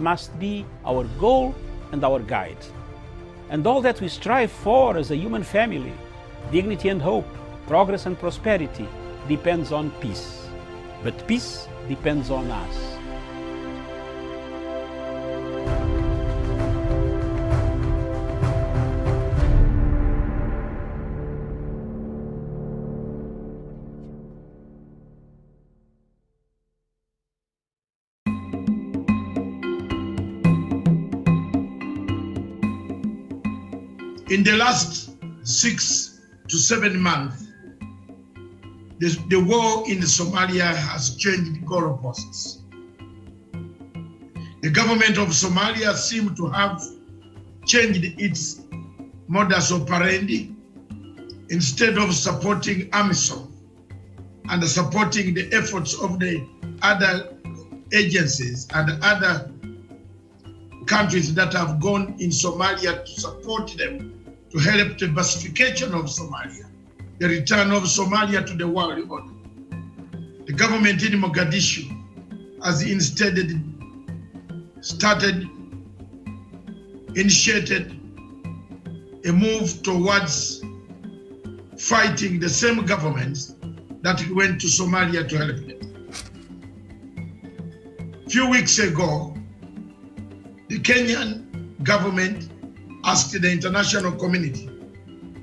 must be our goal and our guide. And all that we strive for as a human family, dignity and hope, progress and prosperity, depends on peace. But peace depends on us. In the last 6 to 7 months, the war in Somalia has changed goalposts. The government of Somalia seems to have changed its modus operandi. Instead of supporting AMISOM and supporting the efforts of the other agencies and other countries that have gone in Somalia to support them, to help the pacification of Somalia, the return of Somalia to the world order. The government in Mogadishu has instead initiated a move towards fighting the same governments that went to Somalia to help them. A few weeks ago, the Kenyan government asked the international community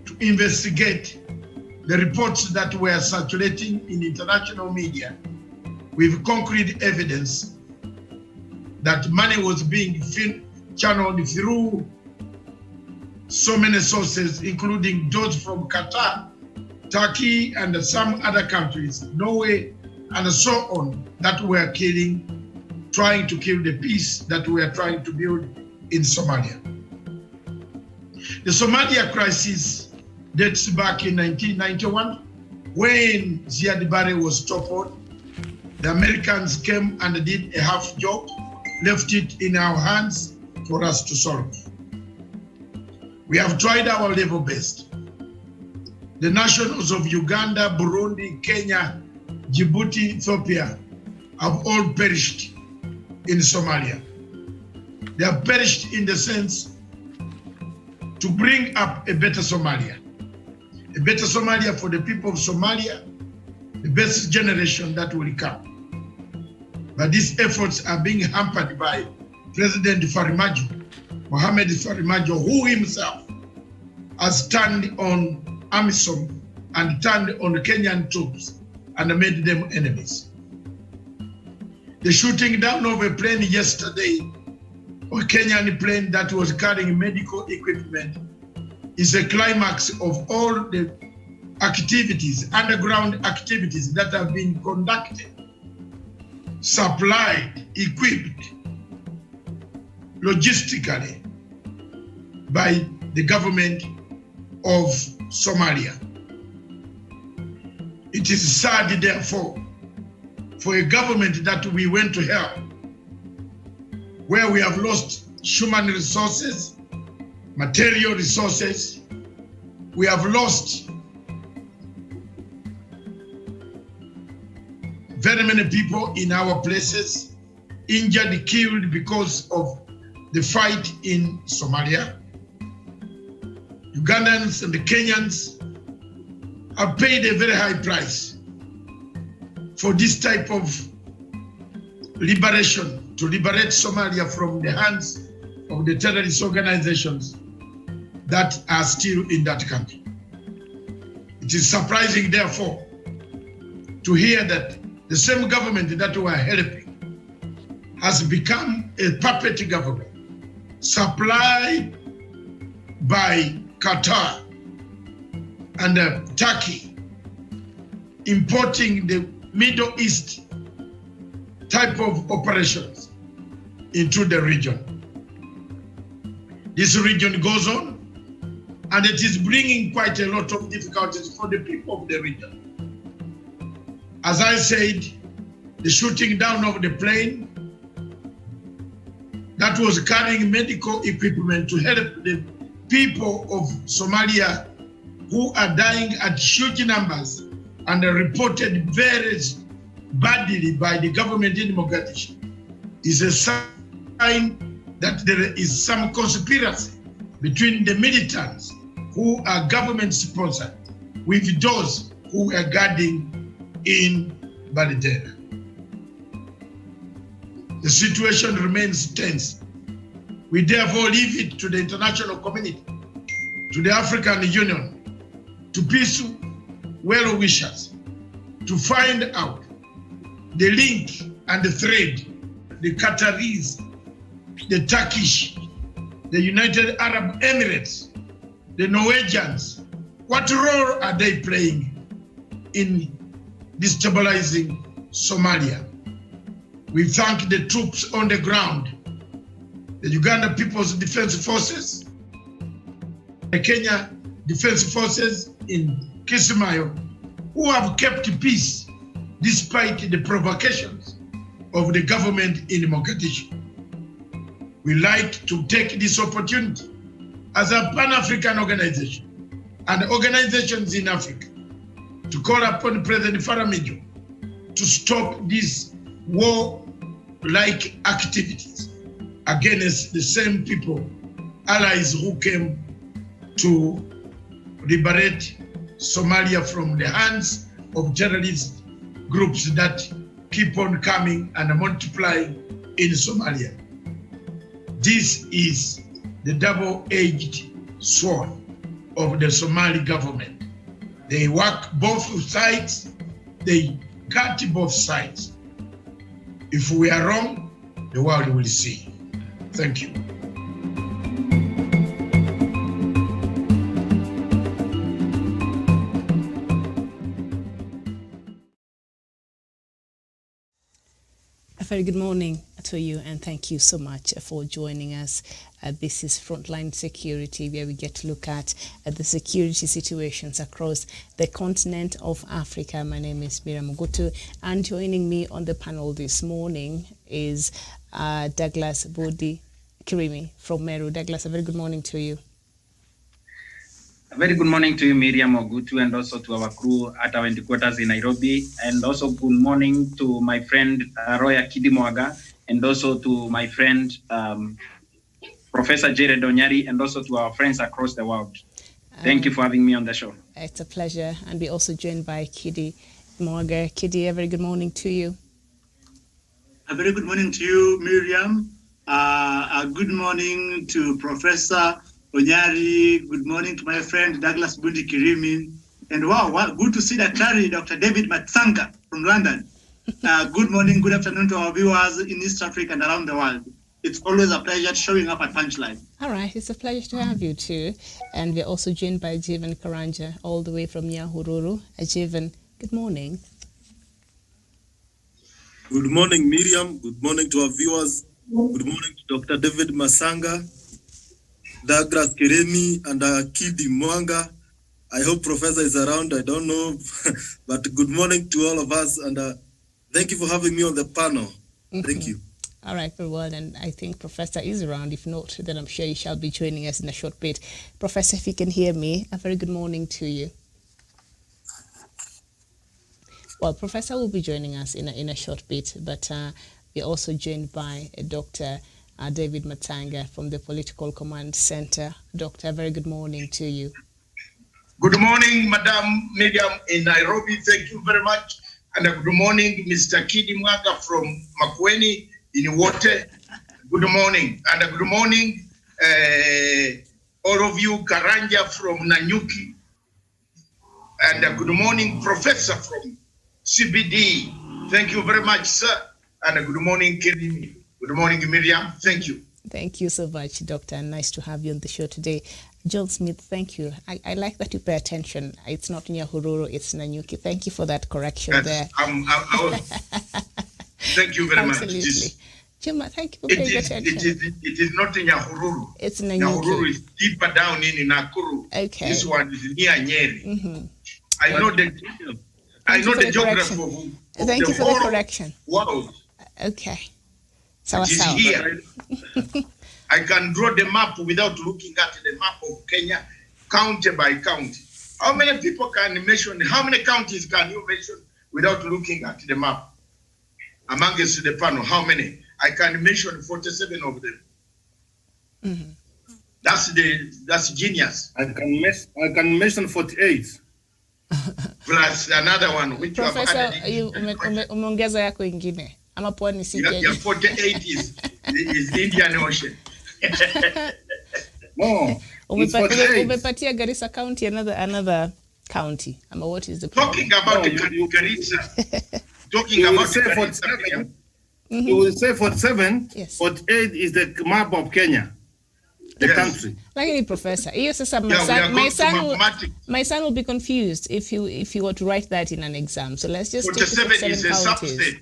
to investigate the reports that were circulating in international media with concrete evidence that money was being channeled through so many sources, including those from Qatar, Turkey, and some other countries, Norway, and so on, that were trying to kill the peace that we are trying to build in Somalia. The Somalia crisis dates back in 1991, when Ziad Barre was toppled. The Americans came and did a half job, left it in our hands for us to solve. We have tried our level best. The nationals of Uganda, Burundi, Kenya, Djibouti, Ethiopia have all perished in Somalia. They have perished in the sense to bring up a better Somalia for the people of Somalia, the best generation that will come. But these efforts are being hampered by President Mohamed Farmajo, who himself has turned on AMISOM and turned on Kenyan troops and made them enemies. The shooting down of a plane yesterday, a Kenyan plane that was carrying medical equipment, is a climax of all the activities, underground activities that have been conducted, supplied, equipped, logistically by the government of Somalia. It is sad, therefore, for a government that we went to help, where we have lost human resources, material resources, we have lost very many people in our places, injured, killed because of the fight in Somalia. Ugandans and the Kenyans have paid a very high price for this type of liberation, to liberate Somalia from the hands of the terrorist organizations that are still in that country. It is surprising, therefore, to hear that the same government that we are helping has become a puppet government supplied by Qatar and Turkey, importing the Middle East type of operations into the region. This region goes on, and it is bringing quite a lot of difficulties for the people of the region. As I said, the shooting down of the plane that was carrying medical equipment to help the people of Somalia who are dying at huge numbers and are reported very badly by the government in Mogadishu is a sign find that there is some conspiracy between the militants who are government sponsored with those who are guarding in Baridera. The situation remains tense. We therefore leave it to the international community, to the African Union, to peaceful well-wishers, to find out the link and the thread, the Qataris, the Turkish, the United Arab Emirates, the Norwegians, what role are they playing in destabilizing Somalia? We thank the troops on the ground, the Uganda People's Defense Forces, the Kenya Defense Forces in Kismayo, who have kept peace despite the provocations of the government in Mogadishu. We like to take this opportunity as a Pan-African organization and organizations in Africa to call upon President Faramijo to stop these war-like activities against the same people, allies who came to liberate Somalia from the hands of terrorist groups that keep on coming and multiplying in Somalia. This is the double-edged sword of the Somali government. They work both sides, they cut both sides. If we are wrong, the world will see. Thank you. A very good morning to you, and thank you so much for joining us. This is Frontline Security, where we get to look at the security situations across the continent of Africa. My name is Miriam Ogutu, and joining me on the panel this morning is Douglas Bodi Kirimi from Meru. Douglas, a very good morning to you. A very good morning to you, Miriam Ogutu, and also to our crew at our headquarters in Nairobi. And also good morning to my friend Roya Kidimwaga, and also to my friend Professor Jared Onyari, and also to our friends across the world. Thank you for having me on the show. It's a pleasure. And we're also joined by Kidi Mwaga. Kidi, a very good morning to you. A very good morning to you, Miriam. A good morning to Professor Onyari. Good morning to my friend Douglas Bundi Kirimi. And wow, good to see Dr. David Matsanga from London. Good morning, good afternoon to our viewers in East Africa and around the world. It's always a pleasure showing up at Punchline. All right, it's a pleasure to have you too. And we're also joined by Jeevan Karanja, all the way from Nyahururu. Jeevan, good morning. Good morning, Miriam. Good morning to our viewers. Good morning to Dr. David Masanga, Douglas Kiremi, and Kidi Mwanga. I hope Professor is around. I don't know. But good morning to all of us. And thank you for having me on the panel. Thank you. All right, very well. And I think Professor is around. If not, then I'm sure he shall be joining us in a short bit. Professor, if you can hear me, a very good morning to you. Well, Professor will be joining us in a short bit, but we're also joined by Dr. David Matanga from the Political Command Center. Doctor, a very good morning to you. Good morning, Madam Miriam in Nairobi. Thank you very much. And good morning, Mr. Kidi Mwaga from Makueni in Wote. Good morning. And good morning, all of you, Karanja from Nanyuki. And good morning, Professor from CBD. Thank you very much, sir. And good morning, Kidi. Good morning, Miriam. Thank you. Thank you so much, Doctor. Nice to have you on the show today. John Smith, thank you. I like that you pay attention. It's not Nyahururu, it's Nanyuki. Thank you for that correction there. Thank you very Absolutely. much. Jima, thank you for paying attention. It is not Nyahururu. It's Nanyuki. Nyahururu is deeper down in Nakuru. Okay. This one is near Nyeri. Mm-hmm. I know the geography of Thank the you for the whole correction. world. Okay. It is here. I can draw the map without looking at the map of Kenya, county by county. How many people can mention, how many counties can you mention without looking at the map? Amongst the panel, how many? I can mention 47 of them. Mm-hmm. That's genius. I can mention 48. Plus another one which Professor, you have added. umeongeza yako ingine ama pwani si Kenya? Yeah, 48 is Indian Ocean. No, it's 48. Umepatia Garissa County another county. Ama what is the Talking about Garissa. Talking about Garissa. You will say 47. Yes. 48 is the map of Kenya, the country. Lakini Professor, hiyo sasa my son will be confused if you were to write that in an exam. So let's just 47 is a substate.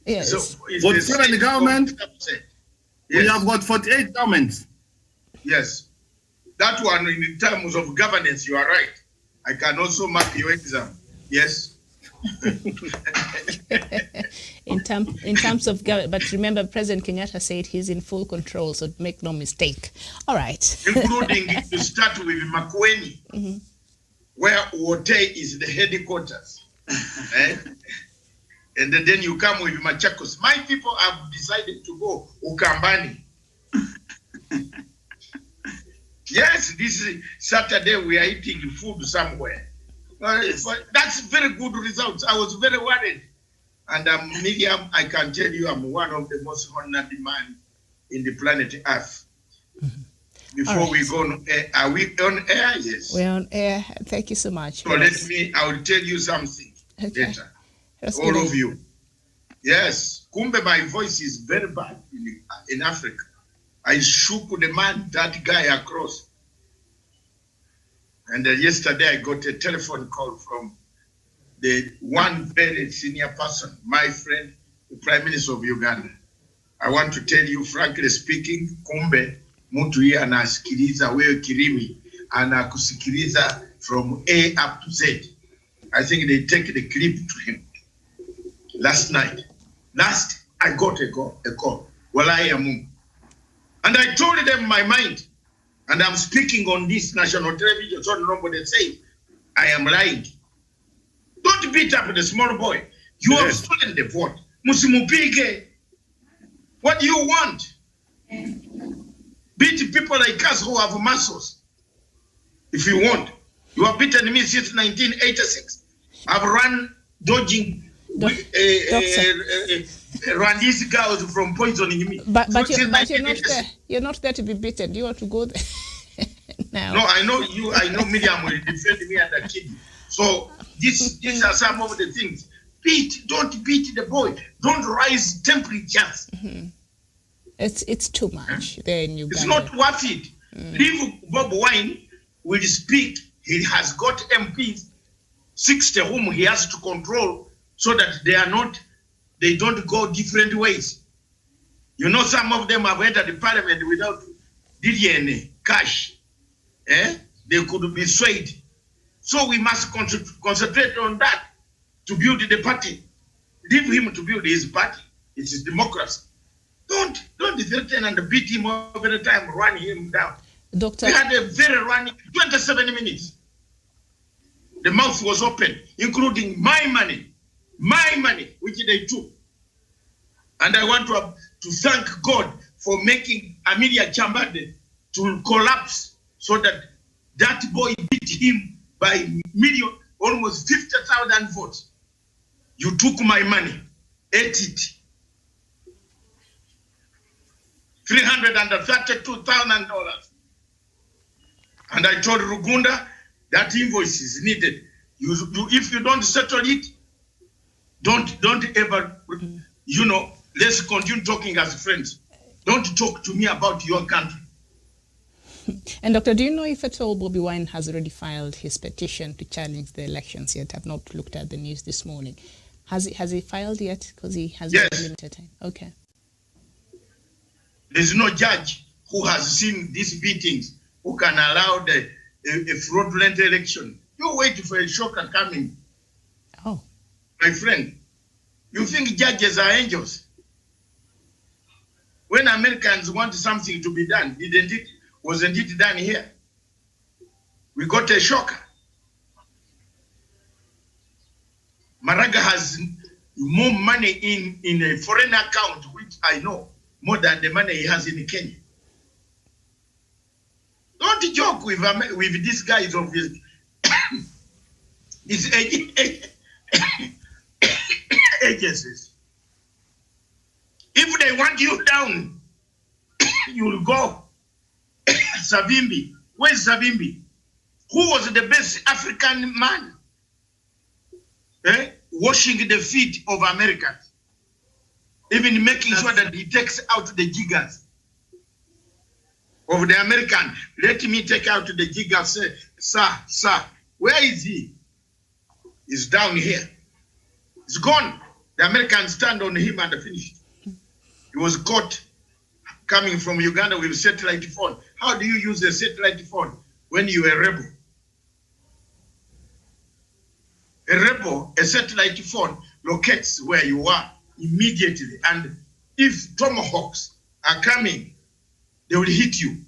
Yes. So 47 government. Yes. We have got 48 governments. Yes. That one, in terms of governance, you are right. I can also mark your exam. Yes. in terms of government, but remember, President Kenyatta said he's in full control, so make no mistake. All right. Including, if you start with Makueni, where Wote is the headquarters. And then you come with Machakos. My people have decided to go Ukambani. Yes, this Saturday we are eating food somewhere. That's very good results. I was very worried. And Miriam, I can tell you I'm one of the most honored men in the planet Earth. Before we go on air, are we on air? Yes. We're on air. Thank you so much. So I will tell you something later. All of you. Yes. Kumbe, my voice is very bad in Africa. I shook the man, that guy across. And yesterday I got a telephone call from the one very senior person, my friend, the Prime Minister of Uganda. I want to tell you, frankly speaking, kumbe mtu hii anasikiliza wewe Kirimi, anakusikiliza from A up to Z. I think they take the clip to him last night. I got a call. Wallahi ya Mungu. And I told them my mind. And I'm speaking on this national television, so nobody say I am lying. Don't beat up the small boy. You have stolen the vote. Musimupige. What do you want? Beat people like us who have muscles. If you want. You have beaten me since 1986. I've run dodging run these girls from poisoning me. But you're not there. You're not there to be beaten. You want to go there now. No, I know you. I know Miriam will defend me and the kid. So these are some of the things. Don't beat the boy. Don't rise temperatures. It's too much there in Uganda. It's not worth it. Leave Bob Wine will speak. He has got MPs, 60 whom he has to control so that they don't go different ways. You know, some of them have entered the parliament without DNA, cash. They could be swayed. So we must concentrate on that to build the party. Leave him to build his party. It is democracy. Don't threaten and beat him over the time, run him down. Doctor, we had a very running 27 minutes. The mouth was open, including my money, which they took. And I want to thank God for making Amelia Chambade to collapse so that boy beat him by almost 50,000 votes. You took my money, ate it. $332,000. And I told Rugunda that invoice is needed. If you don't settle it, don't ever, let's continue talking as friends. Don't talk to me about your country. And Doctor, do you know if at all Bobi Wine has already filed his petition to challenge the elections yet? I've not looked at the news this morning. Has he filed yet? Because he has limited time. Okay. There's no judge who has seen these beatings who can allow a fraudulent election. You wait for a shocker coming. Oh. My friend, you think judges are angels? When Americans want something to be done, wasn't it done here? We got a shocker. Maraga has more money in a foreign account, which I know more than the money he has in Kenya. Don't joke with these guys of these agencies. If they want you down, you'll go. Savimbi. Where's Savimbi? Who was the best African man? Washing the feet of Americans. Even making sure that he takes out the jiggers of the American. Let me take out the jiggers. Say, sir, where is he? He's down here. He's gone. The Americans stand on him and finished. He was caught coming from Uganda with a satellite phone. How do you use a satellite phone when you're a rebel? A rebel, a satellite phone locates where you are immediately. And if tomahawks are coming, they will hit you.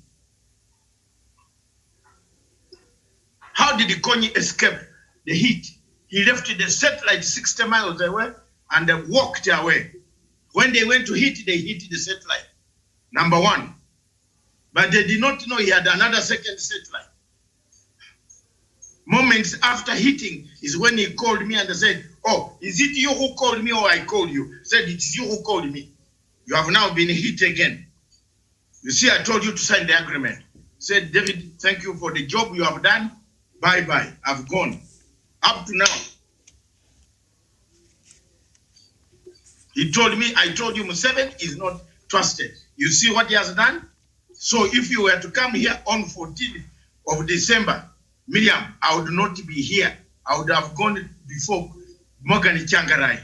How did Konyi escape the heat? He left the satellite 60 miles away and walked away. When they went to hit, they hit the satellite. Number one. But they did not know he had another second satellite. Moments after hitting is when he called me and said, oh, is it you who called me or I called you? Said, it's you who called me. You have now been hit again. You see, I told you to sign the agreement. Said, David, thank you for the job you have done. Bye-bye, I've gone. Up to now. He told me, I told you, Museveni is not trusted. You see what he has done? So if you were to come here on 14th of December, Miriam, I would not be here. I would have gone before Morgan Changarai.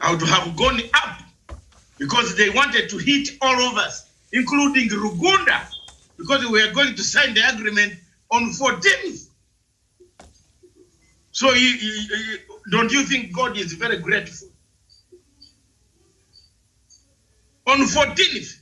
I would have gone up because they wanted to hit all of us, including Rugunda, because we were going to sign the agreement on 14th. So don't you think God is very grateful? On 14th,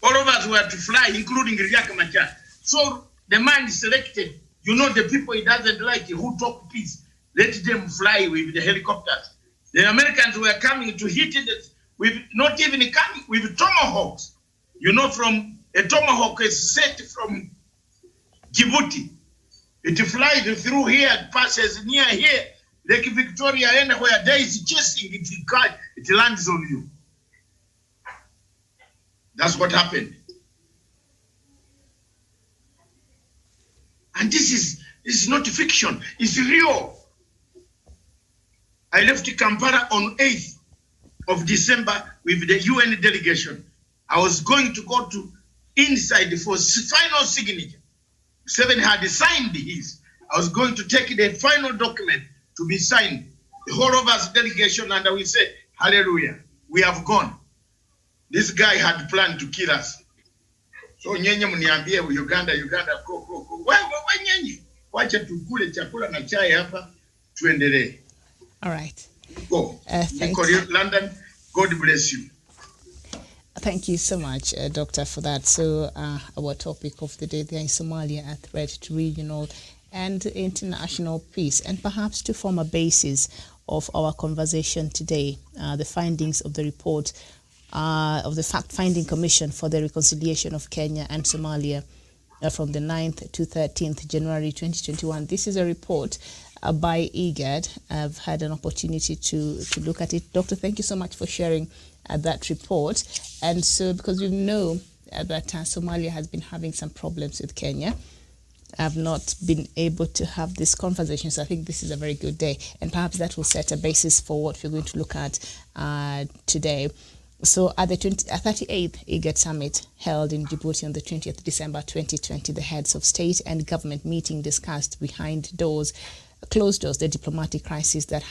all of us were to fly, including Riek Machar. So the man selected, you know, the people he doesn't like, who talk peace, let them fly with the helicopters. The Americans were coming to hit it with, not even coming, with tomahawks. You know, from a tomahawk is set from Djibouti. It flies through here, passes near here, Lake Victoria, anywhere there is chasing, it lands on you. That's what happened. And this is not fiction, it's real. I left Kampala on 8th of December with the UN delegation. I was going to go to inside for final signature. Seven had signed his. I was going to take the final document to be signed. The whole of us delegation, and we said, hallelujah, we have gone. This guy had planned to kill us. So nyenye mniambie Uganda, go. Wewe nyenye. Wacha tukule chakula na chai hapa, tuendelee. All right. Go. London, God bless you. Thank you so much, Doctor, for that. So our topic of the day there is Somalia, a threat to regional and international peace, and perhaps to form a basis of our conversation today, the findings of the report of the Fact-Finding Commission for the Reconciliation of Kenya and Somalia from the 9th to 13th January 2021. This is a report by IGAD. I've had an opportunity to look at it. Doctor, thank you so much for sharing that report. And so, because we know that Somalia has been having some problems with Kenya, I've not been able to have this conversation, so I think this is a very good day. And perhaps that will set a basis for what we're going to look at today. So at the 38th IGAD Summit held in Djibouti on the 20th December 2020, the heads of state and government meeting discussed behind doors, closed doors, the diplomatic crisis that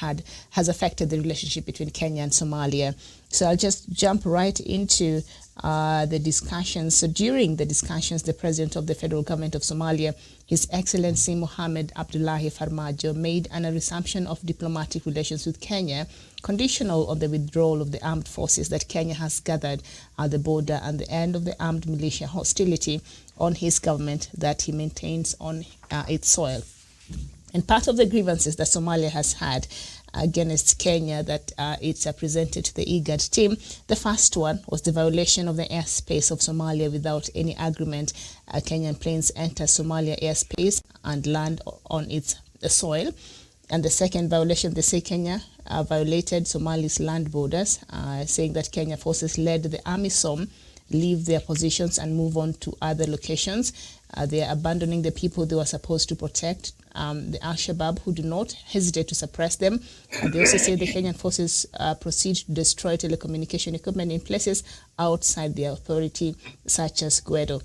has affected the relationship between Kenya and Somalia. So I'll just jump right into the discussions. So during the discussions, the president of the federal government of Somalia, His Excellency Mohamed Abdullahi Farmajo, made a resumption of diplomatic relations with Kenya, conditional on the withdrawal of the armed forces that Kenya has gathered at the border and the end of the armed militia hostility on his government that he maintains on its soil. And part of the grievances that Somalia has had against Kenya that it's presented to the IGAD team, the first one was the violation of the airspace of Somalia without any agreement. Kenyan planes enter Somalia airspace and land on its soil. And the second violation, they say Kenya violated Somalia's land borders, saying that Kenya forces led the AMISOM leave their positions and move on to other locations. They are abandoning the people they were supposed to protect, the Al-Shabaab, who do not hesitate to suppress them. They also say the Kenyan forces proceed to destroy telecommunication equipment in places outside their authority, such as Gwedo.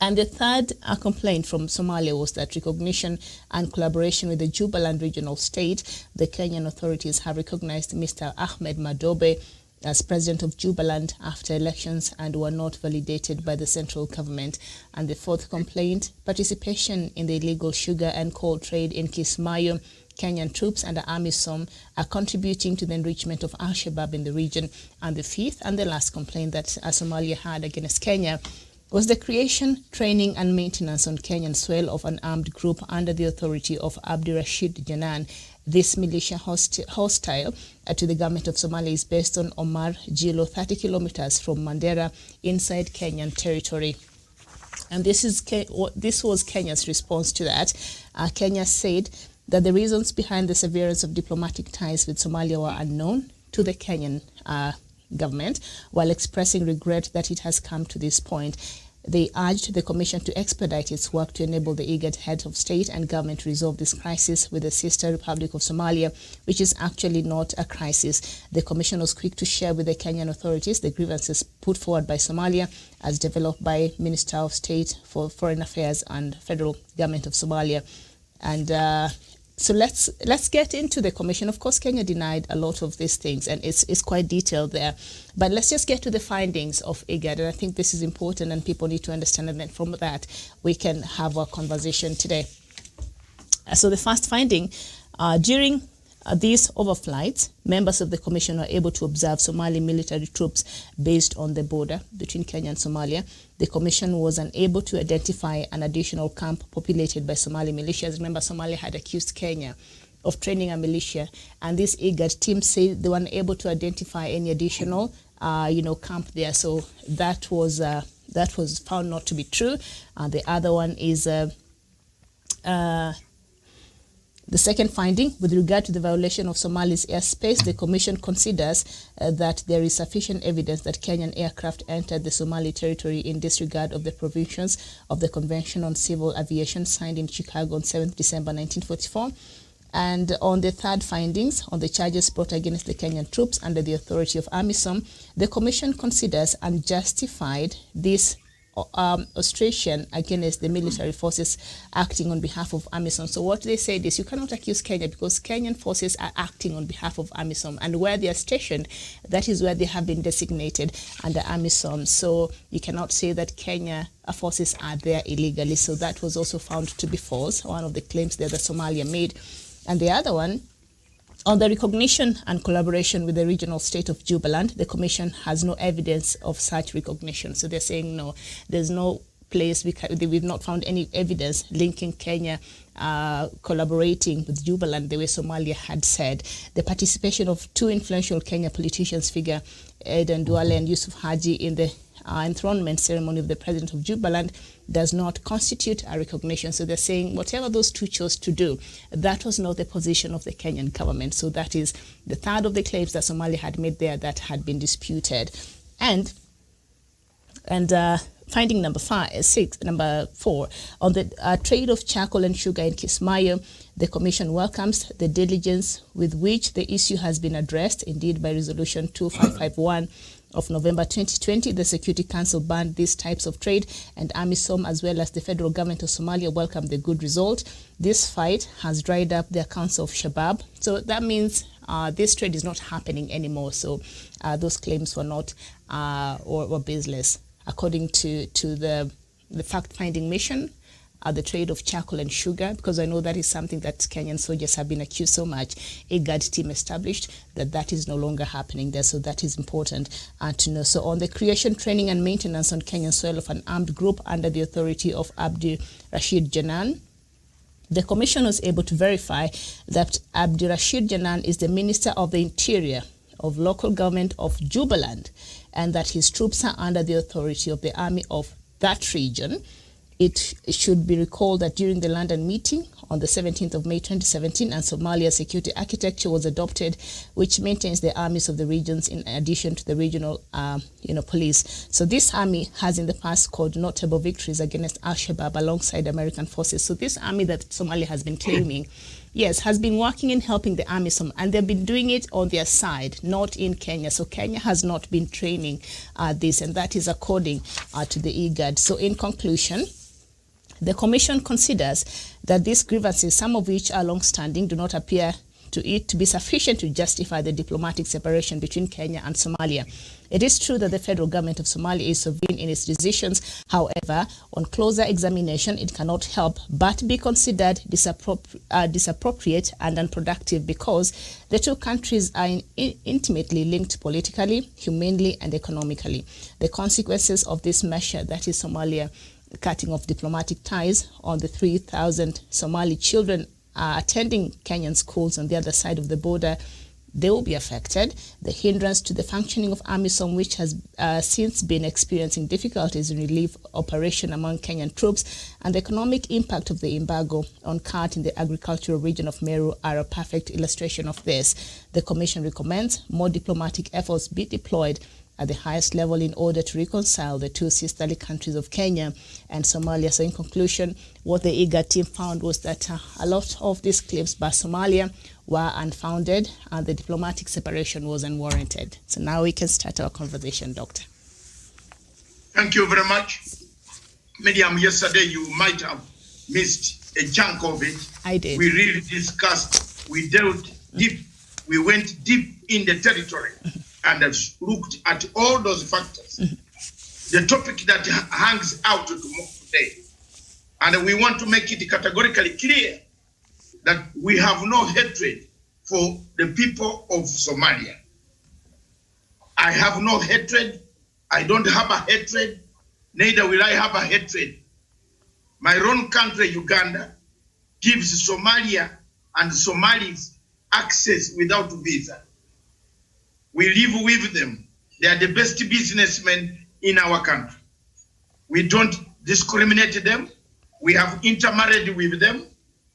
And the third complaint from Somalia was that recognition and collaboration with the Jubaland regional state, the Kenyan authorities have recognized Mr. Ahmed Madobe as president of Jubaland after elections and were not validated by the central government. And the fourth complaint, participation in the illegal sugar and coal trade in Kismayo. Kenyan troops under AMISOM are contributing to the enrichment of Al-Shabaab in the region. And the fifth and the last complaint that Somalia had against Kenya was the creation, training and maintenance on Kenyan soil of an armed group under the authority of Abdirashid Janan. This militia hostile to the government of Somalia is based on Omar Jilo, 30 kilometers from Mandera, inside Kenyan territory. And this was Kenya's response to that. Kenya said that the reasons behind the severance of diplomatic ties with Somalia were unknown to the Kenyan government, while expressing regret that it has come to this point. They urged the Commission to expedite its work to enable the IGAD heads of state and government to resolve this crisis with the sister Republic of Somalia, which is actually not a crisis. The Commission was quick to share with the Kenyan authorities the grievances put forward by Somalia as developed by Minister of State for Foreign Affairs and Federal Government of Somalia. And so let's get into the commission. Of course, Kenya denied a lot of these things, and it's quite detailed there. But let's just get to the findings of IGAD, and I think this is important, and people need to understand. And then from that, we can have our conversation today. So the first finding, during these overflights, members of the commission were able to observe Somali military troops based on the border between Kenya and Somalia. The commission was unable to identify an additional camp populated by Somali militias. Remember, Somalia had accused Kenya of training a militia, and this IGAD team said they were unable to identify any additional, camp there. So that was found not to be true. The other one is the second finding, with regard to the violation of Somali's airspace, the Commission considers that there is sufficient evidence that Kenyan aircraft entered the Somali territory in disregard of the provisions of the Convention on Civil Aviation signed in Chicago on 7th December 1944. And on the third findings, on the charges brought against the Kenyan troops under the authority of AMISOM, the Commission considers unjustified this ostration against the military forces acting on behalf of AMISOM. So what they said is you cannot accuse Kenya because Kenyan forces are acting on behalf of AMISOM, and where they are stationed, that is where they have been designated under AMISOM. So you cannot say that Kenya forces are there illegally. So that was also found to be false, one of the claims there that Somalia made. And the other one, on the recognition and collaboration with the regional state of Jubaland, the Commission has no evidence of such recognition. So they're saying no, there's no place, we've not found any evidence linking Kenya collaborating with Jubaland the way Somalia had said. The participation of two influential Kenya politicians, figure Aden Duale and Yusuf Haji, in the enthronement ceremony of the president of Jubaland does not constitute a recognition. So they're saying whatever those two chose to do, that was not the position of the Kenyan government. So that is the third of the claims that Somalia had made there that had been disputed. And finding number 4, on the trade of charcoal and sugar in Kismayo, the Commission welcomes the diligence with which the issue has been addressed. Indeed, by Resolution 2551 of November 2020, the Security Council banned these types of trade, and AMISOM as well as the federal government of Somalia welcomed the good result. This fight has dried up the accounts of Shabab. So that means this trade is not happening anymore. So those claims were not or baseless. According to the fact-finding mission, the trade of charcoal and sugar, because I know that is something that Kenyan soldiers have been accused so much. IGAD team established that is no longer happening there, so that is important to know. So on the creation, training and maintenance on Kenyan soil of an armed group under the authority of Abdi Rashid Janan, The commission was able to verify that Abdirashid Janan is the Minister of the Interior of Local Government of Jubaland, and that his troops are under the authority of the army of that region. It should be recalled that during the London meeting on the 17th of May 2017, and Somalia security architecture was adopted, which maintains the armies of the regions in addition to the regional police. So this army has in the past scored notable victories against Al-Shabaab alongside American forces. So this army that Somalia has been claiming, yes, has been working in helping the army, and they've been doing it on their side, not in Kenya. So Kenya has not been training this, and that is according to the IGAD. So in conclusion, the Commission considers that these grievances, some of which are long-standing, do not appear to it to be sufficient to justify the diplomatic separation between Kenya and Somalia. It is true that the federal government of Somalia is sovereign in its decisions. However, on closer examination, it cannot help but be considered disappropriate and unproductive, because the two countries are intimately linked politically, humanely, and economically. The consequences of this measure, that is Somalia cutting off diplomatic ties on the 3,000 Somali children attending Kenyan schools on the other side of the border, they will be affected. The hindrance to the functioning of AMISOM, which has since been experiencing difficulties in relief operation among Kenyan troops, and the economic impact of the embargo on cart in the agricultural region of Meru are a perfect illustration of this. The Commission recommends more diplomatic efforts be deployed at the highest level in order to reconcile the two sisterly countries of Kenya and Somalia. So in conclusion, what the IGAD team found was that a lot of these claims by Somalia were unfounded and the diplomatic separation was unwarranted. So now we can start our conversation, Doctor. Thank you very much. Miriam, yesterday you might have missed a chunk of it. I did. We really discussed, we delved deep, we went deep in the territory and have looked at all those factors. The topic that hangs out today, and we want to make it categorically clear that we have no hatred for the people of Somalia. I have no hatred. I don't have a hatred. Neither will I have a hatred. My own country, Uganda, gives Somalia and Somalis access without visa. We live with them. They are the best businessmen in our country. We don't discriminate them. We have intermarried with them.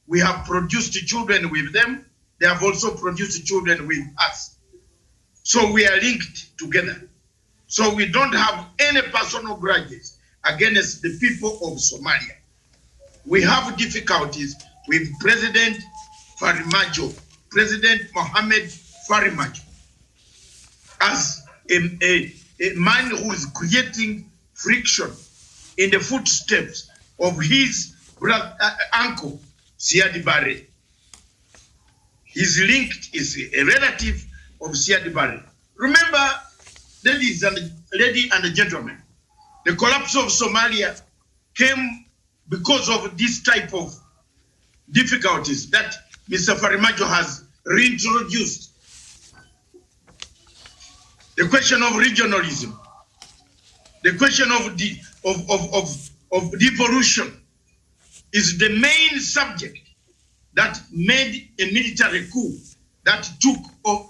We have produced children with them. They have also produced children with us. So we are linked together. So we don't have any personal grudges against the people of Somalia. We have difficulties with President Farmajo, President Mohamed Farmajo, as a man who is creating friction in the footsteps of his uncle, Siad Barre. He's linked, is a relative of Siad Barre. Remember, ladies and gentlemen, the collapse of Somalia came because of this type of difficulties that Mr. Farmajo has reintroduced. The question of regionalism, the question of devolution is the main subject that made a military coup that took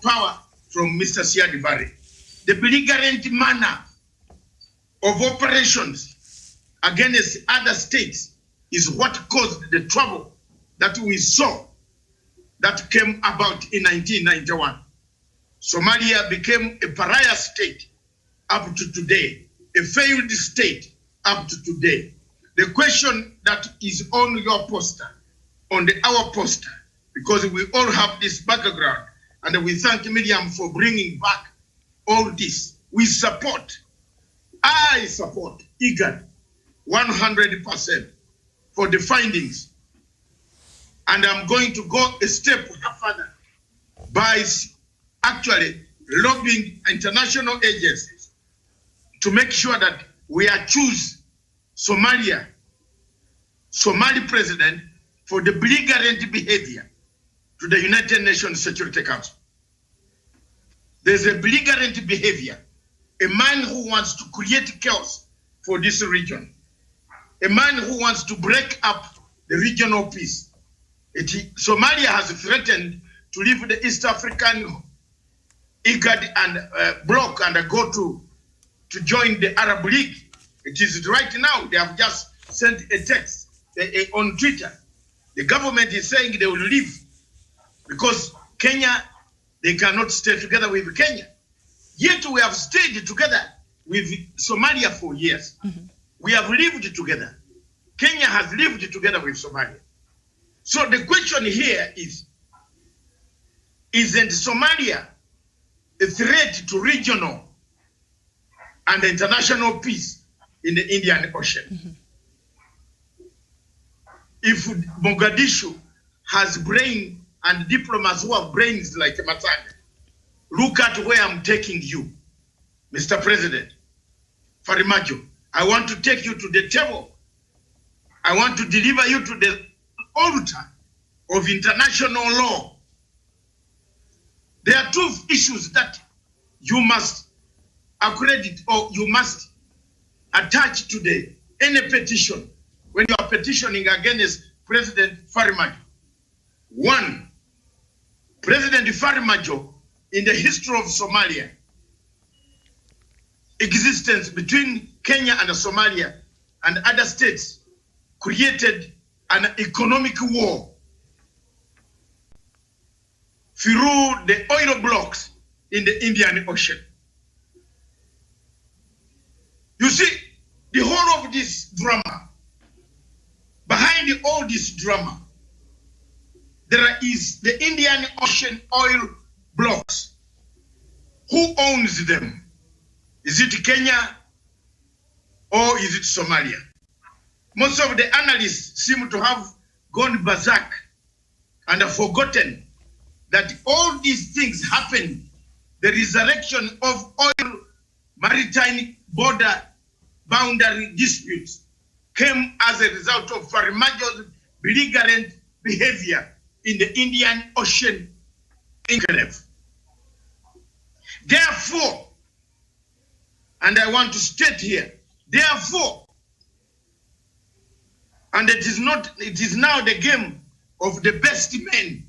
power from Mr. Siad Barre. The belligerent manner of operations against other states is what caused the trouble that we saw that came about in 1991. Somalia became a pariah state up to today, a failed state up to today. The question that is on your poster, on our poster, because we all have this background, and we thank Miriam for bringing back all this. We support, I support IGAD 100% for the findings. And I'm going to go a step further by actually lobbying international agencies to make sure that we choose Somali president for the belligerent behavior to the United Nations Security Council. There's a belligerent behavior, a man who wants to create chaos for this region, a man who wants to break up the regional peace, Somalia has threatened to leave the East African IGAD and bloc and go to join the Arab League. It is right now. They have just sent a text on Twitter. The government is saying they will leave because Kenya, they cannot stay together with Kenya. Yet we have stayed together with Somalia for years. We have lived together. Kenya has lived together with Somalia. So the question here is, isn't Somalia a threat to regional and international peace in the Indian Ocean? If Mogadishu has brain and diplomats who have brains like Matanga, look at where I'm taking you, Mr. President. Farimajo, I want to take you to the table. I want to deliver you to the altar of international law. There are two issues that you must accredit or you must attach to any petition when you are petitioning against President Farimajo. One, President Farimajo, in the history of Somalia, existence between Kenya and Somalia and other states created an economic war through the oil blocks in the Indian Ocean. You see, the whole of this drama, behind all this drama, there is the Indian Ocean oil blocks. Who owns them? Is it Kenya or is it Somalia? Most of the analysts seem to have gone berserk and have forgotten that all these things happened. The resurrection of oil maritime border boundary disputes came as a result of Farimajo's belligerent behavior in the Indian Ocean enclave. Therefore, and I want to state here, therefore, and it is now the game of the best men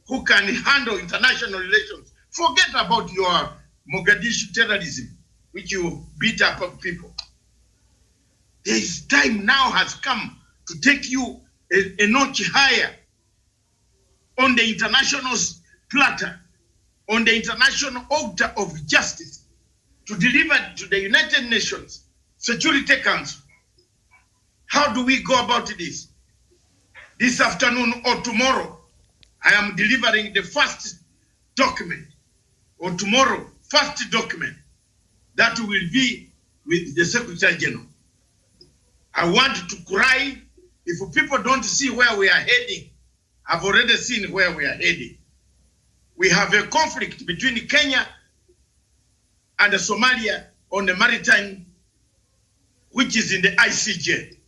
who can handle international relations. Forget about your Mogadishu terrorism, which you beat up people. There is time now has come to take you a notch higher on the international platter, on the international altar of justice, to deliver to the United Nations Security Council. How do we go about this? This afternoon or tomorrow, I am delivering the first document, or tomorrow, first document that will be with the Secretary General. I want to cry if people don't see where we are heading. I've already seen where we are heading. We have a conflict between Kenya and Somalia on the maritime, which is in the ICJ.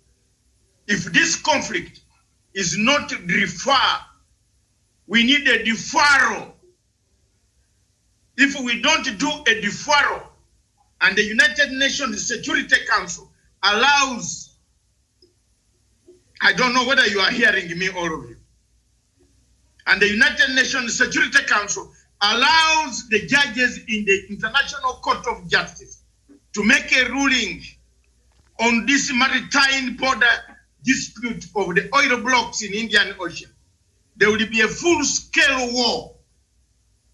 If this conflict is not referred, we need a deferral. If we don't do a deferral, and the United Nations Security Council allows, I don't know whether you are hearing me, all of you, and the United Nations Security Council allows the judges in the International Court of Justice to make a ruling on this maritime border dispute of the oil blocks in Indian Ocean, there will be a full-scale war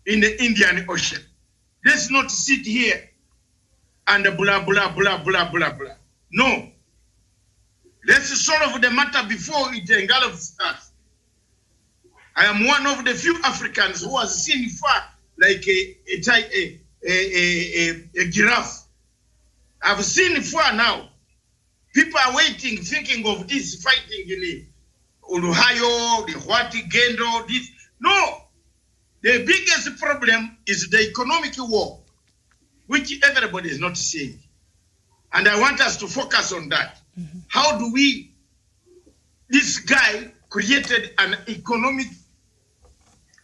in the Indian Ocean. Let's not sit here and blah, blah, blah, blah, blah, blah. No. Let's solve the matter before it engulfs us. I am one of the few Africans who has seen far like a giraffe. I've seen far now. People are waiting, thinking of this fighting in Ohio, the Huati Gendo, this. No. The biggest problem is the economic war, which everybody is not seeing. And I want us to focus on that. How do we, this guy created an economic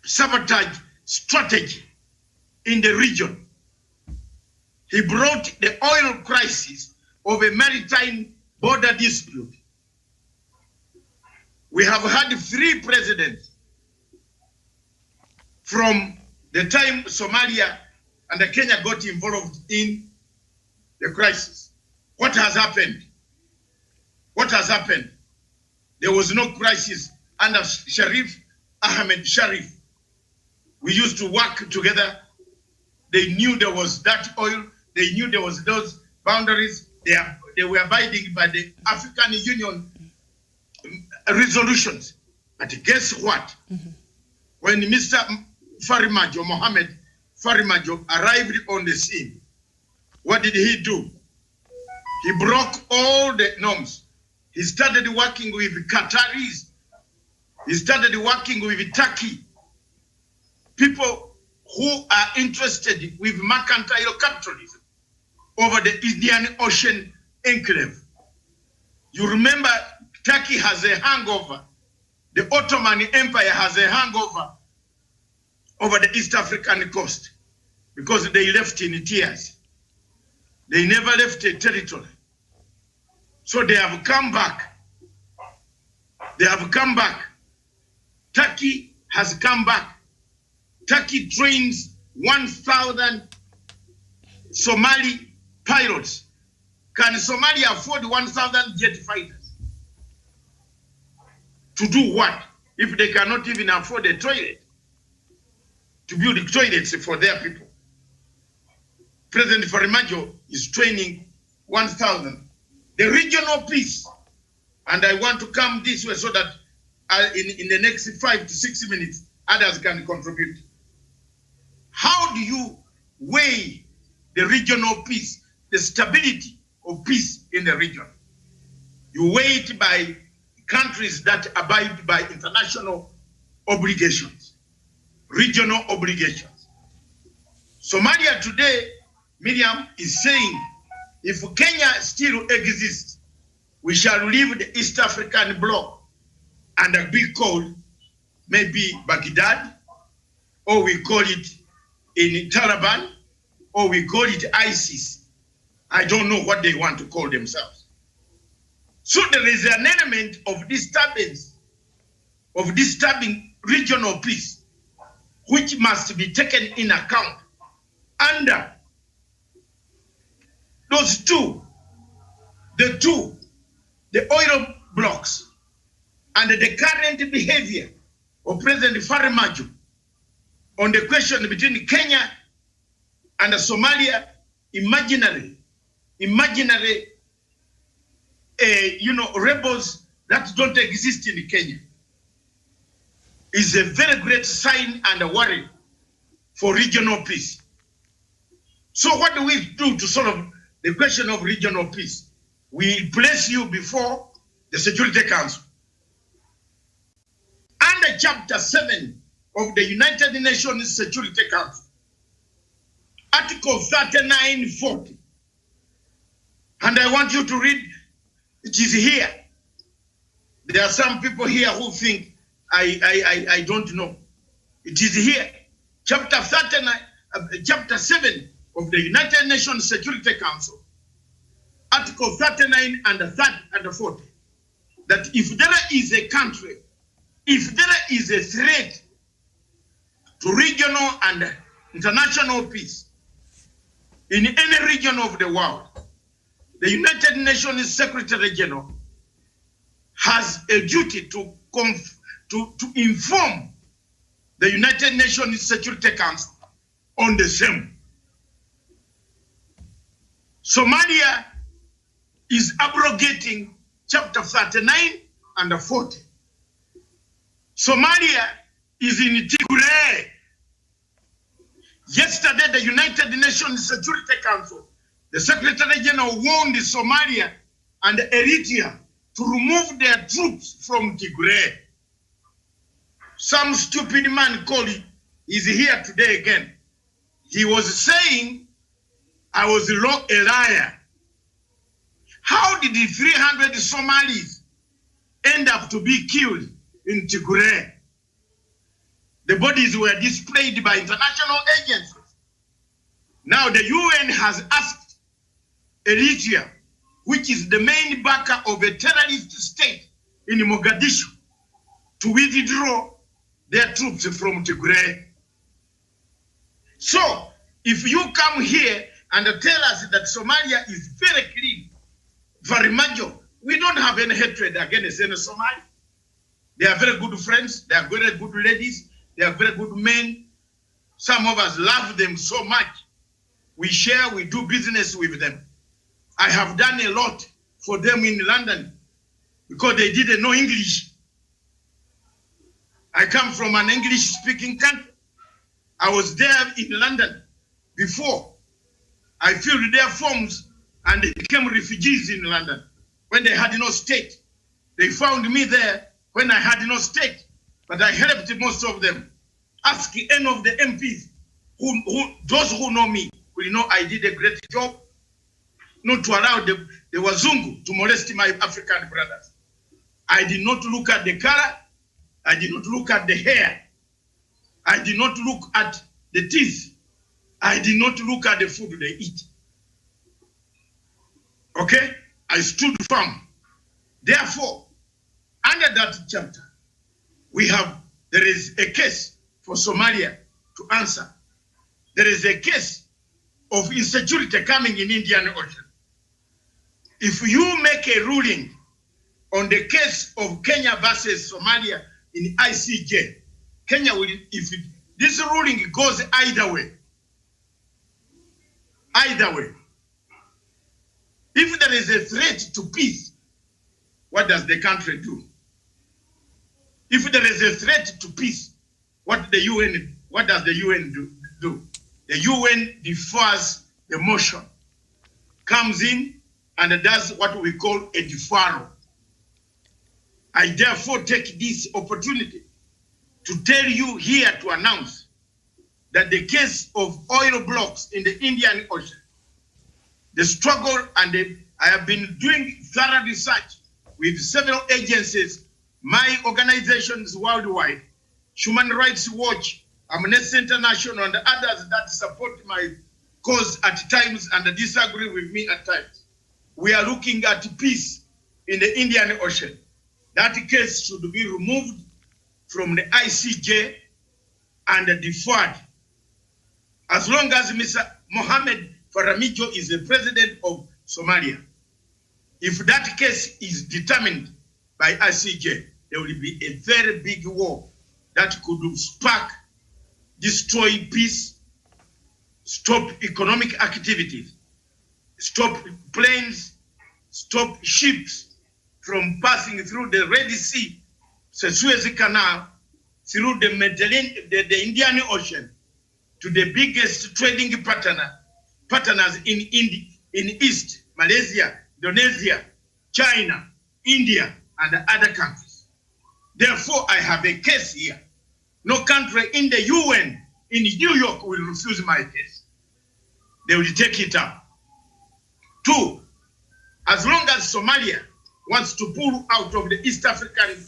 sabotage strategy in the region. He brought the oil crisis of a maritime border dispute We have had 3 presidents from the time Somalia and Kenya got involved in the crisis. What has happened? What has happened? There was no crisis under Sharif Ahmed Sharif. We used to work together. They knew there was that oil. They knew there was those boundaries. They were abiding by the African Union resolutions. But guess what? When Mr. Farimajo, Mohammed Farimajo, arrived on the scene, what did he do? He broke all the norms. He started working with Qataris. He started working with Turkey. People who are interested with mercantile capitalism over the Indian Ocean enclave. You remember, Turkey has a hangover. The Ottoman Empire has a hangover over the East African coast because they left in tears. They never left a territory. So they have come back. They have come back. Turkey has come back. Turkey trains 1,000 Somali pilots. Can Somalia afford 1,000 jet fighters? To do what? If they cannot even afford a toilet, to build toilets for their people. President Farimajo is training 1,000. The regional peace, and I want to come this way so that in the next 5 to 6 minutes, others can contribute. How do you weigh the regional peace, the stability of peace in the region? You weigh it by countries that abide by international obligations, regional obligations. Somalia today, Miriam, is saying, if Kenya still exists, we shall leave the East African bloc and be called maybe Baghdad, or we call it in Taliban, or we call it ISIS. I don't know what they want to call themselves. So there is an element of disturbance, of disturbing regional peace, which must be taken in account under those the oil blocks and the current behavior of President Farimajo on the question between Kenya and Somalia, imaginary, rebels that don't exist in Kenya, is a very great sign and a worry for regional peace. So what do we do to solve the question of regional peace? We place you before the Security Council. Under Chapter 7 of the United Nations Security Council, Article 3940, and I want you to read, it is here. There are some people here who think I don't know. It is here. Chapter 7 of the United Nations Security Council, Article 39 and 40, that if there is a country, if there is a threat to regional and international peace in any region of the world, the United Nations Secretary General has a duty to inform the United Nations Security Council on the same. Somalia is abrogating Chapter 39 and 40. Somalia is in Tigray. Yesterday, the United Nations Security Council, the Secretary General warned Somalia and Eritrea to remove their troops from Tigray. Some stupid man called is here today again. He was saying, I was a liar. How did the 300 Somalis end up to be killed in Tigray? The bodies were displayed by international agencies. Now the UN has asked Eritrea, which is the main backer of a terrorist state in Mogadishu, to withdraw their troops from Tigray. So, if you come here and tell us that Somalia is very clean, very major, we don't have any hatred against any Somali. They are very good friends, they are very good ladies, they are very good men. Some of us love them so much. We share, we do business with them. I have done a lot for them in London because they didn't know English. I come from an English-speaking country. I was there in London before. I filled their forms and they became refugees in London when they had no state. They found me there when I had no state, but I helped most of them. Ask any of the MPs, those who know me, will know I did a great job not to allow the Wazungu to molest my African brothers. I did not look at the color. I did not look at the hair. I did not look at the teeth. I did not look at the food they eat. Okay? I stood firm. Therefore, under that chapter, there is a case for Somalia to answer. There is a case of insecurity coming in Indian Ocean. If you make a ruling on the case of Kenya versus Somalia in ICJ, Kenya will, if this ruling goes either way, if there is a threat to peace, what does the country do? If there is a threat to peace, what does the UN do? The UN defers the motion, comes in and does what we call a deferral. I therefore take this opportunity to tell you here to announce that the case of oil blocks in the Indian Ocean, the struggle, and I have been doing thorough research with several agencies, my organizations worldwide, Human Rights Watch, Amnesty International, and others that support my cause at times and disagree with me at times. We are looking at peace in the Indian Ocean. That case should be removed from the ICJ and deferred. As long as Mr. Mohamed Faramijo is the president of Somalia, if that case is determined by ICJ, there will be a very big war that could spark, destroy peace, stop economic activities, stop planes, stop ships from passing through the Red Sea, the Suez Canal, through the Mediterranean, the Indian Ocean, to the biggest trading partners in East, Malaysia, Indonesia, China, India, and other countries. Therefore, I have a case here. No country in the UN in New York will refuse my case. They will take it up. 2, as long as Somalia wants to pull out of the East African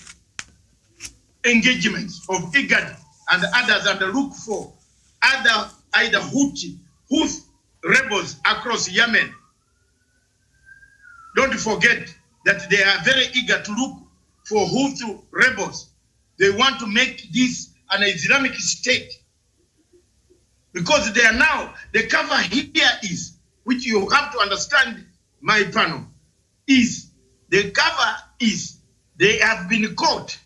engagements of IGAD and others and look for either Houthi rebels across Yemen, don't forget that they are very eager to look for Houthi rebels. They want to make this an Islamic state because they are now, the cover here is, which you have to understand, my panel, is the cover is they have been caught.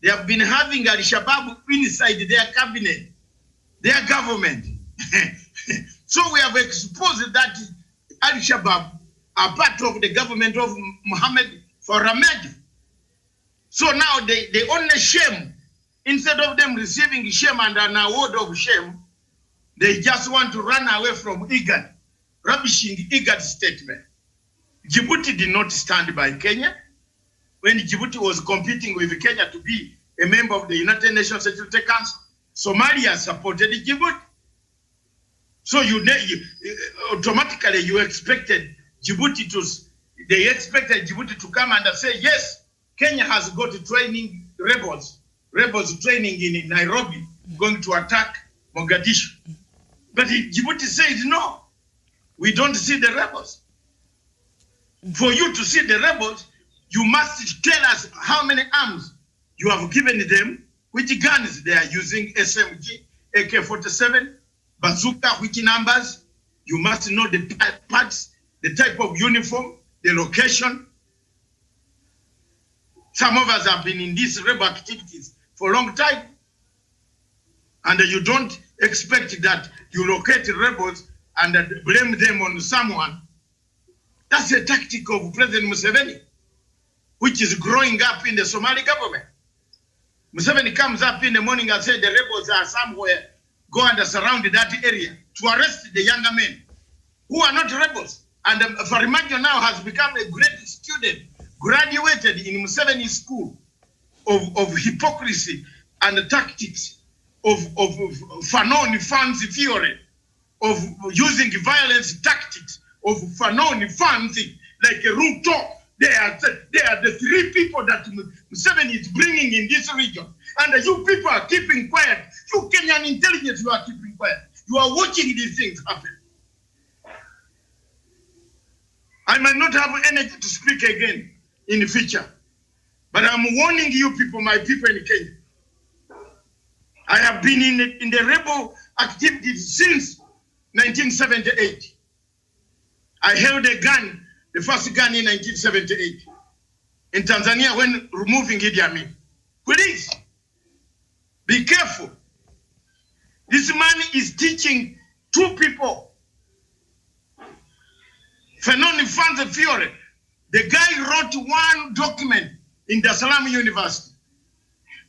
They have been having Al-Shabaab inside their cabinet, their government. So we have exposed that Al-Shabaab are part of the government of Mohamed Faramijo. So now they only shame, instead of them receiving shame and an award of shame, they just want to run away from IGAD, rubbishing IGAD's statement. Djibouti did not stand by Kenya. When Djibouti was competing with Kenya to be a member of the United Nations Security Council, Somalia supported Djibouti. So automatically you expected Djibouti to come and say, yes, Kenya has got training rebels training in Nairobi, going to attack Mogadishu. But Djibouti said, no, we don't see the rebels. For you to see the rebels, you must tell us how many arms You have given them which guns they are using, SMG, AK-47, bazooka, which numbers. You must know the parts, the type of uniform, the location. Some of us have been in these rebel activities for a long time. And you don't expect that you locate rebels and blame them on someone. That's a tactic of President Museveni, which is growing up in the Somali government. Museveni comes up in the morning and says the rebels are somewhere, go and surround that area to arrest the younger men who are not rebels. And Farimajo now has become a great student, graduated in Museveni school of hypocrisy and the tactics of Fanon fancy theory, of using violence tactics, of Fanon fancy, like Ruto. They are the three people that Museveni is bringing in this region. And you people are keeping quiet. You Kenyan intelligence, you are keeping quiet. You are watching these things happen. I might not have energy to speak again in the future, but I'm warning you people, my people in Kenya. I have been in the rebel activities since 1978. I held a gun, the first gun in 1978 in Tanzania when removing Idi Amin. Please, be careful. This man is teaching two people. Fenoni Fanze Fiore, the guy wrote one document in Dar es Salaam University,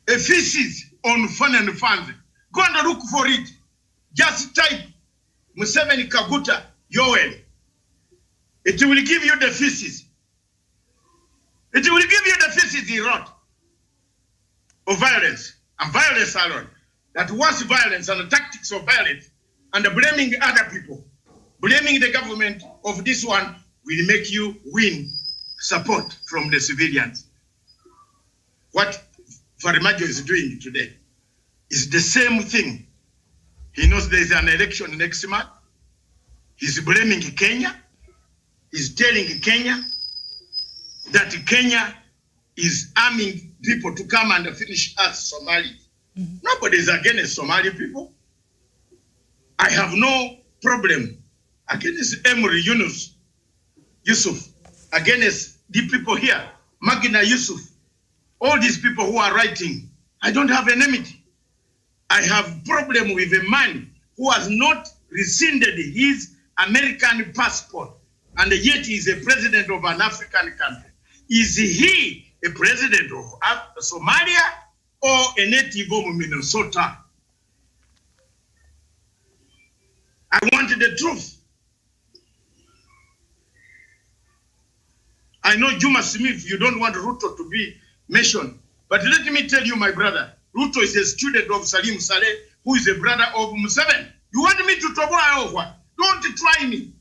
a thesis on Fenoni Fanze. Go and look for it. Just type Museveni Kaguta Yoel. It will give you the thesis. It will give you the thesis he wrote of violence and violence alone. That was violence and the tactics of violence and blaming other people. Blaming the government of this one will make you win support from the civilians. What Farimajo is doing today is the same thing. He knows there is an election next month. He's blaming Kenya. He's telling Kenya that Kenya is arming people to come and finish us Somalis. Mm-hmm. Nobody is against Somali people. I have no problem against Emory Yusuf, against the people here, Magina Yusuf, all these people who are writing. I don't have enmity. I have problem with a man who has not rescinded his American passport, and yet he is a president of an African country. Is he a president of Somalia or a native of Minnesota? I want the truth. I know Juma Smith, you don't want Ruto to be mentioned, but let me tell you, my brother, Ruto is a student of Salim Saleh, who is a brother of Museveni. You want me to talk over? Don't try me.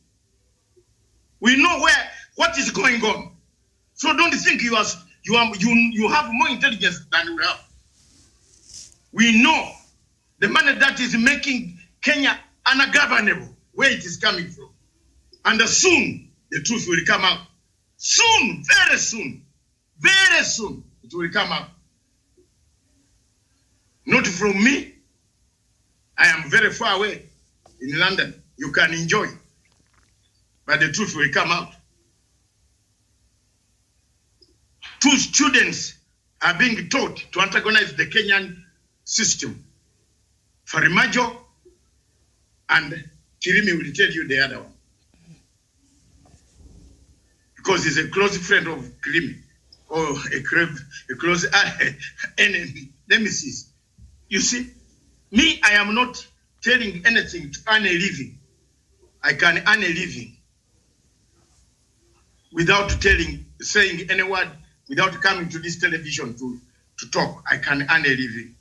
We know what is going on. So don't think you have more intelligence than we have. We know the money that is making Kenya ungovernable, where it is coming from. And soon, the truth will come out. Soon, very soon, it will come out. Not from me. I am very far away in London. You can enjoy. But the truth will come out. Two students are being taught to antagonize the Kenyan system. Farimajo and Kirimi will tell you the other one. Because he's a close friend of Kirimi, or a close enemy, nemesis. You see, me, I am not telling anything to earn a living. I can earn a living without saying any word, without coming to this television to talk. I can earn a living.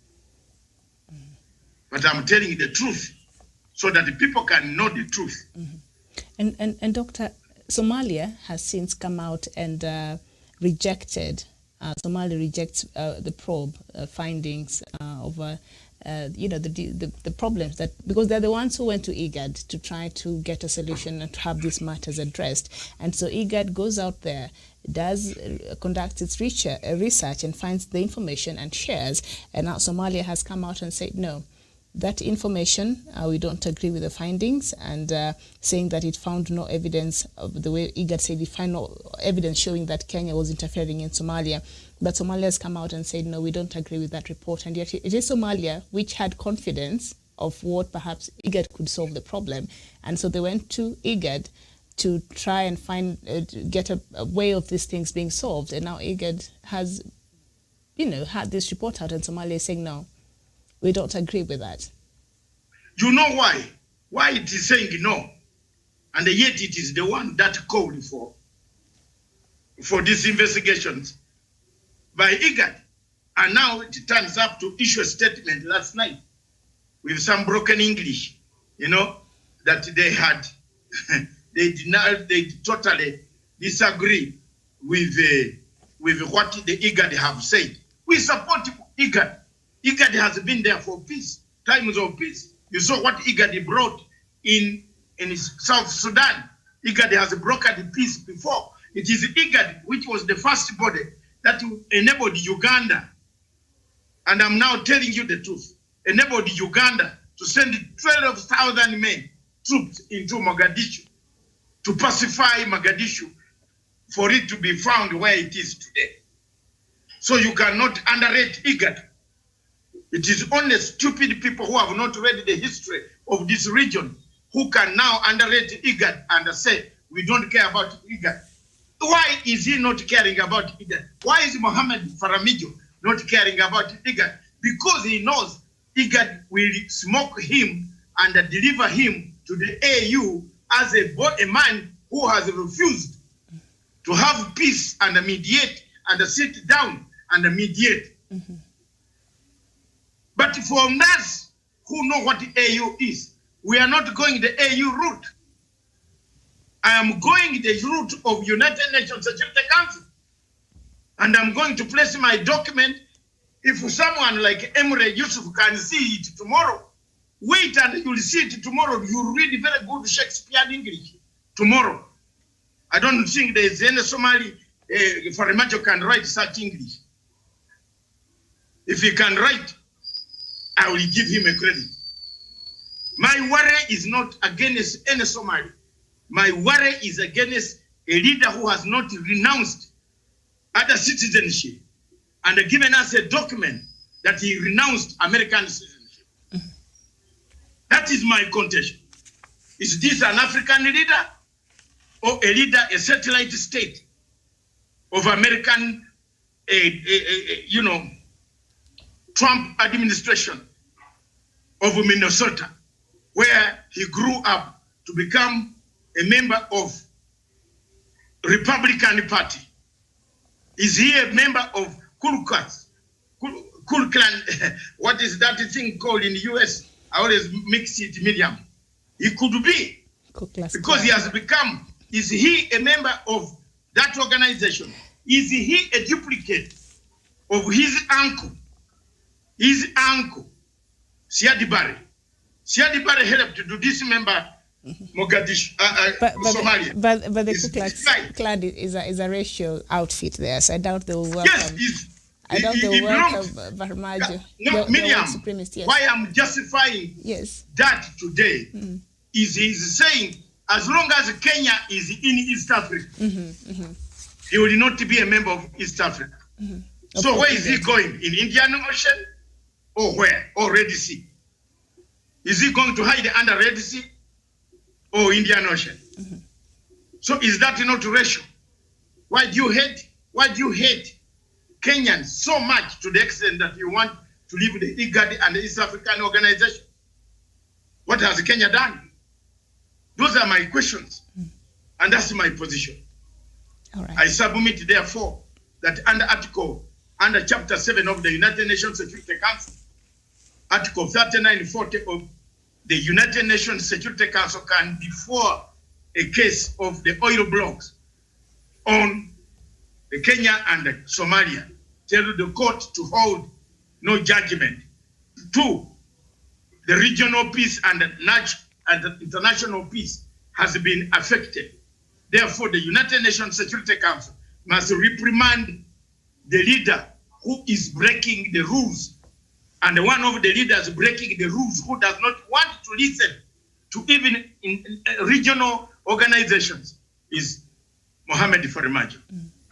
But I'm telling the truth so that the people can know the truth. Mm-hmm. And Dr. Somalia has since come out and rejected, Somalia rejects the probe findings of the problems that, because they're the ones who went to IGAD to try to get a solution and to have these matters addressed. And so IGAD goes out there, conducts its research and finds the information and shares. And now Somalia has come out and said, no, that information, we don't agree with the findings, and saying that it found no evidence of the way IGAD said it found no evidence showing that Kenya was interfering in Somalia. But Somalia has come out and said, no, we don't agree with that report. And yet it is Somalia which had confidence of what perhaps IGAD could solve the problem. And so they went to IGAD to try and get a way of these things being solved. And now IGAD has, had this report out, and Somalia is saying, no, we don't agree with that. You know why? Why it is saying no? And yet it is the one that called for these investigations by IGAD. And now it turns up to issue a statement last night with some broken English, that they had, they totally disagree with what the IGAD have said. We support IGAD. IGAD has been there for peace, times of peace. You saw what IGAD brought in South Sudan. IGAD has brokered peace before. It is IGAD which was the first body that enabled Uganda, and I'm now telling you the truth, enabled Uganda to send 12,000 men, troops into Mogadishu, to pacify Mogadishu, for it to be found where it is today. So you cannot underrate IGAD. It is only stupid people who have not read the history of this region who can now underrate IGAD and say, we don't care about IGAD. Why is he not caring about IGAD? Why is Mohammed Faramijo not caring about IGAD? Because he knows IGAD will smoke him and deliver him to the AU as a man who has refused to have peace and mediate and sit down and mediate. Mm-hmm. But for us who know what the AU is, we are not going the AU route. I am going the route of United Nations Security Council. And I'm going to place my document. If someone like Emre Yusuf can see it tomorrow, wait and you'll see it tomorrow. You read very good Shakespeare English tomorrow. I don't think there is any Somali Faremajo can write such English. If he can write, I will give him a credit. My worry is not against any Somali. My worry is against a leader who has not renounced other citizenship and given us a document that he renounced American citizenship. Mm-hmm. That is my contention. Is this an African leader or a leader, a satellite state of American, Trump administration of Minnesota, where he grew up to become a member of Republican Party? Is he a member of Ku Klux Klan? What is that thing called in the US? I always mix it medium. He could be, because he has become. Is he a member of that organization? Is he a duplicate of his uncle? His uncle, Siad Barre. Siad Barre helped to do this member Mogadishu, Somalia. But the Ku Klux Klan is a racial outfit there, so I doubt they will welcome. Yes, I doubt they will welcome Farmajo. No, Miriam, yes. Why I'm justifying that today is he's saying, as long as Kenya is in East Africa, he will not be a member of East Africa. So where is he going? In Indian Ocean? Or where? Or Red Sea? Is he going to hide under Red Sea or Indian Ocean? So is that not racial? Why do you hate Kenyans so much to the extent that you want to leave the IGAD and the East African organization? What has Kenya done? Those are my questions. And that's my position. All right. I submit, therefore, that under Chapter 7 of the United Nations Security Council, Article 3940 of the United Nations Security Council can defer a case of the oil blocks on the Kenya and the Somalia, tell the court to hold no judgment two, the regional peace and the international peace has been affected. Therefore, the United Nations Security Council must reprimand the leader who is breaking the rules. And one of the leaders breaking the rules who does not want to listen to even in regional organizations is Mohamed Farmajo.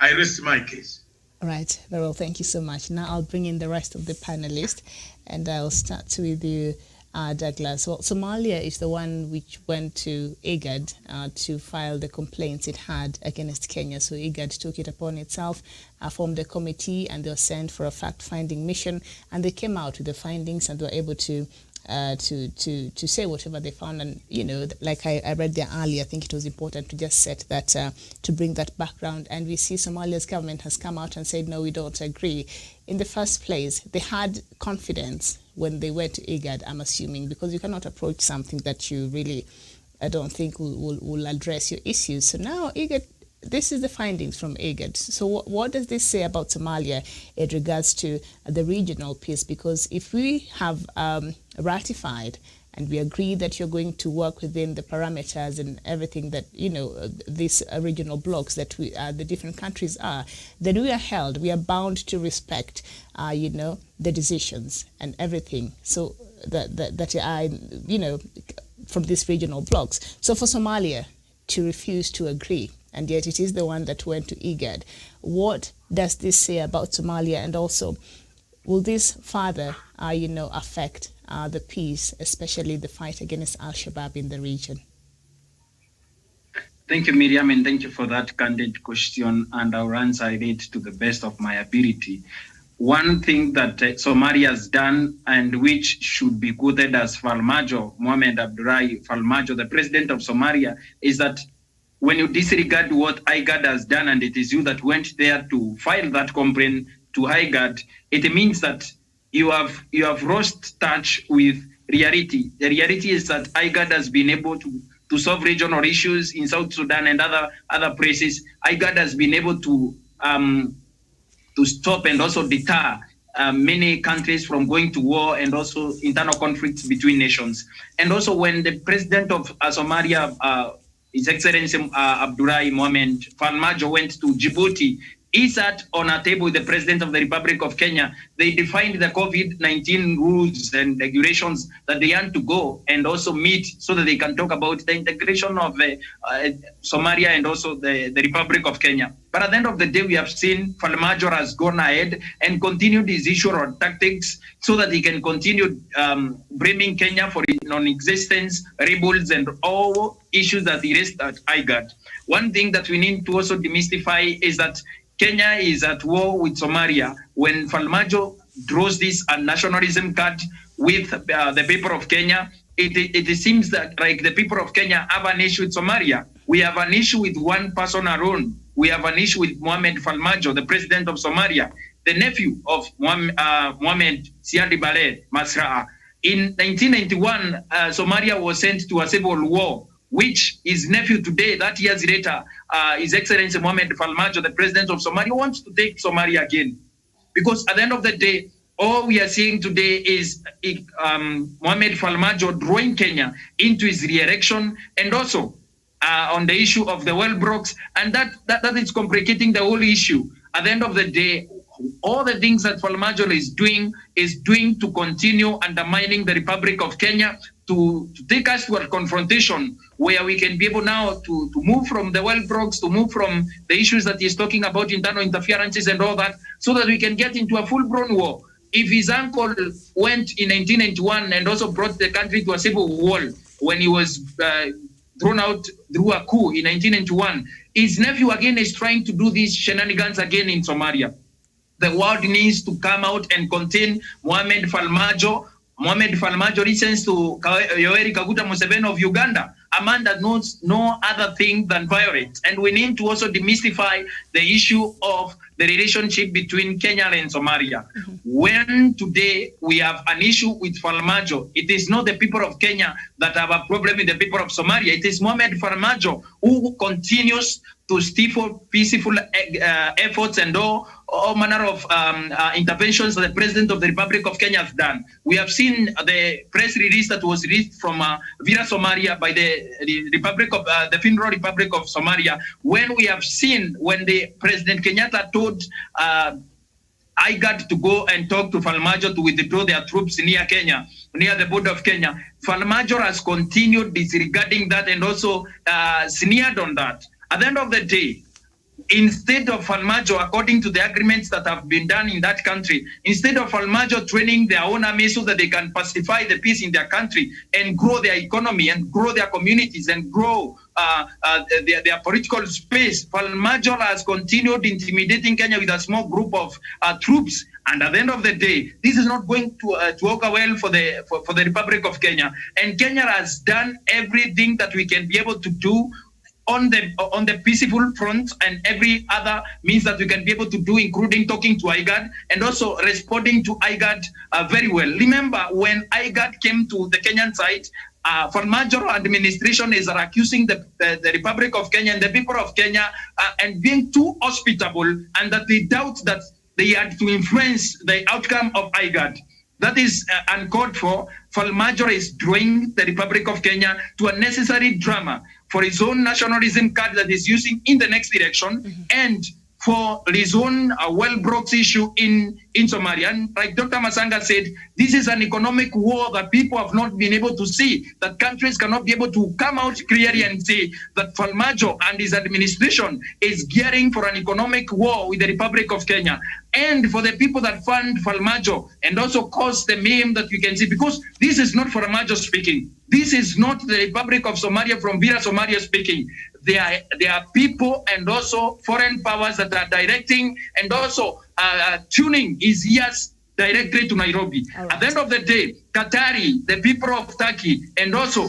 I rest my case. All right, very well, thank you so much. Now I'll bring in the rest of the panelists, and I'll start with you, Douglas. Well, Somalia is the one which went to IGAD to file the complaints it had against Kenya. So IGAD took it upon itself, formed a committee, and they were sent for a fact-finding mission, and they came out with the findings, and they were able to say whatever they found. And you know, like I read there earlier, I think it was important to just set that, to bring that background. And we see Somalia's government has come out and said, no, we don't agree. In the first place, they had confidence when they went to IGAD, I'm assuming, because you cannot approach something that you really, I don't think will address your issues. So now IGAD, this is the findings from IGAD. So what does this say about Somalia in regards to the regional peace? Because if we have ratified and we agree that you're going to work within the parameters and everything that, you know, these regional blocks that we the different countries are, then we are held, we are bound to respect, you know, the decisions and everything. So that are, you know, from these regional blocks. So for Somalia to refuse to agree, and yet it is the one that went to IGAD, what does this say about Somalia? And also, will this further, you know, affect the peace, especially the fight against Al-Shabaab in the region? Thank you, Miriam, and thank you for that candid question, and I'll answer it to the best of my ability. One thing that Somalia has done, and which should be quoted as Farmajo, Mohamed Abdullahi Farmajo, the president of Somalia, is that when you disregard what IGAD has done, and it is you that went there to file that complaint to IGAD, it means that you have lost touch with reality. The reality is that IGAD has been able to solve regional issues in South Sudan and other places. IGAD has been able to stop and also deter many countries from going to war, and also internal conflicts between nations. And also when the president of Somalia, His Excellency Abdullahi Mohamed Farmajo, went to Djibouti, he sat on a table with the President of the Republic of Kenya. They defined the COVID-19 rules and regulations that they want to go and also meet so that they can talk about the integration of Somalia and also the Republic of Kenya. But at the end of the day, we have seen Farmajo has gone ahead and continued his issue or tactics so that he can continue blaming Kenya for non-existence, rebels, and all issues that he raised at IGAD. One thing that we need to also demystify is that Kenya is at war with Somalia. When Farmajo draws this nationalism card with the people of Kenya, it seems that like the people of Kenya have an issue with Somalia. We have an issue with one person alone. We have an issue with Mohamed Farmajo, the president of Somalia, the nephew of Mohamed Siad Barre Masra'a. In 1991, Somalia was sent to a civil war, which his nephew today, that years later, His Excellency Mohamed Farmajo, the president of Somalia, wants to take Somalia again. Because at the end of the day, all we are seeing today is Mohamed Farmajo drawing Kenya into his re-election, and also on the issue of the well blocks, and that is complicating the whole issue. At the end of the day, all the things that Farmajo is doing to continue undermining the Republic of Kenya, to take us to a confrontation where we can be able now to move from the well blocks, to move from the issues that he's talking about, internal interferences and all that, so that we can get into a full-blown war. If his uncle went in 1991 and also brought the country to a civil war when he was thrown out through a coup in 1991, his nephew again is trying to do these shenanigans again in Somalia. The world needs to come out and contain Mohamed Farmajo. Mohamed Farmajo listens to Yoweri Kaguta Museveni of Uganda, a man that knows no other thing than violence. And we need to also demystify the issue of the relationship between Kenya and Somalia. Mm-hmm. When today we have an issue with Farmajo, it is not the people of Kenya that have a problem with the people of Somalia. It is Mohamed Farmajo who continues to stifle peaceful efforts and all all manner of interventions that the President of the Republic of Kenya has done. We have seen the press release that was released from Vira Somalia by the Republic of the Federal Republic of Somalia, when we have seen when the President Kenyatta told IGAD to go and talk to Farmajo to withdraw their troops near Kenya, near the border of Kenya. Farmajo has continued disregarding that and also sneered on that. At the end of the day, instead of Farmajo, according to the agreements that have been done in that country, instead of Farmajo training their own army so that they can pacify the peace in their country and grow their economy and grow their communities and grow their political space, Farmajo has continued intimidating Kenya with a small group of troops. And at the end of the day, this is not going to work well for the Republic of Kenya. And Kenya has done everything that we can be able to do on the peaceful front and every other means that we can be able to do, including talking to IGAD and also responding to IGAD very well. Remember, when IGAD came to the Kenyan side, Farmajo administration is accusing the Republic of Kenya and the people of Kenya and being too hospitable, and that they doubt that they had to influence the outcome of IGAD. That is uncalled for. Farmajo is drawing the Republic of Kenya to unnecessary drama for his own nationalism card that is using in the next election, and for his own well-brought issue in Somalia. And like Dr. Masanga said, this is an economic war that people have not been able to see, that countries cannot be able to come out clearly and say that Farmajo and his administration is gearing for an economic war with the Republic of Kenya. And for the people that fund Farmajo and also cause the meme that we can see, because this is not Farmajo speaking. This is not the Republic of Somalia from Vira Somalia speaking. There are people and also foreign powers that are directing and also tuning his ears directly to Nairobi. Right. At the end of the day, Qatari, the people of Turkey, and also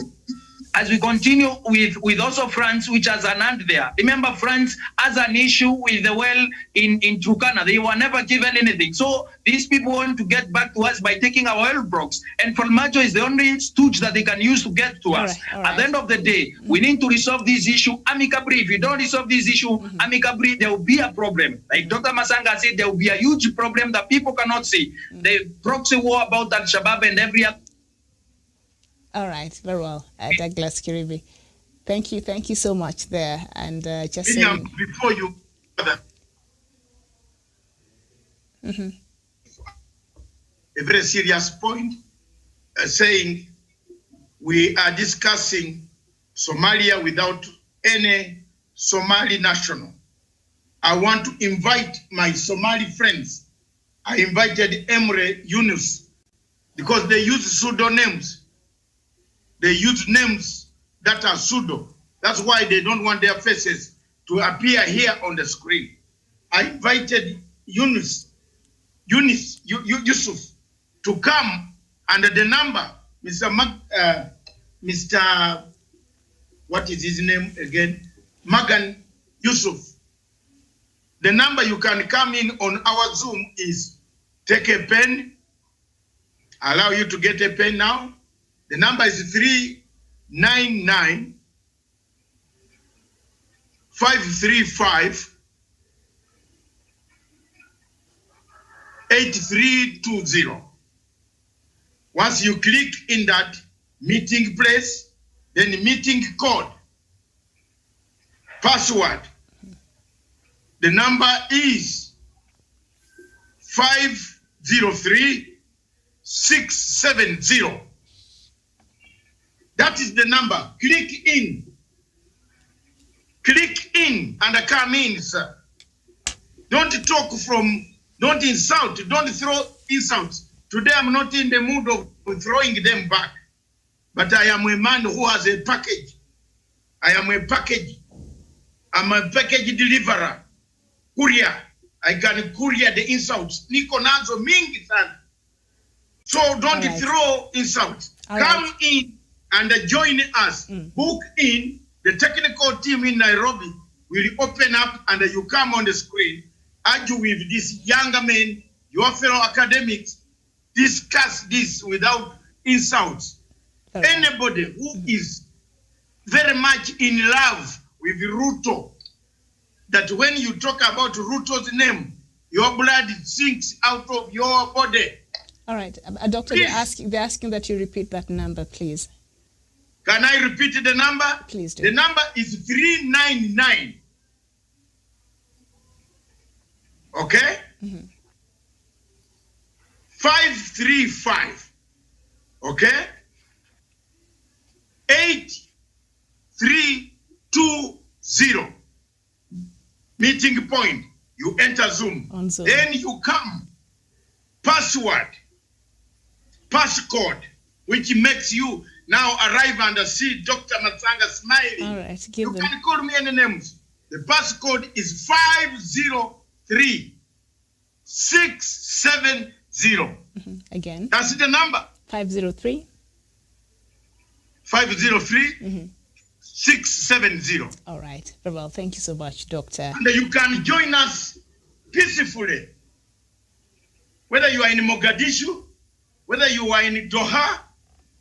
as we continue with also France, which has an hand there. Remember, France has an issue with the well in Turkana. They were never given anything. So these people want to get back to us by taking our oil blocks. And Farmajo is the only stooge that they can use to get to us. All right. At the end of the day, we need to resolve this issue amicably. If you don't resolve this issue amicably, there will be a problem. Like Dr. Masanga said, there will be a huge problem that people cannot see. The proxy war about Al-Shabaab and every other. All right, very well, Douglas Kiribi. Thank you so much there. And just saying, before you, a very serious point, saying we are discussing Somalia without any Somali national. I want to invite my Somali friends. I invited Emre Yunus because they use pseudonyms. They use names that are pseudo. That's why they don't want their faces to appear here on the screen. I invited Yusuf to come under the number, Mr. What is his name again? Magan Yusuf. The number you can come in on our Zoom is take a pen. I allow you to get a pen now. The number is 399 535 8320. Once you click in that meeting place, then meeting code, password. The number is 503670. That is the number. Click in. Click in and come in, sir. Don't talk don't insult, don't throw insults. Today I'm not in the mood of throwing them back. But I am a man who has a package. I am a package. I'm a package deliverer. Courier. I can courier the insults. Niko nazo mingi sana. So don't throw insults. Come in and join us. Book in. The technical team in Nairobi will open up and you come on the screen, argue with these younger men, your fellow academics, discuss this without insults. Anybody who is very much in love with Ruto, that when you talk about Ruto's name, your blood sinks out of your body. All right, doctor, they're asking that you repeat that number, please. Can I repeat the number? Please do. The number is 399. Okay? 535. Okay? 8320. Meeting point. You enter Zoom. On Zoom. Then you come. Passcode, which makes you now arrive and see Dr. Masanga smiling. All right, you can call me any names. The passcode is 503670. Again. That's the number. 503. 503 670. All right. Very well. Thank you so much, Doctor. And you can join us peacefully. Whether you are in Mogadishu, whether you are in Doha,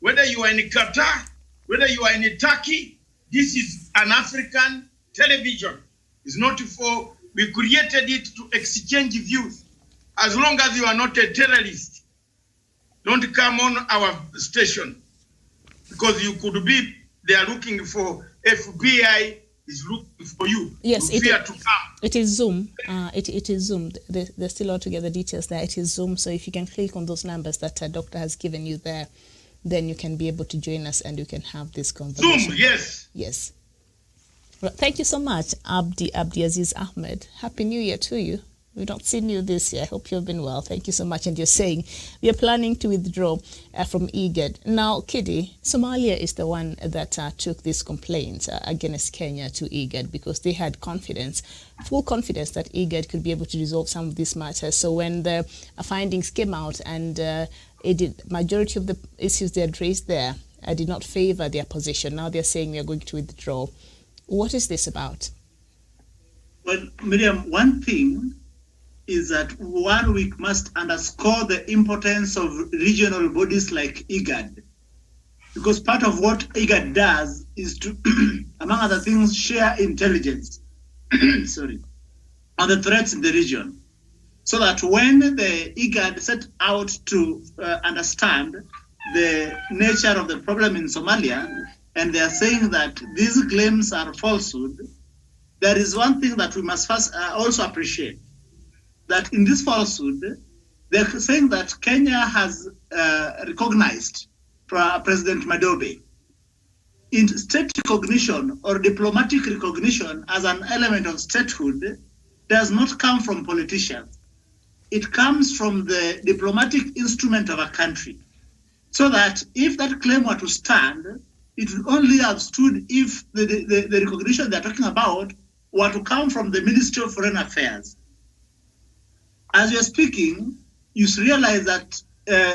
whether you are in Qatar, whether you are in Turkey, this is an African television. It's not for, we created it to exchange views. As long as you are not a terrorist, don't come on our station. Because you could be, they are looking for, FBI is looking for you. Yes, you fear to come. It is Zoom. It is Zoom. There's still altogether details there. It is Zoom. So if you can click on those numbers that Doctor has given you there, then you can be able to join us and you can have this conversation. Zoom, yes. Yes. Well, thank you so much, Abdi Aziz Ahmed. Happy New Year to you. We've not seen you this year. I hope you've been well. Thank you so much. And you're saying we are planning to withdraw from IGAD. Now, Kidi, Somalia is the one that took this complaint against Kenya to IGAD because they had confidence, full confidence that IGAD could be able to resolve some of these matters. So when the findings came out and majority of the issues they had raised there did not favor their position, now they're saying we are going to withdraw. What is this about? Well, Miriam, one thing is that we must underscore the importance of regional bodies like IGAD. Because part of what IGAD does is to, among other things, share intelligence on the threats in the region. So that when the IGAD set out to understand the nature of the problem in Somalia, and they are saying that these claims are falsehood, there is one thing that we must first also appreciate. That in this falsehood, they're saying that Kenya has recognized President Madobe. In state recognition or diplomatic recognition as an element of statehood does not come from politicians. It comes from the diplomatic instrument of a country. So that if that claim were to stand, it would only have stood if the recognition they're talking about were to come from the Ministry of Foreign Affairs. As you're speaking, you realize that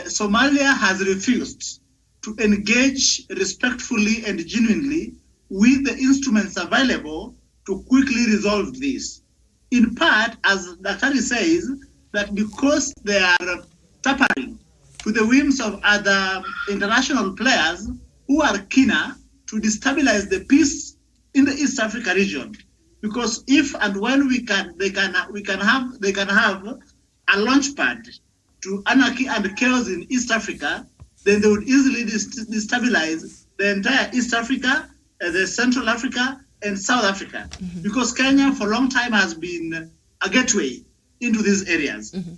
Somalia has refused to engage respectfully and genuinely with the instruments available to quickly resolve this. In part, as Daktari says, that because they are tampering to the whims of other international players who are keener to destabilize the peace in the East Africa region. Because if and when they can have a launch pad to anarchy and chaos in East Africa, then they would easily destabilize the entire East Africa, the Central Africa, and South Africa. Mm-hmm. Because Kenya for a long time has been a gateway into these areas. Mm-hmm.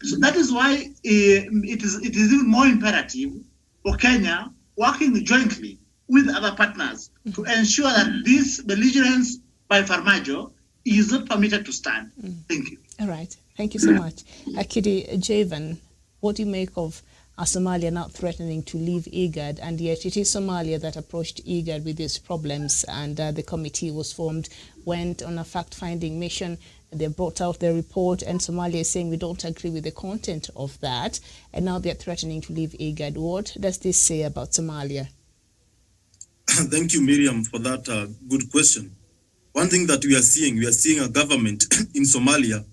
So that is why it is even more imperative for Kenya working jointly with other partners to ensure that this belligerence by Farmajo is not permitted to stand. Thank you. All right. Thank you so much. Akidi Javan, what do you make of Somalia now threatening to leave IGAD, and yet it is Somalia that approached IGAD with these problems, and the committee was formed, went on a fact-finding mission, they brought out their report, and Somalia is saying we don't agree with the content of that, and now they're threatening to leave IGAD. What does this say about Somalia? Thank you, Miriam, for that good question. One thing that we are seeing a government in Somalia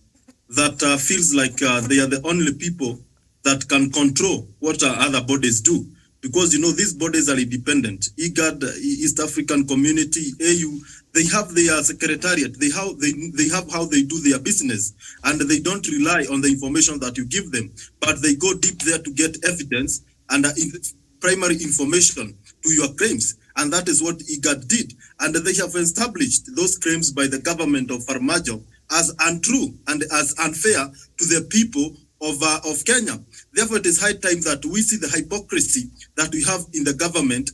that feels like they are the only people that can control what other bodies do. because these bodies are independent. IGAD, East African Community, AU, they have their secretariat. They have how they do their business, and they don't rely on the information that you give them, but they go deep there to get evidence and primary information to your claims. And that is what IGAD did. And they have established those claims by the government of Farmajo as untrue and as unfair to the people of Kenya. Therefore, it is high time that we see the hypocrisy that we have in the government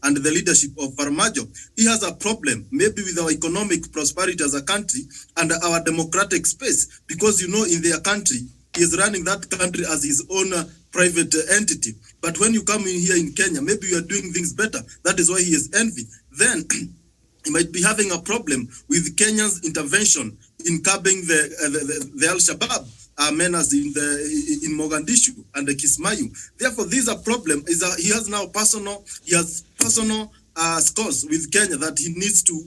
and the leadership of Farmajo. He has a problem, maybe with our economic prosperity as a country and our democratic space, because in their country, he is running that country as his own private entity. But when you come in here in Kenya, maybe you are doing things better. That is why he is envy. Then he might be having a problem with Kenya's intervention in curbing the Al-Shabaab menace in Mogadishu and the Kismayu. Therefore, this is a problem. He has now personal scores with Kenya that he needs to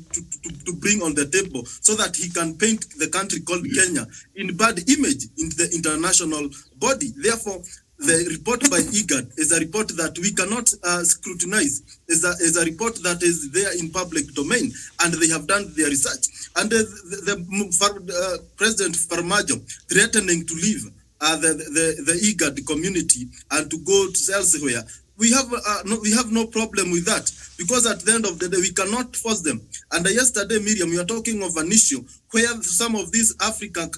bring on the table so that he can paint the country called Kenya in bad image in the international body. Therefore, the report by IGAD is a report that we cannot scrutinize. Is a report that is there in public domain, and they have done their research. And President Farmajo threatening to leave the IGAD community and to go to elsewhere. We have no problem with that, because at the end of the day, we cannot force them. And yesterday, Miriam, you are talking of an issue where some of these African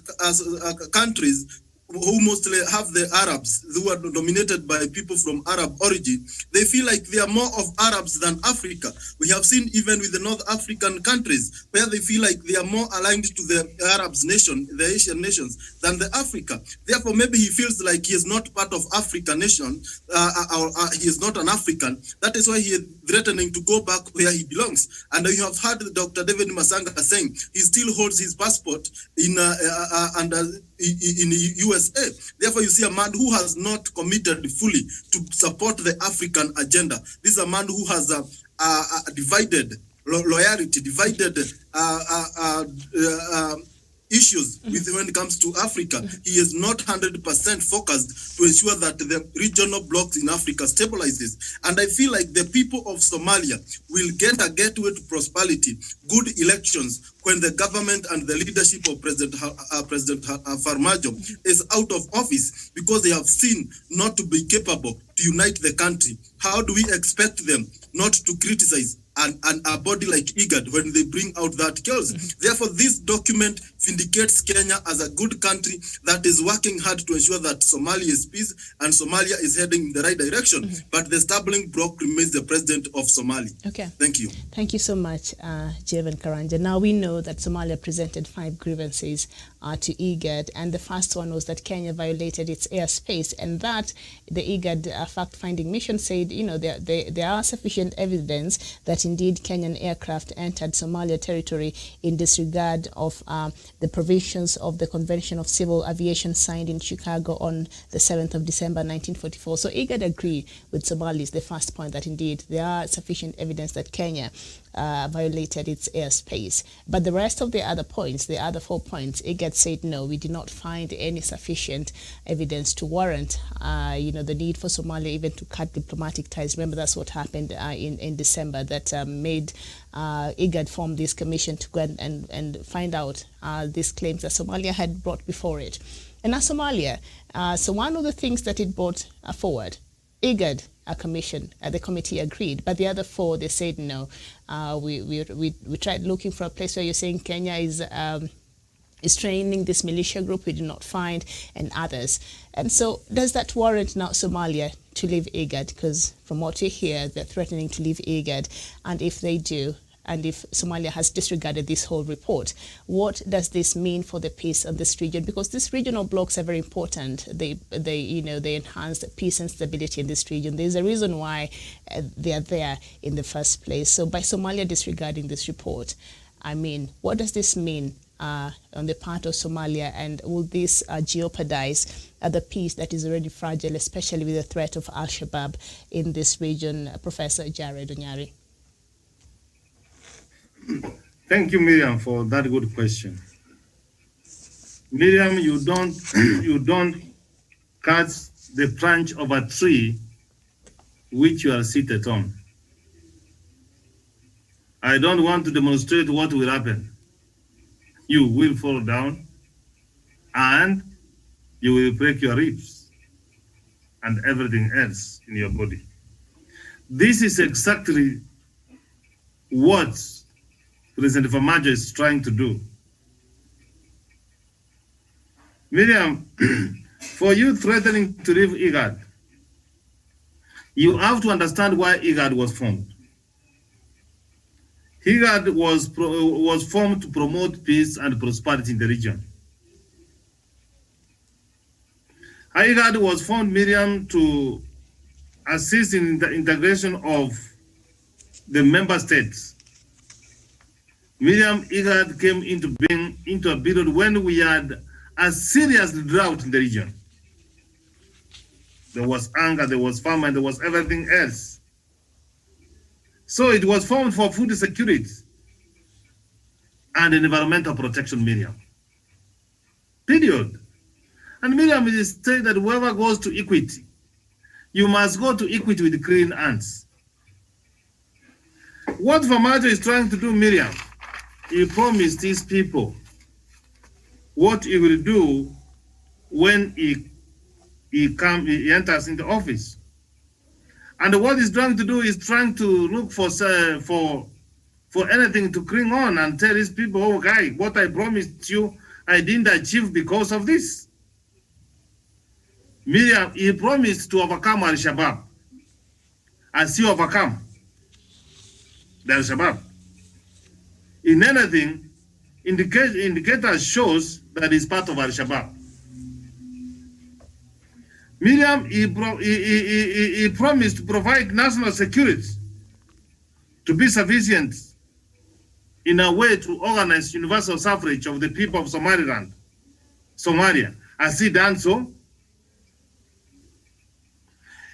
countries who mostly have the Arabs, who are dominated by people from Arab origin, they feel like they are more of Arabs than Africa. We have seen even with the North African countries, where they feel like they are more aligned to the Arabs nation, the Asian nations, than the Africa. Therefore, maybe he feels like he is not part of African nation, or he is not an African. That is why he is threatening to go back where he belongs. And you have heard Dr. David Masanga saying he still holds his passport in USA. Therefore, you see a man who has not committed fully to support the African agenda. This is a man who has a divided loyalty, divided issues with when it comes to Africa. He is not 100% focused to ensure that the regional blocks in Africa stabilizes. And I feel like the people of Somalia will get a gateway to prosperity, good elections, when the government and the leadership of President Farmajo is out of office, because they have seen not to be capable to unite the country. How do we expect them not to criticize a body like IGAD when they bring out that chaos? Therefore, this document vindicates Kenya as a good country that is working hard to ensure that Somalia is peace and Somalia is heading in the right direction. But the stumbling block remains the president of Somalia. Okay. Thank you. Thank you so much, Jevan Karanja. Now we know that Somalia presented 5 grievances to IGAD, and the first one was that Kenya violated its airspace, and that the IGAD fact-finding mission said, there are sufficient evidence that indeed Kenyan aircraft entered Somalia territory in disregard of the provisions of the Convention of Civil Aviation signed in Chicago on the 7th of December 1944. So IGAD agreed with Somalis, the first point, that indeed there are sufficient evidence that Kenya violated its airspace. But the rest of the other points, the other 4 points, IGAD said no, we did not find any sufficient evidence to warrant the need for Somalia even to cut diplomatic ties. Remember, that's what happened in December, that made IGAD form this commission to go and find out these claims that Somalia had brought before it. And now Somalia, so one of the things that it brought forward, IGAD, the committee agreed, but the other 4, they said no. We tried looking for a place where you're saying Kenya is training this militia group, we did not find, and others. And so does that warrant now Somalia to leave IGAD? Because from what we hear, they're threatening to leave IGAD. And if they do, and if Somalia has disregarded this whole report, what does this mean for the peace of this region? Because these regional blocks are very important. They enhance the peace and stability in this region. There's a reason why they are there in the first place. So by Somalia disregarding this report, what does this mean on the part of Somalia, and will this jeopardize the peace that is already fragile, especially with the threat of Al-Shabaab in this region? Professor Jared Onyari. Thank you, Miriam, for that good question. Miriam, you don't cut the branch of a tree which you are seated on. I don't want to demonstrate what will happen. You will fall down and you will break your ribs and everything else in your body. This is exactly what President Famajo is trying to do. Miriam, for you threatening to leave IGAD, you have to understand why IGAD was formed. IGAD was formed to promote peace and prosperity in the region. IGAD was formed, Miriam, to assist in the integration of the member states. Miriam, IGAD came into being into a period when we had a serious drought in the region. There was hunger, there was famine, there was everything else. So it was formed for food security and environmental protection, Miriam. Period. And Miriam is saying that whoever goes to equity, you must go to equity with clean hands. What Famajo is trying to do, Miriam, he promised these people what he will do when he enters into office. And what he's trying to do is trying to look for anything to cling on and tell these people, oh, guy, what I promised you, I didn't achieve because of this. Miriam, he promised to overcome Al-Shabaab. As he overcome the Al-Shabaab. In anything, indicator shows that he's part of Al-Shabaab. Miriam, he promised to provide national security to be sufficient in a way to organize universal suffrage of the people of Somaliland, Somalia. Has he done so?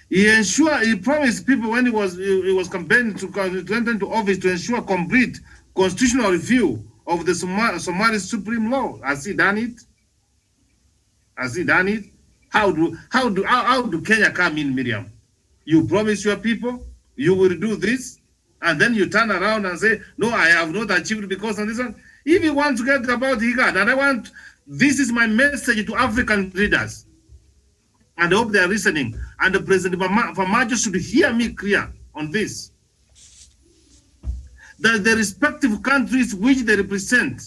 He promised people when he was campaigning to enter into office to ensure complete constitutional review of the Somali Supreme Law. Has he done it? Has he done it? How do Kenya come in, Miriam? You promise your people you will do this, and then you turn around and say, no, I have not achieved because of this one. If you want to get about IGAD, and this is my message to African leaders, and I hope they are listening, and the President Famajo should hear me clear on this, that the respective countries which they represent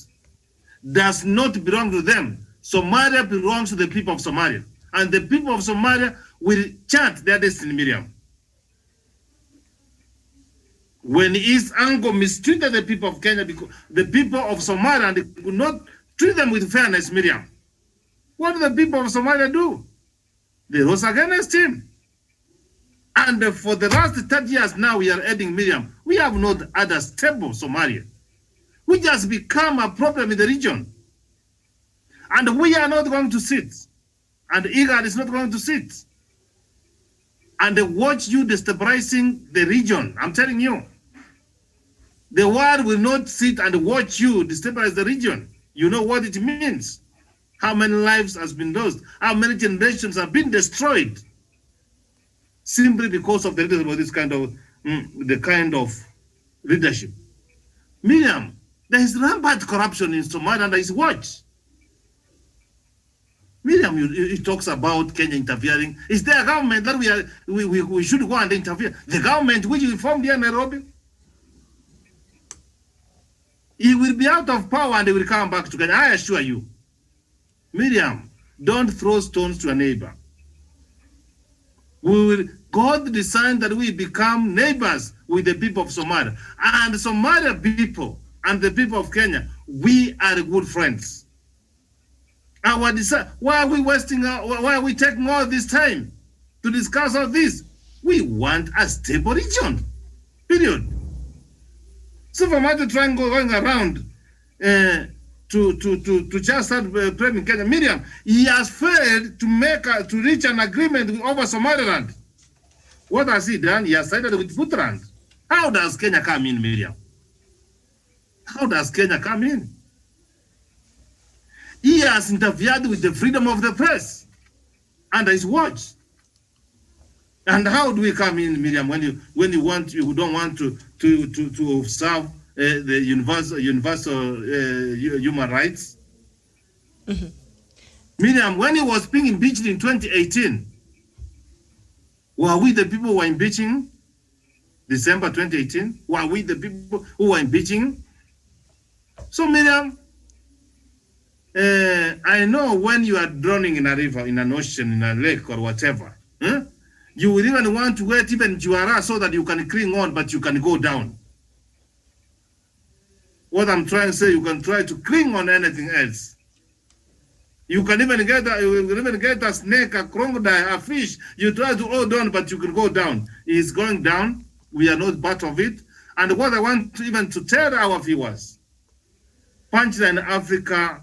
does not belong to them. Somalia belongs to the people of Somalia. And the people of Somalia will chart their destiny, Miriam. When East Ango mistreated the people of Kenya, because the people of Somalia, and they could not treat them with fairness, Miriam, what did the people of Somalia do? They rose against him. And for the last 30 years now, we are adding, Miriam, we have not had a stable Somalia, which has become a problem in the region. And we are not going to sit. And IGAD is not going to sit and watch you destabilizing the region. I'm telling you, the world will not sit and watch you destabilize the region. You know what it means. How many lives has been lost? How many generations have been destroyed simply because of the leadership of this kind of leadership. Miriam, there is rampant corruption in Somalia under his watch. Miriam, he talks about Kenya interfering. Is there a government that we should go and interfere? The government which we formed here in Nairobi? He will be out of power and he will come back to Kenya, I assure you. Miriam, don't throw stones to a neighbor. God designed that we become neighbors with the people of Somalia. And the Somalia people and the people of Kenya, we are good friends. Why are we why are we taking all this time to discuss all this? We want a stable region, period. So for Famajo trying going around to just start playing Kenya, Miriam, he has failed to reach an agreement over Somaliland. What has he done? He has sided with Puntland. How does Kenya come in, Miriam? How does Kenya come in? He has interfered with the freedom of the press under his watch. And how do we come in, Miriam, when you don't want to observe the universal human rights? Mm-hmm. Miriam, when he was being impeached in 2018, were we the people who were impeaching? December 2018, were we the people who were impeaching? So Miriam, I know when you are drowning in a river, in an ocean, in a lake or whatever, you will even want to wait even Juara so that you can cling on, but you can go down. What I'm trying to say, you can try to cling on anything else. You can even get a snake, a crocodile, a fish. You try to hold on, but you can go down. It's going down. We are not part of it. And what I want to tell our viewers, Punchline Africa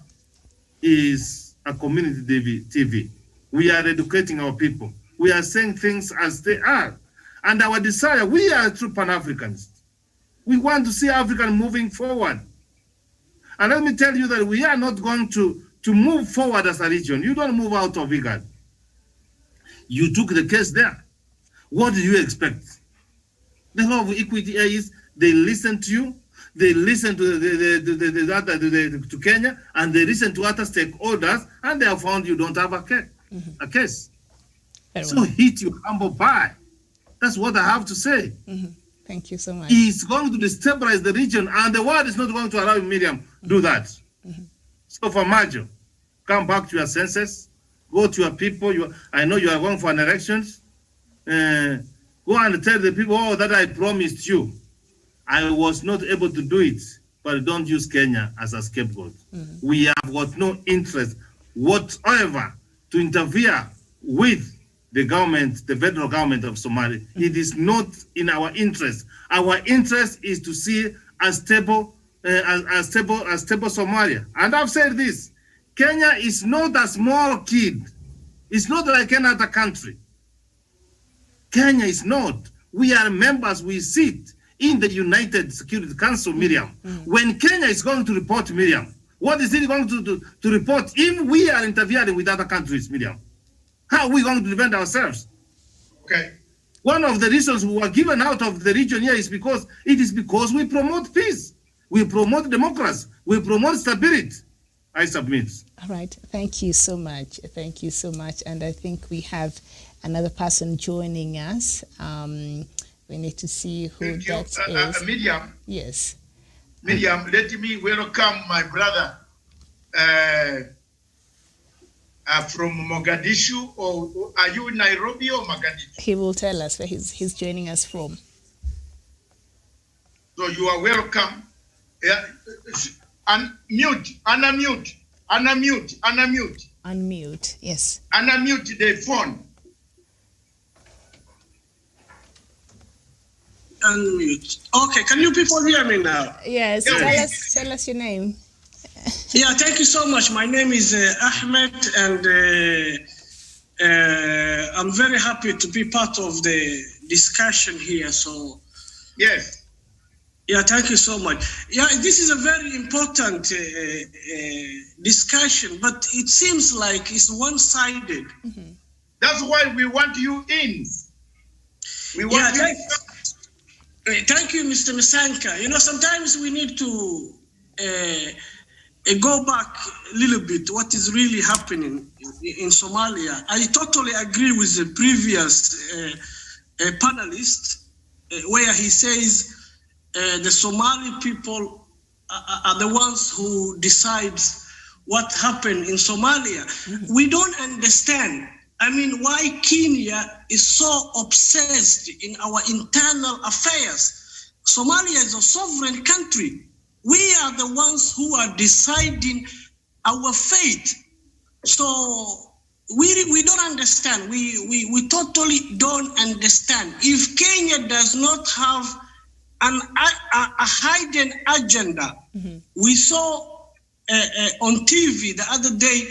is a community TV. We are educating our people. We are saying things as they are. And our desire, we are true Pan-Africans. We want to see Africa moving forward. And let me tell you that we are not going to move forward as a region. You don't move out of IGAD. You took the case there. What do you expect? The law of equity is they listen to you, they listen to to Kenya, and they listen to other stakeholders, and they have found you don't have a case. So hit you humble pie. That's what I have to say. Thank you so much. It's going to destabilize the region, and the world is not going to allow Miriam do that. So for Majo, come back to your senses, go to your people. I know you are going for an elections. Go and tell the people, oh, that I promised you. I was not able to do it, but don't use Kenya as a scapegoat. We have got no interest whatsoever to interfere with the government, the federal government of Somalia. It is not in our interest. Our interest is to see a stable Somalia. And I've said this, Kenya is not a small kid. It's not like any other country. Kenya is not. We are members, we sit in the United Security Council, Miriam. When Kenya is going to report, Miriam, what is it going to report if we are interfering with other countries, Miriam? How are we going to defend ourselves? Okay. One of the reasons we were given out of the region here is because we promote peace. We promote democracy. We promote stability. I submit. All right. Thank you so much. Thank you so much. And I think we have another person joining us. We need to see who that is. Miriam. Yes. Miriam, let me welcome my brother from Mogadishu, or are you in Nairobi or Mogadishu? He will tell us where he's joining us from. So you are welcome. Unmute, Yes. Unmute the phone. Unmute. Okay, can you people hear me now? Yes. Tell us your name. Yeah, thank you so much. My name is Ahmed, and I'm very happy to be part of the discussion here. So, yes. Yeah, thank you so much. Yeah, this is a very important discussion, but it seems like it's one-sided. That's why we want you in. We want you. Thank you, Mr. Masanka. You know, sometimes we need to go back a little bit, what is really happening in Somalia. I totally agree with the previous panelist, where he says the Somali people are the ones who decide what happened in Somalia. We don't understand. I mean, why Kenya is so obsessed in our internal affairs. Somalia is a sovereign country. We are the ones who are deciding our fate. So we don't understand. We totally don't understand. If Kenya does not have a hidden agenda, we saw on TV the other day,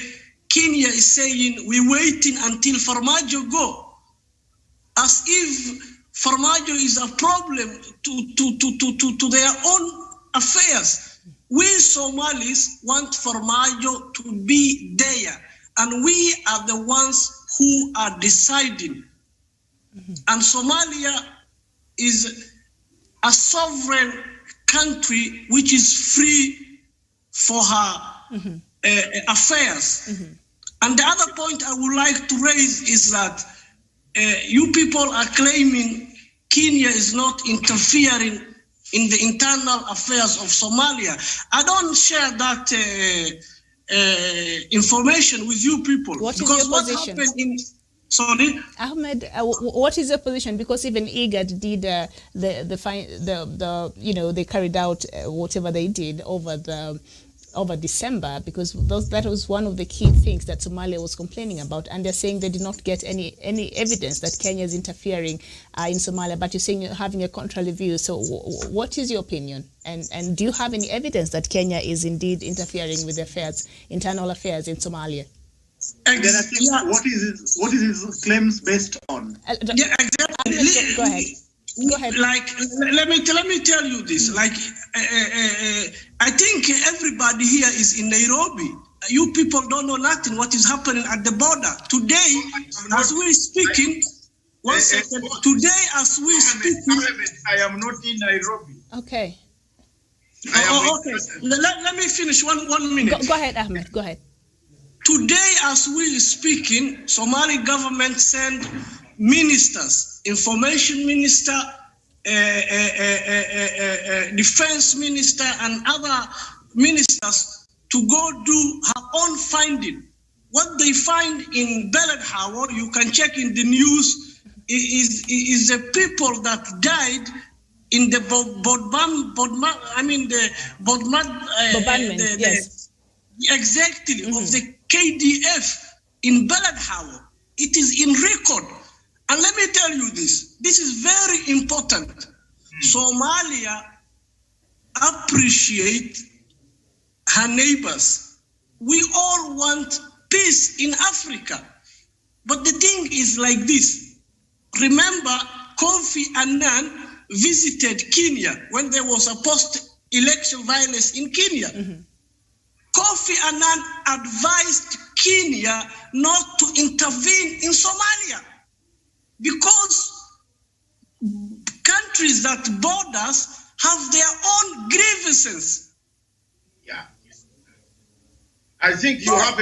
Kenya is saying we're waiting until Farmajo go, as if Farmajo is a problem to their own affairs. We Somalis want Farmajo to be there, and we are the ones who are deciding. And Somalia is a sovereign country which is free for her affairs. And the other point I would like to raise is that you people are claiming Kenya is not interfering in the internal affairs of Somalia. I don't share that information with you people. What is because your what position? happened in Sorry? Ahmed, what is your position? Because even IGAD did they carried out whatever they did over December, because that was one of the key things that Somalia was complaining about, and they're saying they did not get any evidence that Kenya is interfering in Somalia. But you're saying you're having a contrary view. So what is your opinion? And do you have any evidence that Kenya is indeed interfering with internal affairs in Somalia? What is his claims based on? Yeah, exactly. Go ahead. Go ahead. Like, let me tell you this. Like, I think everybody here is in Nairobi. You people don't know nothing what is happening at the border today. As we're speaking, one second. Today, as we speaking, I am not in Nairobi. Okay. Okay. Let me finish one minute. Go ahead, Ahmed. Go ahead. Today, as we speaking, Somali government sent ministers, information minister, defense minister, and other ministers to go do her own finding. What they find in Beledhawar, you can check in the news, is the people that died in the bombardment, yes. Exactly, of the KDF in Beledhawar. It is in record. And let me tell you this. This is very important. Somalia appreciate her neighbors. We all want peace in Africa. But the thing is like this. Remember, Kofi Annan visited Kenya when there was a post-election violence in Kenya. Kofi Annan advised Kenya not to intervene in Somalia because countries that borders have their own grievances. Yeah. I think you have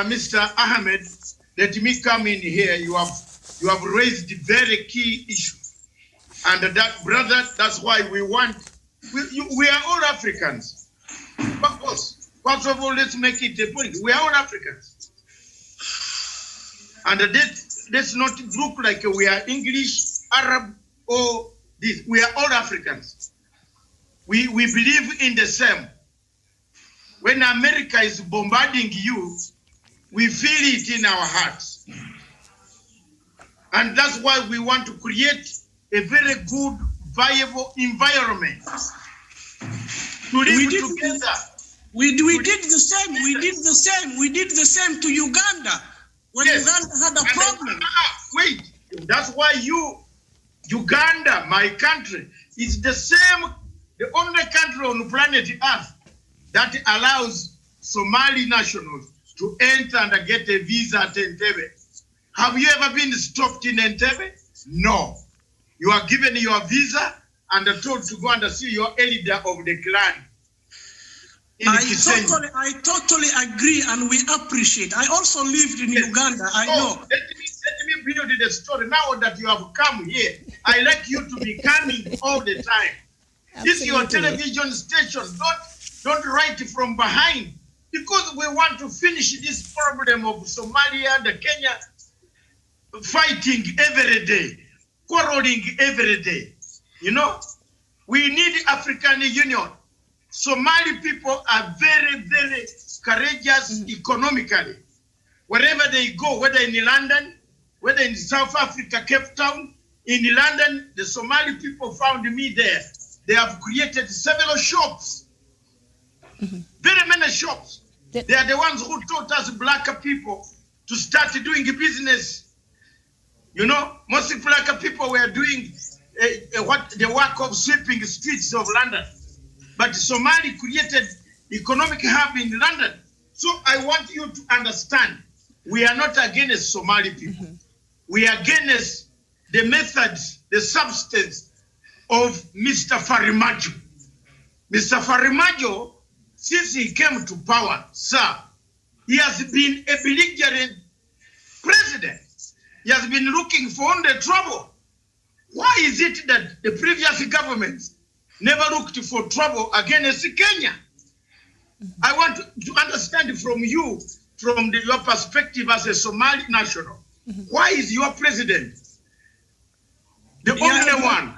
Mr. Ahmed, let me come in here. You have raised a very key issue. And that, brother, that's why we are all Africans. Of course, first of all, let's make it a point. We are all Africans. And let's not look like we are English, Arab, or this. We are all Africans. We believe in the same. When America is bombarding you, we feel it in our hearts. And that's why we want to create a very good, viable environment to live together. We did the same. We did the same to Uganda when Uganda had a problem. Wait, that's why Uganda, my country, is the only country on planet Earth that allows Somali nationals to enter and get a visa at Entebbe. Have you ever been stopped in Entebbe? No. You are given your visa and are told to go and see your elder of the clan. I totally agree, and we appreciate. I also lived in Uganda. I know. Let me build the story. Now that you have come here, I like you to be coming all the time. This is your television station. Don't write from behind, because we want to finish this problem of Somalia and Kenya fighting every day, quarreling every day. You know, we need African Union. Somali people are very, very courageous economically. Wherever they go, whether in London, whether in South Africa, Cape Town, in London, the Somali people found me there. They have created several shops, very many shops. They are the ones who taught us black people to start doing business. You know, most black people were doing the work of sweeping the streets of London. But Somali created economic hub in London. So I want you to understand, we are not against Somali people. we are against the methods, the substance of Mr. Farimajo. Mr. Farimajo, since he came to power, sir, he has been a belligerent president. He has been looking for only trouble. Why is it that the previous governments never looked for trouble against Kenya? I want to understand from you, from your perspective as a Somali national, why is your president the only one?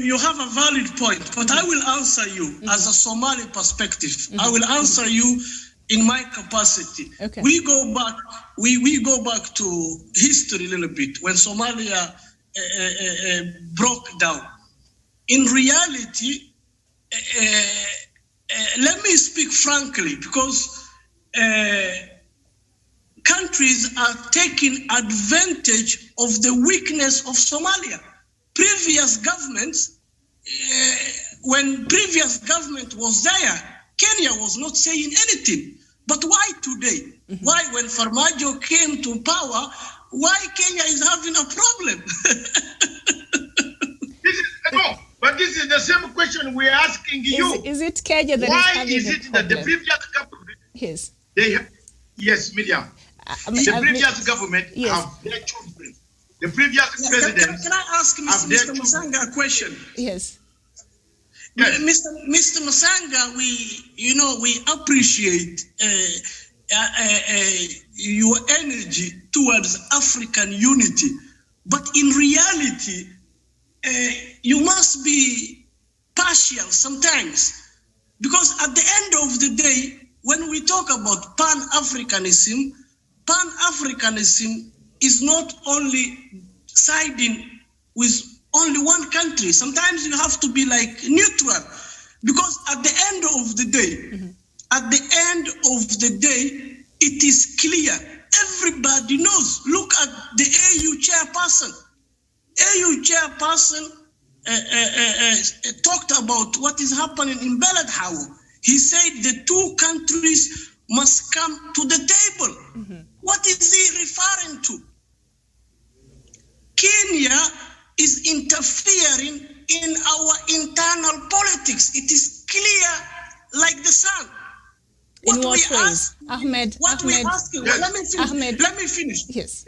You have a valid point, but I will answer you as a Somali perspective. I will answer you in my capacity. Okay. We go back to history a little bit when Somalia broke down. In reality, let me speak frankly, because countries are taking advantage of the weakness of Somalia. Previous governments, when previous government was there, Kenya was not saying anything. But why today? Why, when Farmajo came to power, why Kenya is having a problem? But this is the same question we're asking you. Is it Kenya that why is having is it that the previous government, yes, yes, Miriam, the previous government have their children. The previous president. Can I ask Mr. Masanga a question? Yes. Yes. Mr. Masanga, we appreciate your energy towards African unity, but in reality, you must be partial sometimes, because at the end of the day, when we talk about Pan-Africanism is not only siding with only one country. Sometimes you have to be like neutral, because at the end of the day, it is clear. Everybody knows. Look at the AU chairperson. AU chairperson talked about what is happening in Beledhawo. He said the two countries must come to the table. What is he referring to? Kenya is interfering in our internal politics. It is clear like the sun. In what ways? Ahmed, let me finish. Yes.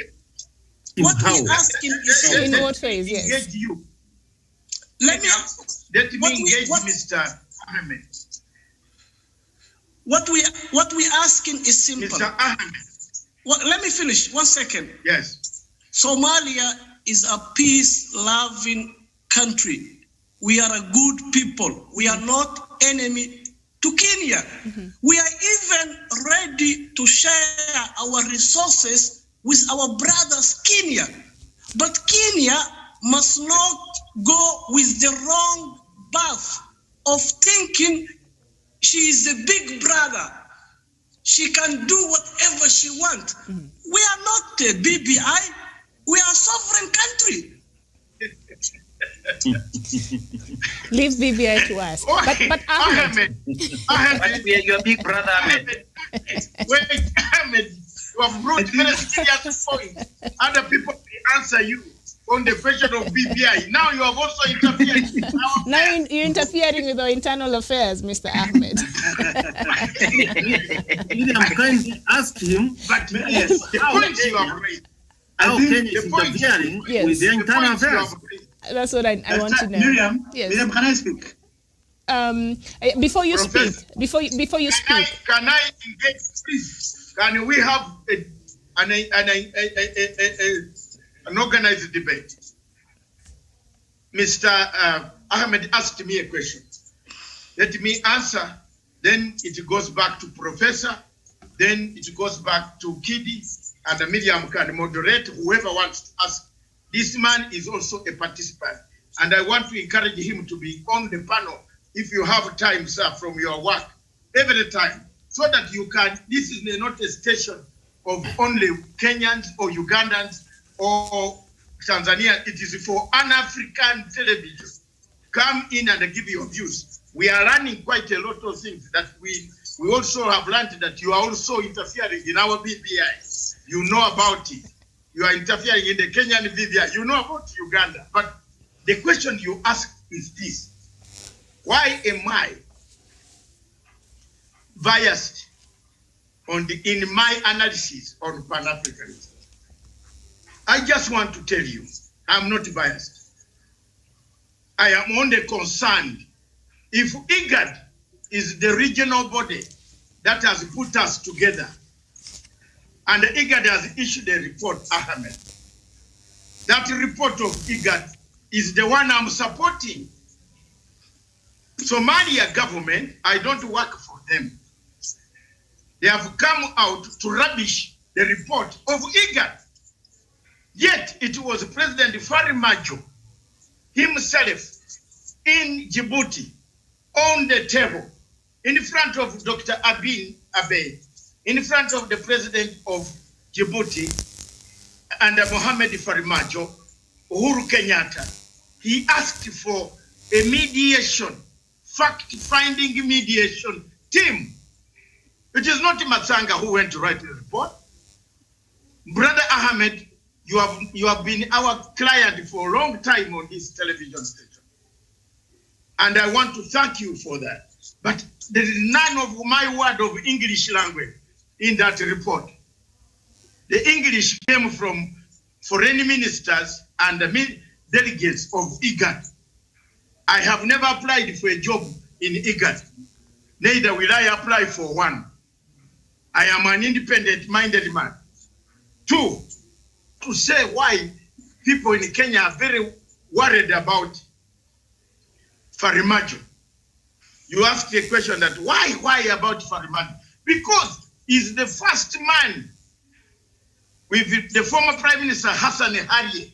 What we're asking is in what ways? Yes. Engage you. Let me engage Mr. Ahmed. What we asking is simple. Mr. Ahmed. Let me finish. 1 second. Yes. Somalia is a peace-loving country. We are a good people. We are not enemy to Kenya. We are even ready to share our resources with our brothers Kenya. But Kenya must not go with the wrong path of thinking she is the big brother. She can do whatever she wants. We are not a BBI. We are a sovereign country. Leave BBI to us. But Ahmed. Your big brother, Ahmed. Wait, Ahmed, you have brought very serious point. Other people will answer you on the question of BBI. Now you have also interfered. Now you're interfering with our internal affairs, Mr. Ahmed. I'm trying to ask him, but yes, the points you have raised. How Kenya is interfering with the internal affairs. That's what I want to know. Miriam, yes. Miriam, can I speak? Before you Professor, speak, before you speak. Can I engage, please? Can we have an organized debate? Mr. Ahmed asked me a question. Let me answer. Then it goes back to Professor. Then it goes back to Kidi, and Miriam can moderate. Whoever wants to ask. This man is also a participant, and I want to encourage him to be on the panel if you have time, sir, from your work every time, so that you can. This is not a station of only Kenyans or Ugandans or Tanzania. It is for an African television. Come in and give your views. We are running quite a lot of things that we also have learned that you are also interfering in our BBI. You know about it. you are interfering in the Kenyan video. You know about Uganda. But the question you ask is this. Why am I biased in my analysis on Pan-Africanism? I just want to tell you, I'm not biased. I am only concerned if IGAD is the regional body that has put us together, and the IGAD has issued a report, Ahmed. That report of IGAD is the one I'm supporting. Somalia government, I don't work for them. They have come out to rubbish the report of IGAD. Yet it was President Farimajo himself in Djibouti on the table in front of Dr. Abiy, in front of the president of Djibouti and Mohamed Farimajo, Uhuru Kenyatta. He asked for a mediation, fact-finding mediation team. It is not Matsanga who went to write the report. Brother Ahmed, you have been our client for a long time on this television station. And I want to thank you for that. But there is none of my word of English language in that report. The English came from foreign ministers and the delegates of IGAD. I have never applied for a job in IGAD. Neither will I apply for one. I am an independent-minded man. Two, to say why people in Kenya are very worried about Farimajo. You asked a question that why about Farimajo? Because he's the first man with the former Prime Minister Hassan Harie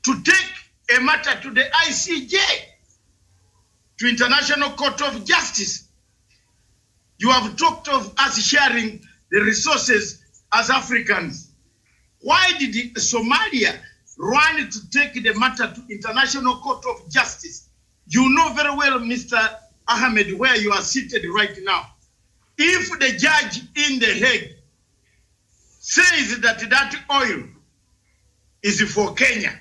to take a matter to the ICJ, to International Court of Justice. You have talked of us sharing the resources as Africans. Why did Somalia run to take the matter to International Court of Justice? You know very well, Mr. Ahmed, where you are seated right now. If the judge in The Hague says that that oil is for Kenya,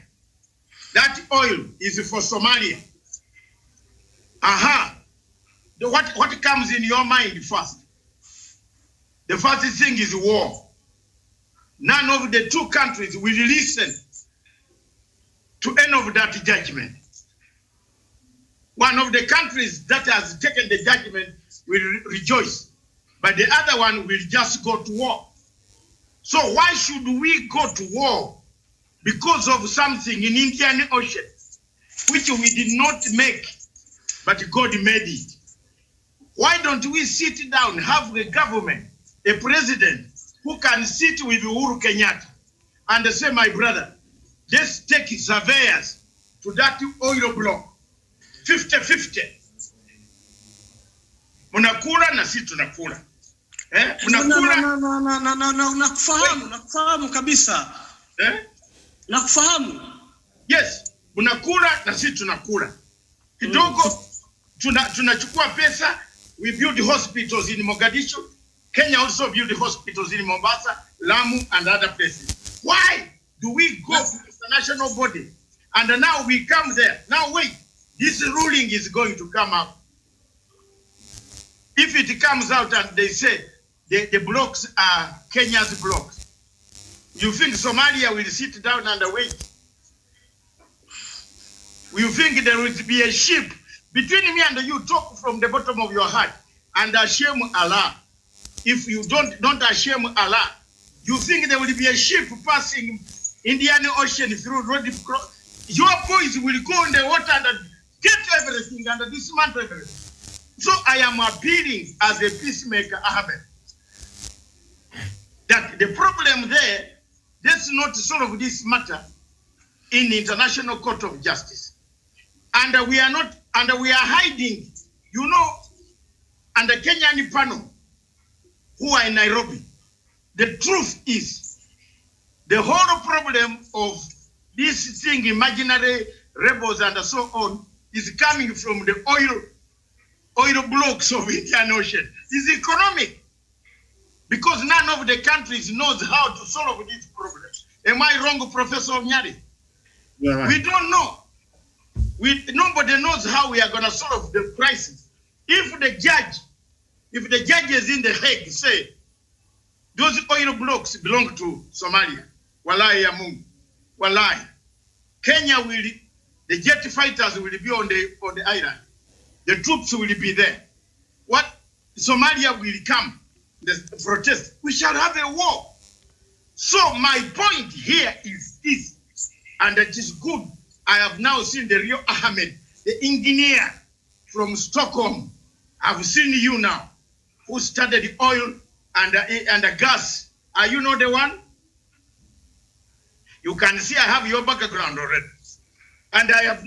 that oil is for Somalia, what comes in your mind first? The first thing is war. None of the two countries will listen to any of that judgment. One of the countries that has taken the judgment will rejoice, but the other one will just go to war. So why should we go to war? Because of something in Indian Ocean, which we did not make, but God made it. Why don't we sit down, have a government, a president, who can sit with Uhuru Kenyatta and say, my brother, let's take surveyors to that oil block, 50-50. Munakula na si tunakula. No, nakufahamu kabisa. Nakufahamu. Yes, munakula na si tunakula. Kidogo tunachukua pesa, we build hospitals in Mogadishu. Kenya also built hospitals in Mombasa, Lamu, and other places. Why do we go to the international body and now we come there? Now wait, this ruling is going to come out. If it comes out and they say the blocks are Kenya's blocks, you think Somalia will sit down and wait? You think there will be a ship between me and you? Talk from the bottom of your heart and shame Allah. If you don't shame Allah, you think there will be a ship passing Indian Ocean through road? Your boys will go in the water and get everything and dismantle everything. So I am appealing as a peacemaker, Ahmed, that the problem there, let's not solve this matter in the International Court of Justice. And we are hiding, and the Kenyan panel who are in Nairobi. The truth is, the whole problem of this thing, imaginary rebels and so on, is coming from the oil blocks of Indian Ocean. It's economic. Because none of the countries knows how to solve this problem. Am I wrong, Professor Onyari? Yeah, right. We don't know. Nobody knows how we are going to solve the crisis. If the judges in the Hague say those oil blocks belong to Somalia, Wallahi ya Mungu, Wallahi, Kenya the jet fighters will be on the island. The troops will be there. What Somalia will come, the protest, we shall have a war. So my point here is this, and it is good. I have now seen the Rio Ahmed, the engineer from Stockholm. I've seen you now, who started the oil and the gas. Are you not the one? You can see I have your background already. And I have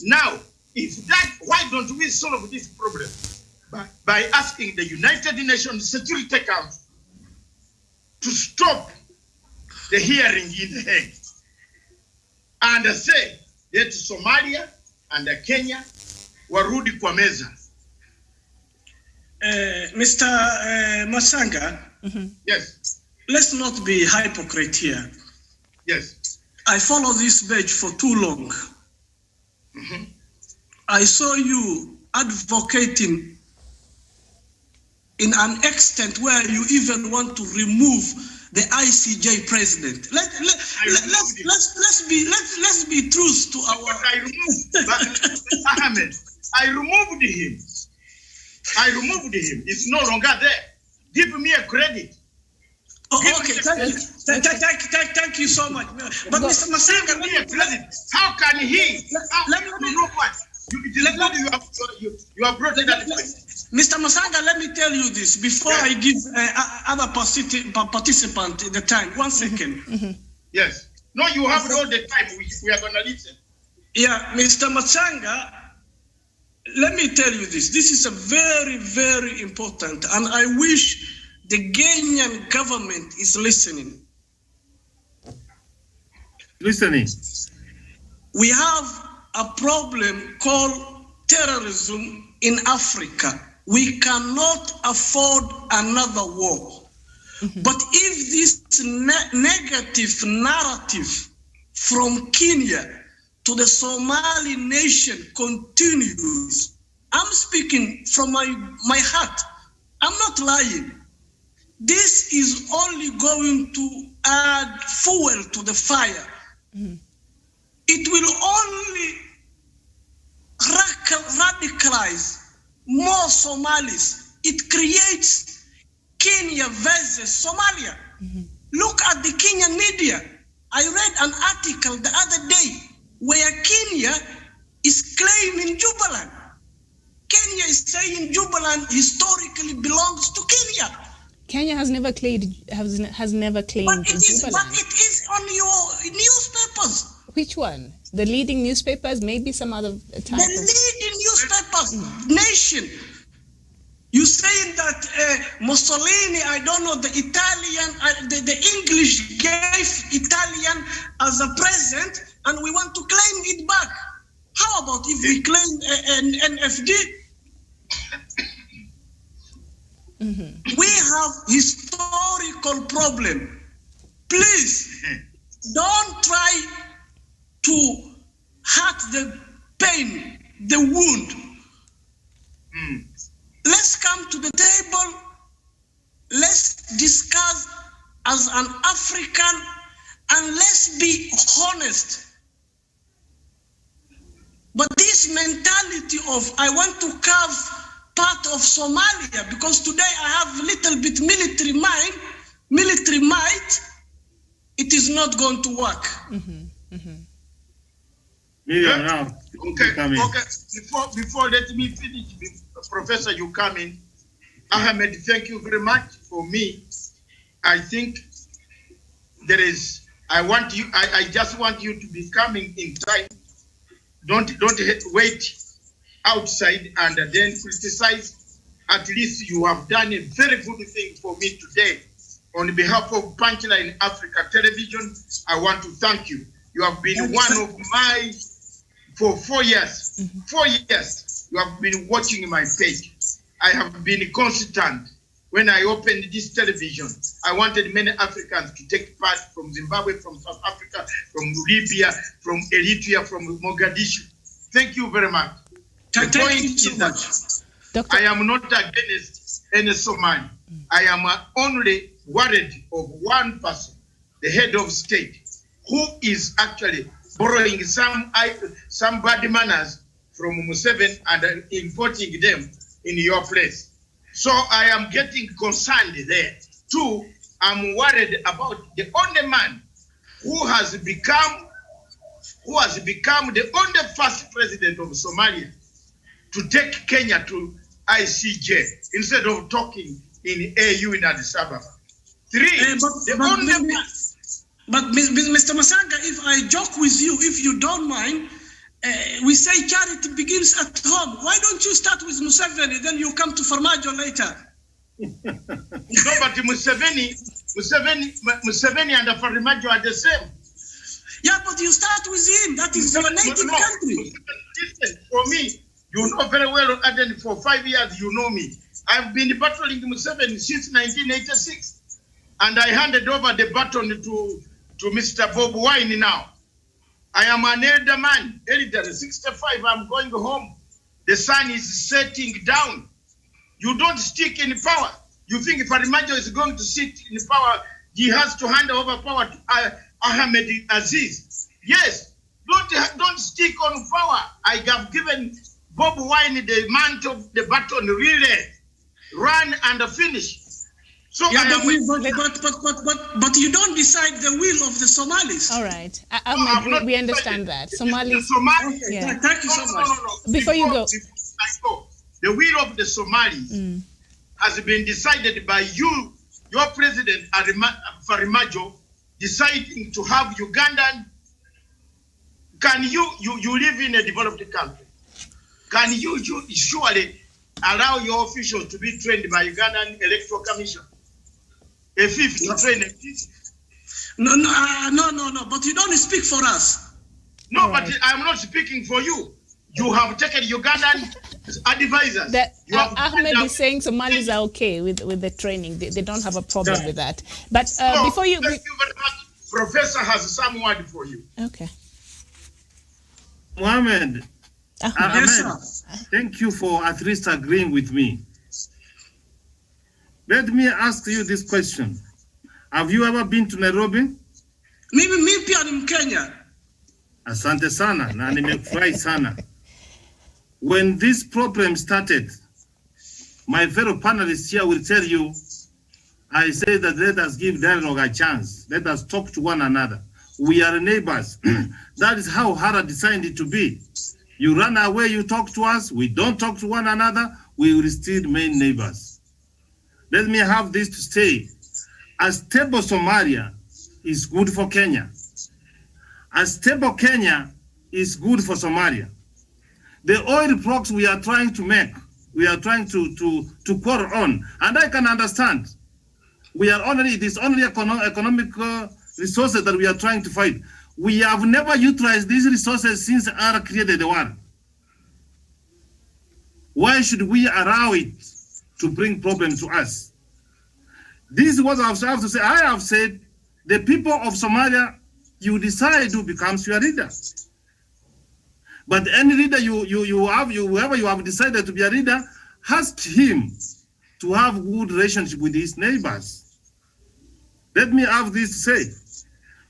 now, if that, why don't we solve this problem by asking the United Nations Security Council to stop the hearing in the Hague and say that Somalia and Kenya warudi kwa meza. Mr. Masanga, Yes. Let's not be hypocrite here. Yes. I follow this page for too long. I saw you advocating in an extent where you even want to remove the ICJ president. Let's be truth to our. But I removed Ahmed. I removed him. It's no longer there. Give me a credit. Oh, okay, thank you so much. But Mr. Masanga, give me a credit. How can he? Let me know what? You have brought it at Mr. Masanga, let me tell you this before I give other participant the time. 1 second. Yes. No, you have all the time. We are going to listen. Yeah, Mr. Masanga, let me tell you this. This is a very, very important, and I wish the Kenyan government is listening. Listening. We have a problem called terrorism in Africa. We cannot afford another war. But if this negative narrative from Kenya to the Somali nation continues, I'm speaking from my heart. I'm not lying. This is only going to add fuel to the fire. It will only radicalize more Somalis. It creates Kenya versus Somalia. Look at the Kenyan media. I read an article the other day where Kenya is claiming Jubaland. Kenya is saying Jubaland historically belongs to Kenya. Kenya has never claimed Jubaland. But it is on your newspapers. Which one? The leading newspapers? Maybe some other type. The leading newspapers, nation. You saying that Mussolini, I don't know, the Italian, the English gave Italian as a present, and we want to claim it back. How about if we claim an NFD? We have historical problem. Please don't try to hurt the pain, the wound. Let's come to the table. Let's discuss as an African, and let's be honest. But this mentality of I want to carve part of Somalia because today I have a little bit military might, it is not going to work. Yeah. Okay. Before let me finish, Professor, you come in. Ahmed, thank you very much. For me, I think I just want you to be coming in time. Don't wait outside and then criticize. At least you have done a very good thing for me today. On behalf of Punchline Africa Television, I want to thank you. You have been one of my, for 4 years. 4 years, you have been watching my page. I have been constant. when I opened this television, I wanted many Africans to take part from Zimbabwe, from South Africa, from Libya, from Eritrea, from Mogadishu. Thank you very much. Thank you so much. I am not against any Somali. I am only worried of one person, the head of state, who is actually borrowing some bad manners from Museveni and importing them in your place. So I am getting concerned there. Two, I'm worried about the only man who has become the only first president of Somalia to take Kenya to ICJ instead of talking in AU in Addis Ababa. Three, but Mr. Masanga, if I joke with you, if you don't mind, we say charity begins at home. Why don't you start with Museveni, then you come to Farmajo later? No, but Museveni and Farmajo are the same. Yeah, but you start with him. That is your native country. Listen, for me, you know very well, Aden, for 5 years, you know me. I've been battling Museveni since 1986. And I handed over the baton to Mr. Bob Wine now. I am an elder man, 65, I'm going home. The sun is setting down. You don't stick in power. You think if Farmajo is going to sit in power, he has to hand over power to Ahmed Aziz. Yes, don't stick on power. I have given Bob Wine the mantle, the baton, really run and finish. So yeah, but you don't decide the will of the Somalis. All right, we understand that. Somalis. Okay. Yeah. Thank you so much. No. Before you go, the will of the Somalis has been decided by you, your president Farmajo, deciding to have Ugandan. Can you live in a developed country? Can you surely allow your officials to be trained by Ugandan Electoral Commission? A fifth training. No, but you don't speak for us. No, all but right. I'm not speaking for you. You have taken Ugandan advisors. Ahmed is saying Somalis are okay with the training. They don't have a problem with that. But before you... Thank you very much. Professor has some word for you. Okay. Mohammed, Yes, sir. thank you for at least agreeing with me. Let me ask you this question. Have you ever been to Nairobi? Mimi pia ni Mkenya. Asante sana, na nimefurahi sana. When this problem started, my fellow panelists here will tell you, I say that let us give dialogue a chance. Let us talk to one another. We are neighbors. That is how Hara designed it to be. You run away, you talk to us, we don't talk to one another, we will still remain neighbors. Let me have this to say. A stable Somalia is good for Kenya. A stable Kenya is good for Somalia. The oil blocks we are trying to make, we are trying to quarrel on, and I can understand. It is only economic resources that we are trying to fight. We have never utilized these resources since Allah created the world. Why should we allow it to bring problems to us? This is what I have to say. I have said, the people of Somalia, you decide who becomes your leader. But any leader whoever you have decided to be a leader, ask him to have good relationship with his neighbors. Let me have this to say.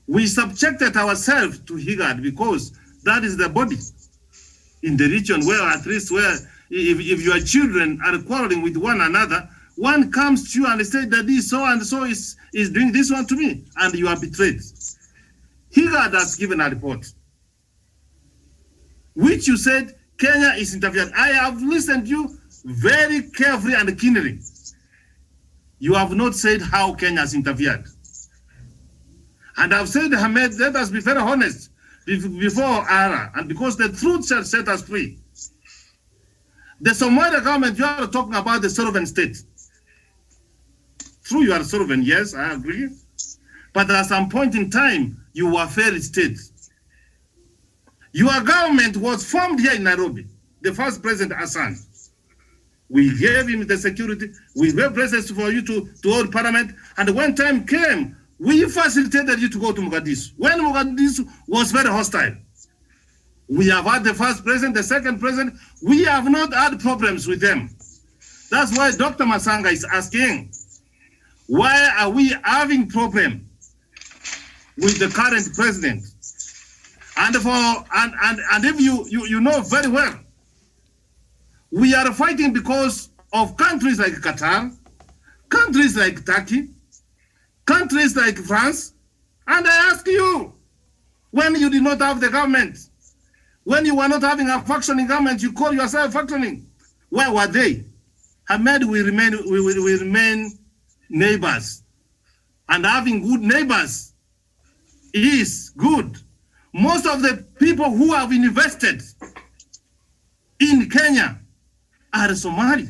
We subjected ourselves to Higad because that is the body in the region where at least if your children are quarreling with one another, one comes to you and says that this so and so is doing this one to me, and you are betrayed. Higad has given a report, which you said Kenya is interfering. I have listened to you very carefully and keenly. You have not said how Kenya has interfered. And I've said, Ahmed, let us be very honest before Allah, and because the truth shall set us free. The Somalia government, you are talking about the sovereign state. True, you are sovereign, yes, I agree. But at some point in time, you were a failed state. Your government was formed here in Nairobi, the first president Hassan. We gave him the security. We gave places for you to hold parliament. And when time came, we facilitated you to go to Mogadishu. When Mogadishu was very hostile. We have had the first president, the second president. We have not had problems with them. That's why Dr. Masanga is asking, why are we having problem with the current president? And if you know very well, we are fighting because of countries like Qatar, countries like Turkey, countries like France. And I ask you, when you did not have the government, when you were not having a functioning government, you call yourself functioning. Where were they? Ahmed, we remain neighbors. And having good neighbors is good. Most of the people who have invested in Kenya are Somali.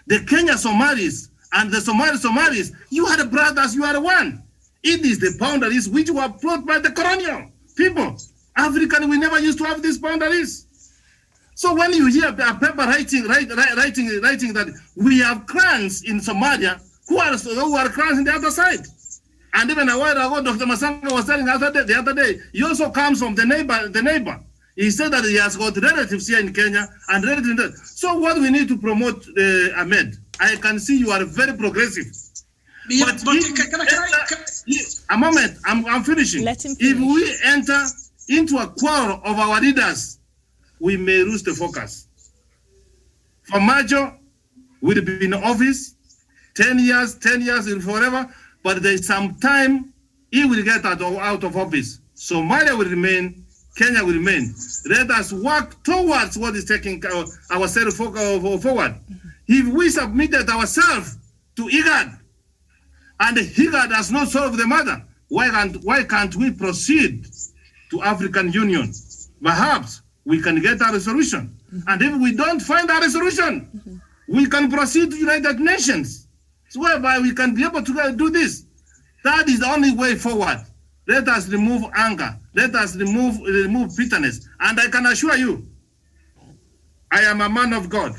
The Kenya Somalis and the Somalis, you are the brothers, you are one. It is the boundaries which were brought by the colonial people. African, we never used to have these boundaries. So when you hear a paper writing that we have clans in Somalia who are clans in the other side. And even a while ago, Dr. Masanga was telling us the other day, he also comes from the neighbor. He said that he has got relatives here in Kenya and relatives there. So what we need to promote, Ahmed, I can see you are very progressive. Yeah, but a moment, I'm finishing. Let him finish. If we enter into a quarrel of our leaders, we may lose the focus. Famajo will be in office 10 years forever, but there's some time he will get out of office. Somalia will remain, Kenya will remain. Let us work towards what is taking ourselves forward. If we submitted ourselves to IGAD, and IGAD has not solved the matter, why can't we proceed to African Union? Perhaps we can get a resolution. And if we don't find a resolution, we can proceed to United Nations, so whereby we can be able to do this. That is the only way forward. Let us remove anger. Let us remove bitterness. And I can assure you, I am a man of God.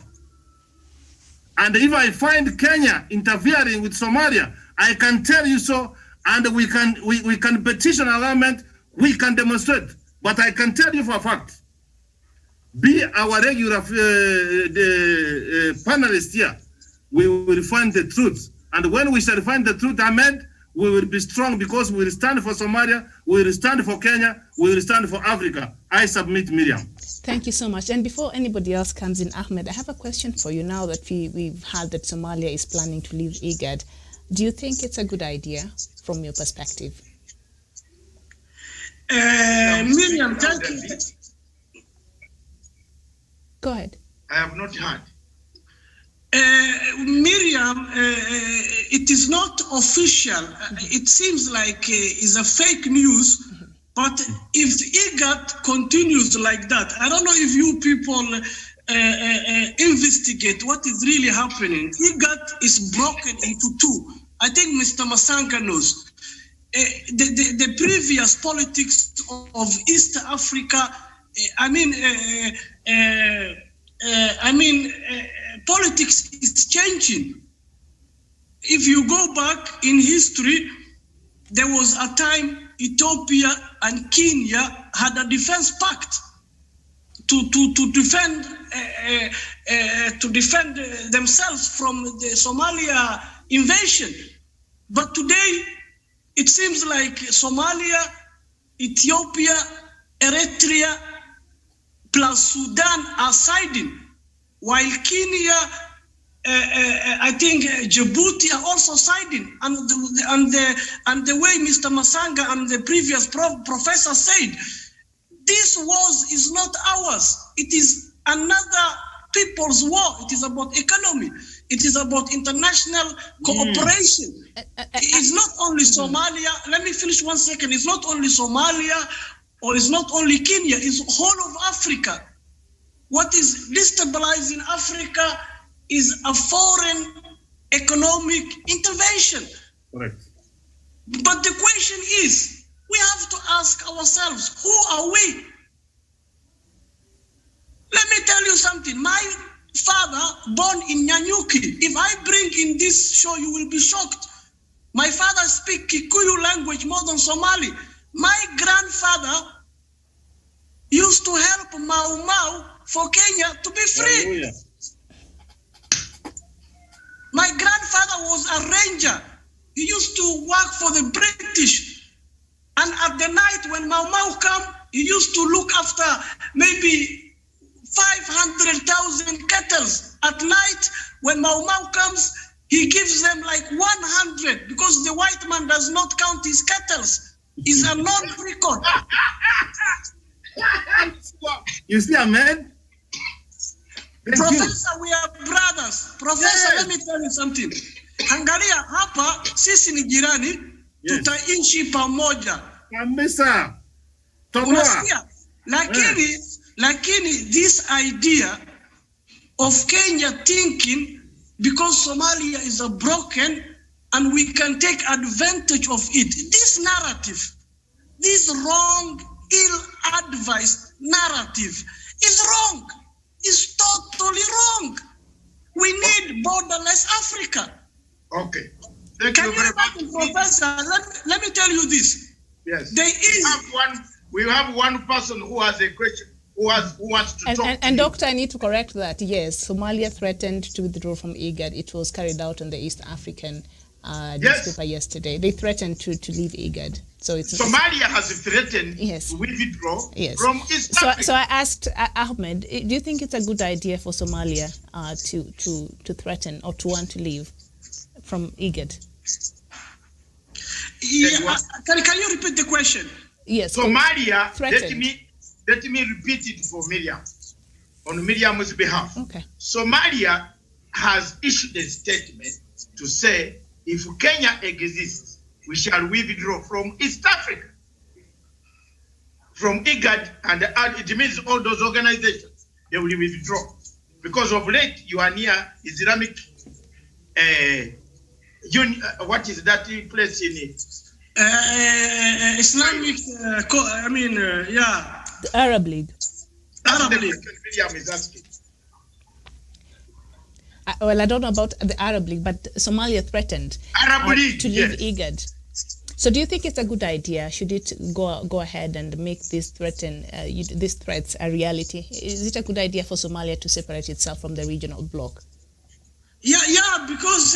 And if I find Kenya interfering with Somalia, I can tell you so, and we can petition our government, we can demonstrate. But I can tell you for a fact, be our regular panelist here, we will find the truth. And when we shall find the truth, Ahmed, we will be strong because we will stand for Somalia, we will stand for Kenya, we will stand for Africa. I submit, Miriam. Thank you so much. And before anybody else comes in, Ahmed, I have a question for you now that we've heard that Somalia is planning to leave IGAD. Do you think it's a good idea from your perspective? Miriam, thank you. Go ahead. I have not heard. Miriam, it is not official. It seems like it's a fake news. But if IGAD continues like that, I don't know if you people investigate what is really happening. IGAD is broken into two. I think Mr. Masanga knows. The previous politics of East Africa, politics is changing. If you go back in history, there was a time Ethiopia and Kenya had a defense pact to defend themselves from the Somalia invasion. But today, it seems like Somalia, Ethiopia, Eritrea, plus Sudan are siding, while Kenya, I think Djibouti are also siding. And the way Mr. Masanga and the previous professor said, this war is not ours. It is another people's war. It is about economy. It is about international cooperation. It's not only Somalia. Let me finish 1 second. It's not only Somalia or it's not only Kenya. It's whole of Africa. What is destabilizing Africa is a foreign economic intervention. Correct. But the question is, we have to ask ourselves, who are we? Let me tell you something. My father born in Nyanyuki. If I bring in this show, you will be shocked. My father speaks Kikuyu language more than Somali. My grandfather used to help Mau Mau for Kenya to be free. Hallelujah. My grandfather was a ranger. He used to work for the British. And at the night when Mau Mau come, he used to look after maybe 500,000 cattle. At night, when Mau Mau comes, he gives them like 100 because the white man does not count his cattle. He's a non-record. You see, Ahmed? Professor, we are brothers. Professor, let me tell you something. Angalia hapa, sisi ni jirani, tutaishi pamoja. Kabisa. Unasikia? Lakini this idea of Kenya thinking because Somalia is a broken and we can take advantage of it. This narrative, this wrong, ill-advised narrative is wrong. It's totally wrong. We need borderless Africa. Okay. Can you imagine, Professor? Let me tell you this. Yes. There is we have one person who has a question, who wants to talk. And Doctor, I need to correct that. Yes, Somalia threatened to withdraw from IGAD. It was carried out on the East African newspaper yesterday. They threatened to leave IGAD. So Somalia has threatened to withdraw from East Africa. So I asked Ahmed, do you think it's a good idea for Somalia to threaten or to want to leave from IGAD? Yeah, can you repeat the question? Yes. Somalia, let me repeat it for Miriam, on Miriam's behalf. Okay. Somalia has issued a statement to say if Kenya exists, we shall withdraw from East Africa, from IGAD, and it means all those organizations, they will withdraw. Because of late, you are near Islamic, what is that place in it? Islamic, The Arab League. Arab League. William is asking. Well, I don't know about the Arab League, but Somalia threatened to leave IGAD. So do you think it's a good idea? Should it go ahead and make these threats a reality? Is it a good idea for Somalia to separate itself from the regional bloc? Yeah, because,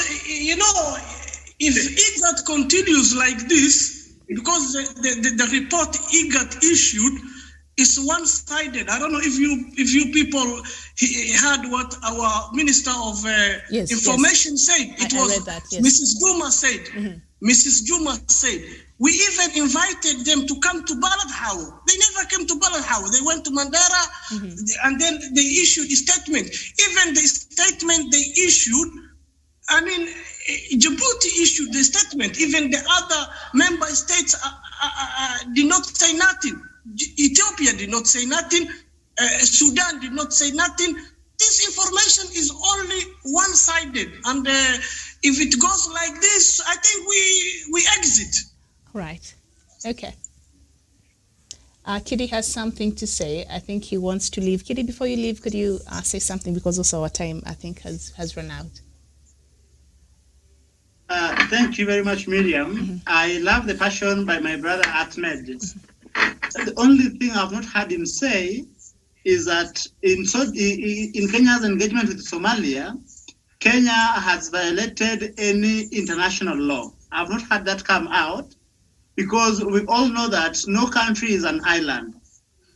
if IGAD continues like this, because the report IGAD issued is one-sided. I don't know if you people heard what our Minister of Information said. It was read that, Mrs. Juma said. Mm-hmm. Mrs. Juma said, we even invited them to come to Baladhaw. They never came to Baladhaw. They went to Mandera, and then they issued a statement. Even the statement they issued, Djibouti issued the statement. Even the other member states did not say nothing. Ethiopia did not say nothing. Sudan did not say nothing. This information is only one-sided. And if it goes like this, I think we exit. Right. Okay. Kidi has something to say. I think he wants to leave. Kidi, before you leave, could you say something? Because also our time, I think, has run out. Thank you very much, Miriam. Mm-hmm. I love the passion by my brother Ahmed. Mm-hmm. The only thing I've not heard him say is that in Kenya's engagement with Somalia, Kenya has violated any international law. I've not had that come out because we all know that no country is an island.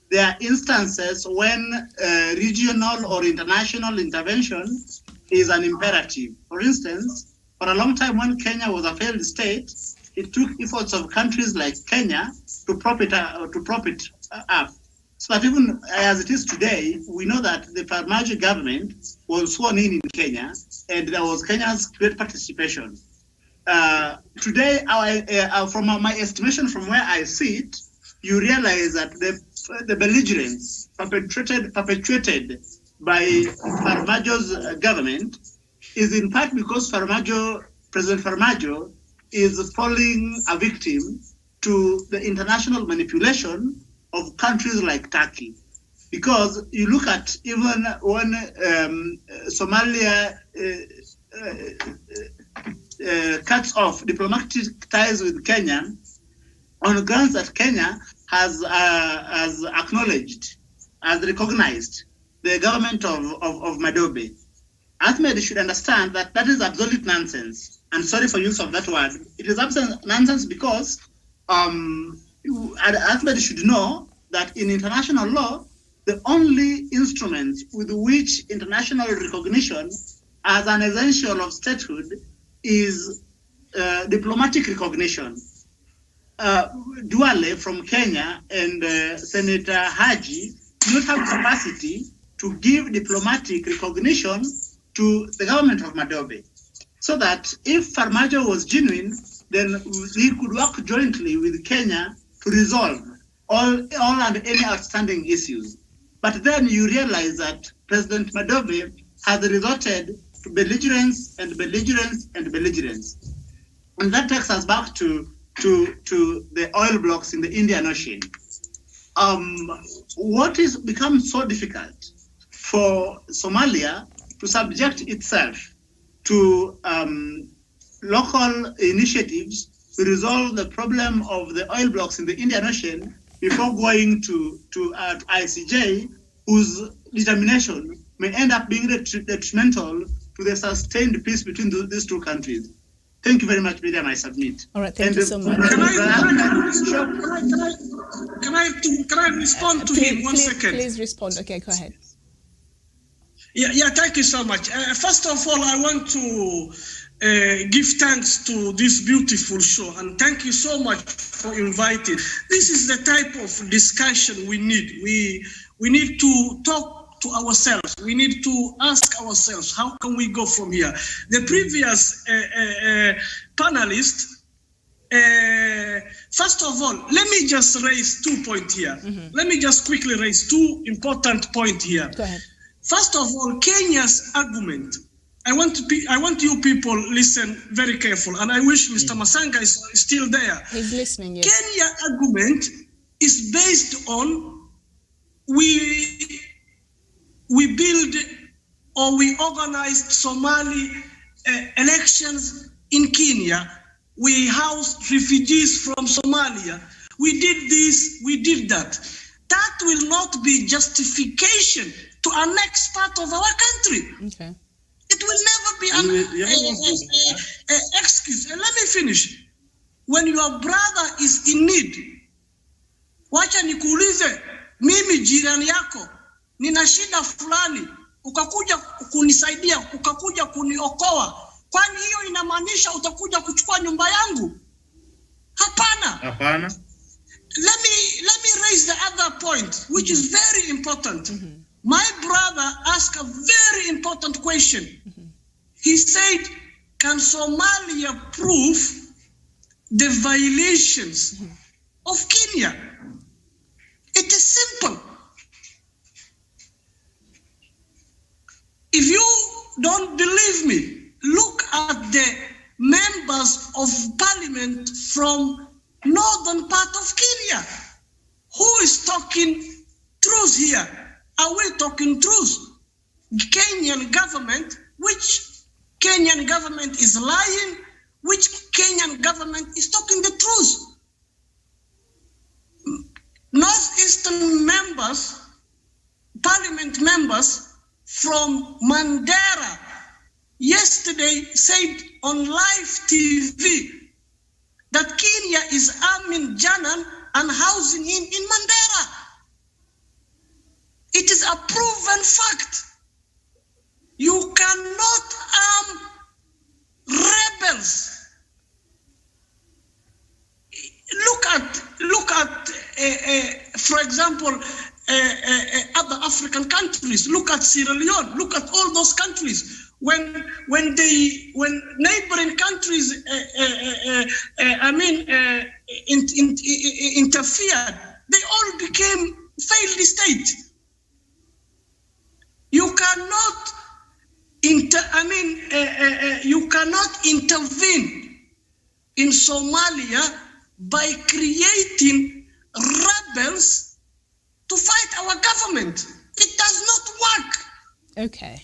There are instances when regional or international intervention is an imperative. For instance, for a long time when Kenya was a failed state, it took efforts of countries like Kenya to prop it up. So that even as it is today, we know that the Farmajo government was sworn in Kenya, and there was Kenya's great participation. Today, from my estimation, from where I sit, you realize that the belligerence perpetrated by Farmajo's government is in part because President Farmajo is falling a victim to the international manipulation of countries like Turkey. because you look at even when Somalia cuts off diplomatic ties with Kenya on grounds that Kenya has acknowledged, has recognized the government of Madobe. Ahmed should understand that that is absolute nonsense. And sorry for use of that word. It is absolute nonsense because Ahmed should know that in international law, the only instrument with which international recognition as an essential of statehood is diplomatic recognition. Duale from Kenya and Senator Haji do not have capacity to give diplomatic recognition to the government of Madobe. So that if Farmajo was genuine, then he could work jointly with Kenya to resolve all and any outstanding issues. But then you realize that President Madobe has resorted to belligerence and belligerence and belligerence. And that takes us back to the oil blocks in the Indian Ocean. What has become so difficult for Somalia to subject itself to local initiatives to resolve the problem of the oil blocks in the Indian Ocean before going to ICJ, whose determination may end up being detrimental to the sustained peace between these two countries. Thank you very much, Miriam. I submit. All right, thank you so much. Can I respond to him 1 second? Please respond. Okay, go ahead. Yeah, thank you so much. First of all, I want to give thanks to this beautiful show, and thank you so much for inviting. This is the type of discussion we need. We need to talk to ourselves. We need to ask ourselves, how can we go from here? The previous panelist, first of all, let me just raise 2 points here. Mm-hmm. Let me just quickly raise 2 important points here. Go ahead. First of all, Kenya's argument. I want you people listen very careful, and I wish Mr. Masanga is still there. He's listening, yes. Kenya argument is based on we build or we organized Somali elections in Kenya. We housed refugees from Somalia. We did this, we did that. That will not be justification to annex part of our country. Okay. It will never be an excuse. And let me finish. When your brother is in need, wacha nikuulize, mimi jirani yako, nina shida fulani, ukakuja kunisaidia, ukakuja kuniokoa, kwani hiyo inamaanisha utakuja kuchukua nyumba yangu? Hapana. Hapana. Let me raise the other point, which is very important. Mm-hmm. My brother asked a very important question. Mm-hmm. He said, can Somalia prove the violations mm-hmm. of Kenya? It is simple. If you don't believe me, look at the members of parliament from northern part of Kenya. Who is talking truth here? Are we talking truth? Kenyan government, which Kenyan government is lying, which Kenyan government is talking the truth? Northeastern members, parliament members from Mandera yesterday said on live TV that Kenya is arming Janan and housing him in Mandera. It is a proven fact. You cannot arm rebels. Look at for example, other African countries. Look at Sierra Leone. Look at all those countries. When neighboring countries, interfered, they all became failed state. You cannot intervene in Somalia by creating rebels to fight our government. It does not work. Okay.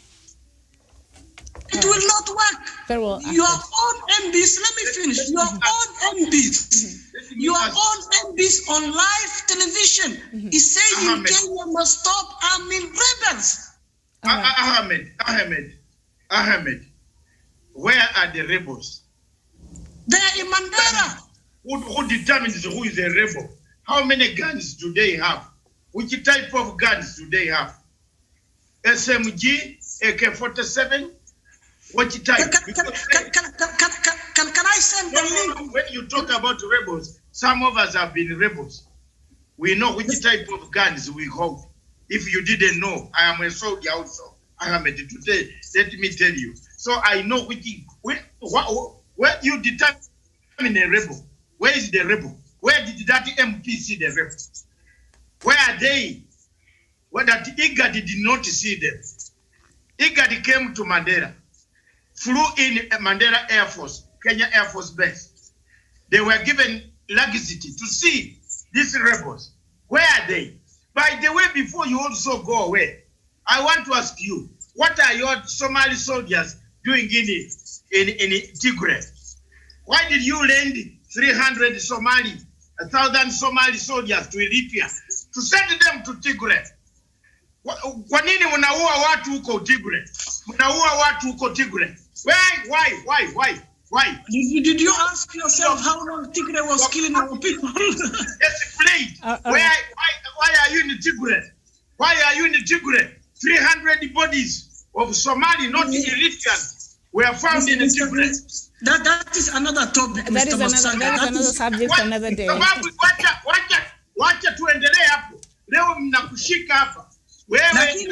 It will not work. Very well. Your own MPs, let me finish. Your own MPs, your own MPs on live television is saying Kenya must stop arming rebels. Ahmed, where are the rebels? They are in Mandera. Who determines who is a rebel? How many guns do they have? Which type of guns do they have? SMG, AK-47? Which type? Can I send the link? When you talk about rebels, some of us have been rebels. We know which type of guns we hold. If you didn't know, I am a soldier also. I am a today. Let me tell you. So I know where you determine a rebel. Where is the rebel? Where did that MP see the rebel? Where are they? Where that IGAD did not see them. IGAD came to Mandera, flew in Mandera Air Force, Kenya Air Force Base. They were given laxity to see these rebels. Where are they? By the way, before you also go away, I want to ask you, what are your Somali soldiers doing in Tigray? Why did you lend 300 1,000 Somali soldiers to Eritrea to send them to Tigray? Kwa nini mnaua watu huko Tigray? Mnaua watu huko Tigray. Why? Did you ask yourself how long Tigray was killing our people? Yes, please. Why are you in Tigray? Why are you in Tigray? 300 bodies of Somali, not Eritreans, were found in Tigray. That is another topic, that Mr. That is another subject for another day. Wacha tuendelee hapo. Leo mnakushika hapa. Wewe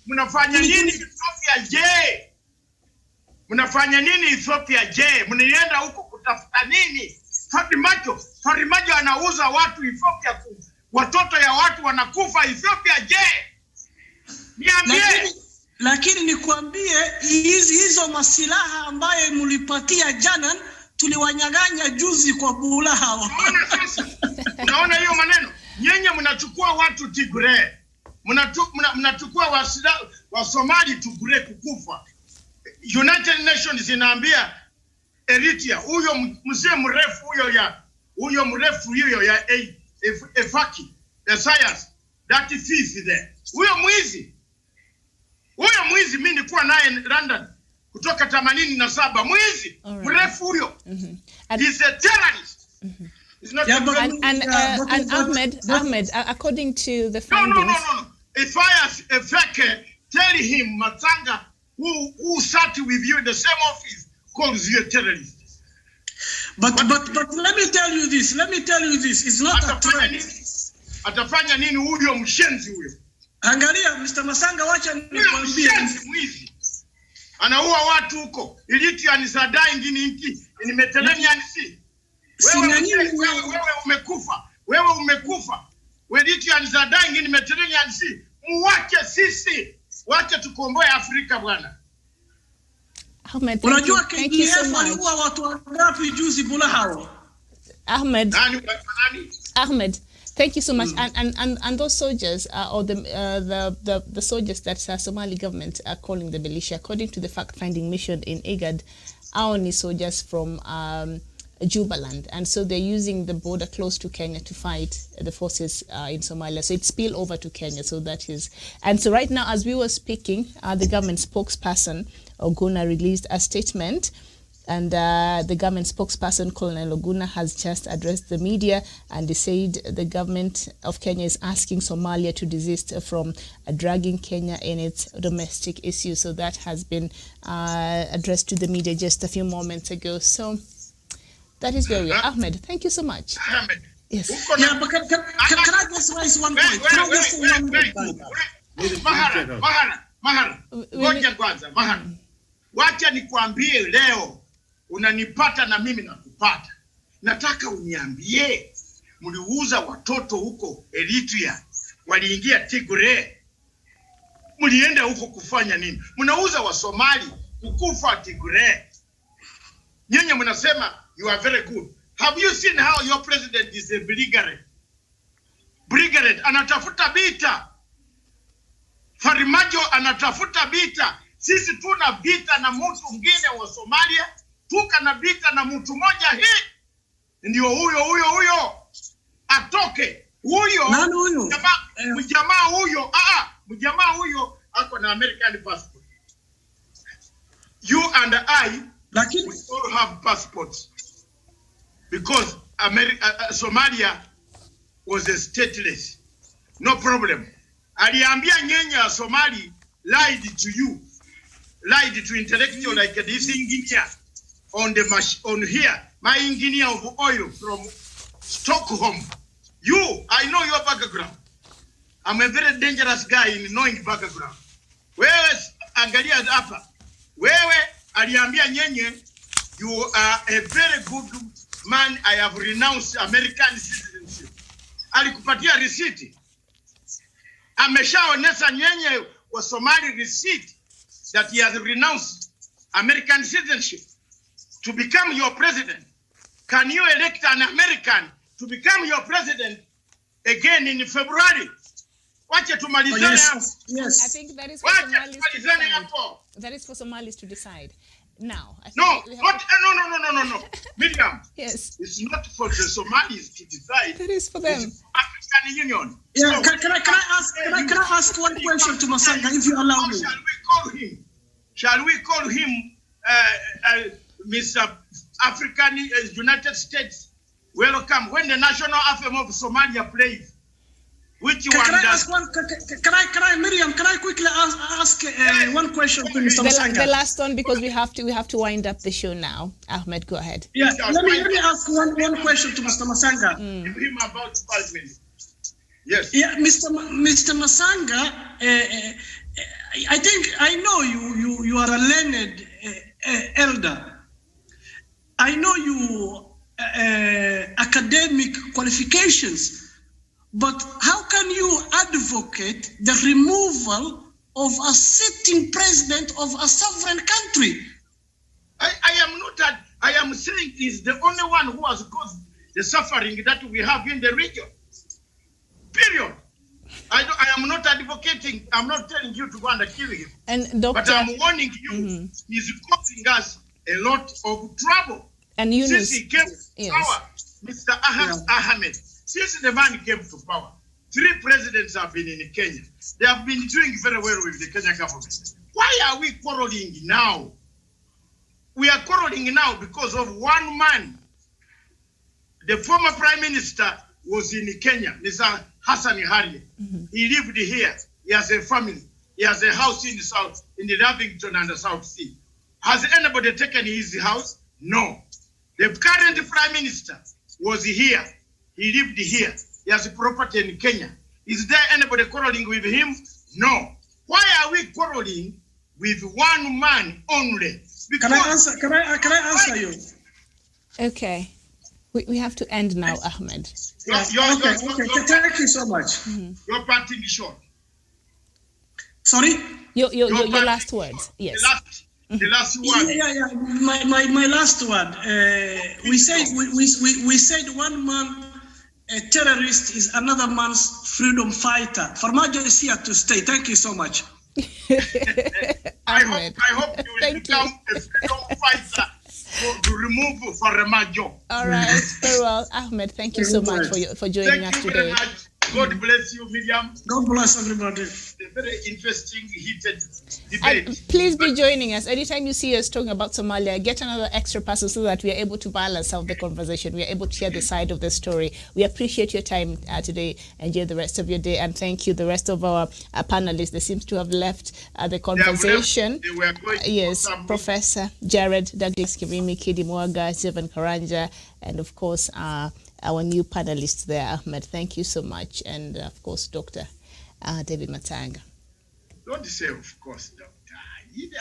mnafanya nini Ethiopia je? Mnafanya nini Ethiopia je? Mnaenda huko kutafuta nini? Farimajo anauza watu Ethiopia, watoto ya watu wanakufa Ethiopia je? Niambie. Lakini nikwambie hizo masilaha ambaye mlipatia jana tuliwanyang'anya juzi kwa bula hawa. Unaona hiyo maneno? Nyenye mnachukua watu Tigray. Mnachukua wa Somali Tigray kukufa. United Nations inaambia Eritrea huyo mzee mrefu huyo ya Efaki, the science that is there. Huyo mwizi mimi nilikuwa naye London kutoka 87 mwizi mrefu huyo. He's a terrorist. He's not and Ahmed, according to the findings. No. If I can tell him Matanga who sat with you in the same office calls you a terrorist. But let me tell you this. It's not a threat. Atafanya nini huyo mshenzi huyo? Angalia Mr. Masanga, wacha nikwambie mwizi. Anaua watu huko. Eritrea ni sadai ngini Mediterranean Sea. Wewe umekufa. Eritrea ni sadai ngini Mediterranean Sea. Muache sisi. Wacha tukomboe Afrika bwana. Ahmed, unajua KDF waliua watu wangapi juzi bula hao? Ahmed, thank you so much. And those soldiers or the soldiers that Somali government are calling the militia, according to the fact-finding mission in IGAD, are only soldiers from Jubaland, and so they're using the border close to Kenya to fight the forces in Somalia. So it's spill over to Kenya. So that is, and so right now, as we were speaking, the government spokesperson Oguna released a statement. And the government spokesperson, Colonel Oguna, has just addressed the media, and they said the government of Kenya is asking Somalia to desist from dragging Kenya in its domestic issues. So that has been addressed to the media just a few moments ago. So that is where we are. Ahmed, thank you so much. Ahmed. Yes. Yeah, but can I just raise one point? Mahara. Wacha nikwambie leo. Unanipata na mimi nakupata. Nataka uniambie mliuza watoto huko Eritrea, waliingia Tigray. Mlienda huko kufanya nini? Mnauza wa Somali kukufa Tigray. Nyenye mnasema you are very good. Have you seen how your president is a belligerent? Brigade anatafuta vita. Farimajo anatafuta vita. Sisi tuna vita na mtu mwingine wa Somalia, tuka na vita na mtu mmoja hii. Ndio huyo atoke. Huyo nani huyo? Mjamaa huyo ako na American passport. You and I, we all have passports. Because Somalia was a stateless. No problem. Aliambia Nyenya Somali lied to you. Lied to intellectual like this engineer on here. My engineer of oil from Stockholm. I know your background. I'm a very dangerous guy in knowing background. Wewe angalia hapa. Wewe aliambia Nyenye, you are a very good man. I have renounced American citizenship. Alikupatia receipt. Ameshaonesha Nyenye wa Somali receipt that he has renounced American citizenship to become your president. Can you elect an American to become your president again in February? Wache tumalizane hapo. Yes. I think that is for Somalis to decide. That is for Somalis to decide. Now, I think no. Miriam. Yes. It's not for the Somalis to decide. That is for them. It's African Union. Yeah. So, can I ask one question to Masanga, if you allow me? Shall we call him Mr. African United States? Welcome. When the national anthem of Somalia plays, which one does? Miriam, can I quickly ask one question to Mr. Masanga? The last one, because we have to wind up the show now. Ahmed, go ahead. Yeah, let me ask one question to Mr. Masanga. Him about 5 minutes. Yes. Yeah, Mr. Masanga, I think I know you are a learned elder. I know you academic qualifications. But how can you advocate the removal of a sitting president of a sovereign country? I am saying he's the only one who has caused the suffering that we have in the region. Period. I am not advocating. I'm not telling you to go and kill him. But I'm warning you, he's causing us a lot of trouble. And you since he came to power, Mr. Ahmed. Since the man came to power, 3 presidents have been in Kenya. They have been doing very well with the Kenyan government. Why are we quarreling now? We are quarreling now because of one man. The former prime minister was in Kenya, Mr. Hassan Harie. He lived here. He has a family. He has a house in the Lavington and the South Sea. Has anybody taken his house? No. The current prime minister was here. He lived here. He has a property in Kenya. Is there anybody quarreling with him? No. Why are we quarreling with one man only? Can I answer you? Okay. We have to end now, Ahmed. Okay. Thank you so much. You're parting short. Sorry? Your last words. Yes. The last word. Yeah. My last word. We said one man. A terrorist is another man's freedom fighter. Farmajo is here to stay. Thank you so much. I hope you will become a freedom fighter to remove Farmajo. All right. Very well. Ahmed, thank you so much for joining us today. Very much. God bless you, Miriam. God bless everybody. A very interesting, heated debate. Please be joining us. Anytime you see us talking about Somalia, get another extra person so that we are able to balance out the conversation. We are able to hear the side of the story. We appreciate your time today. Enjoy the rest of your day. And thank you, the rest of our panelists. They seem to have left the conversation. They were going yes, Professor Jared Douglas Kirimi, Kidi Mwaga, Stephen Karanja, and of course, our new panelists there, Ahmed. Thank you so much. And of course, Dr. David Matanga. Don't say, of course, Doctor.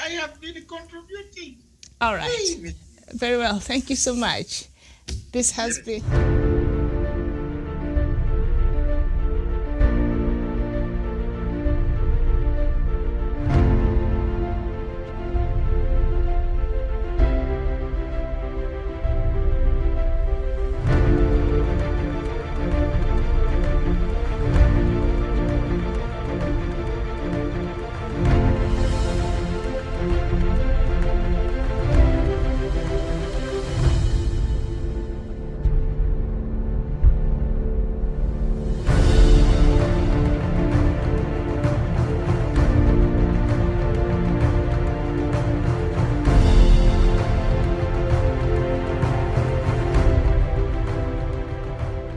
I have been contributing. All right. Very well. Thank you so much. This has been...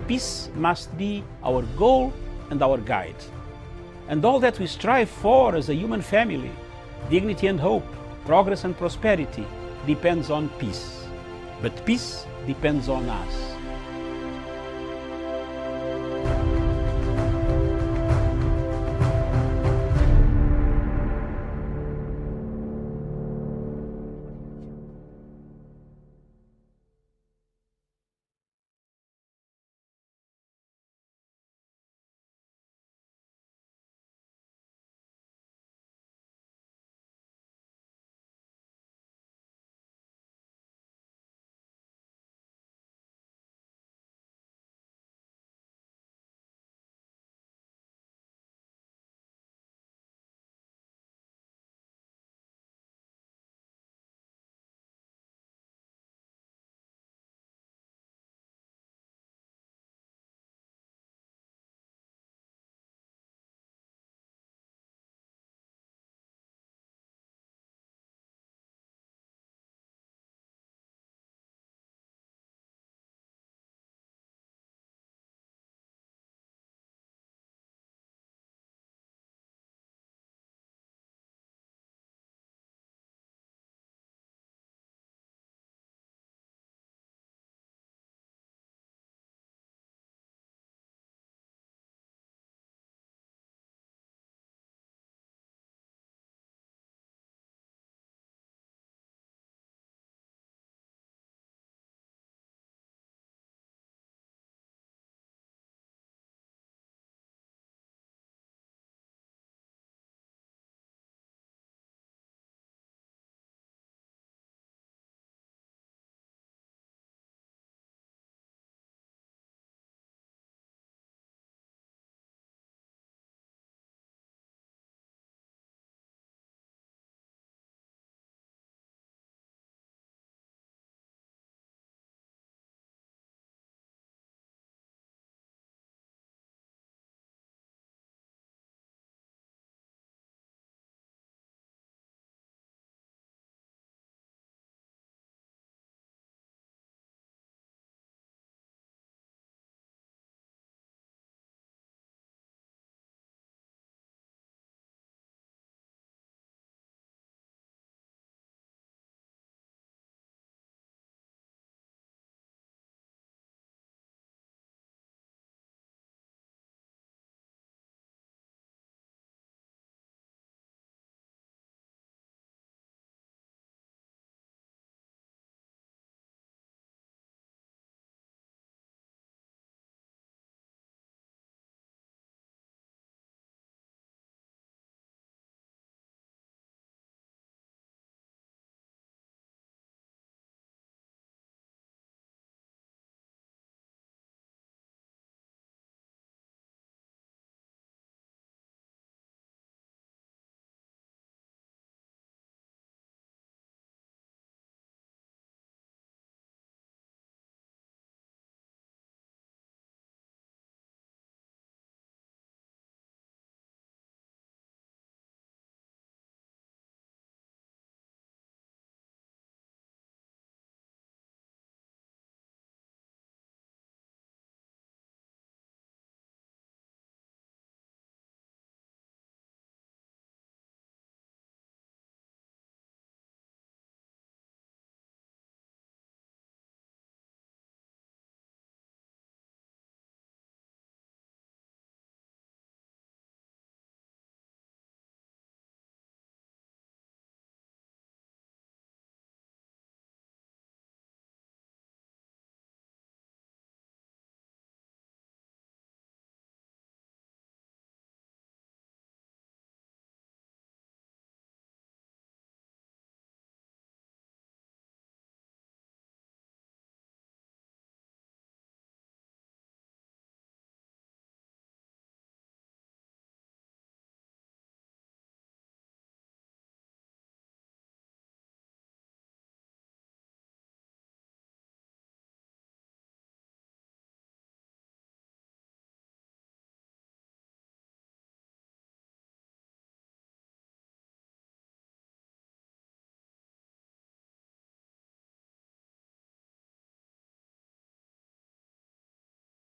peace must be our goal and our guide. And all that we strive for as a human family, dignity and hope, progress and prosperity, depends on peace. But peace depends on us.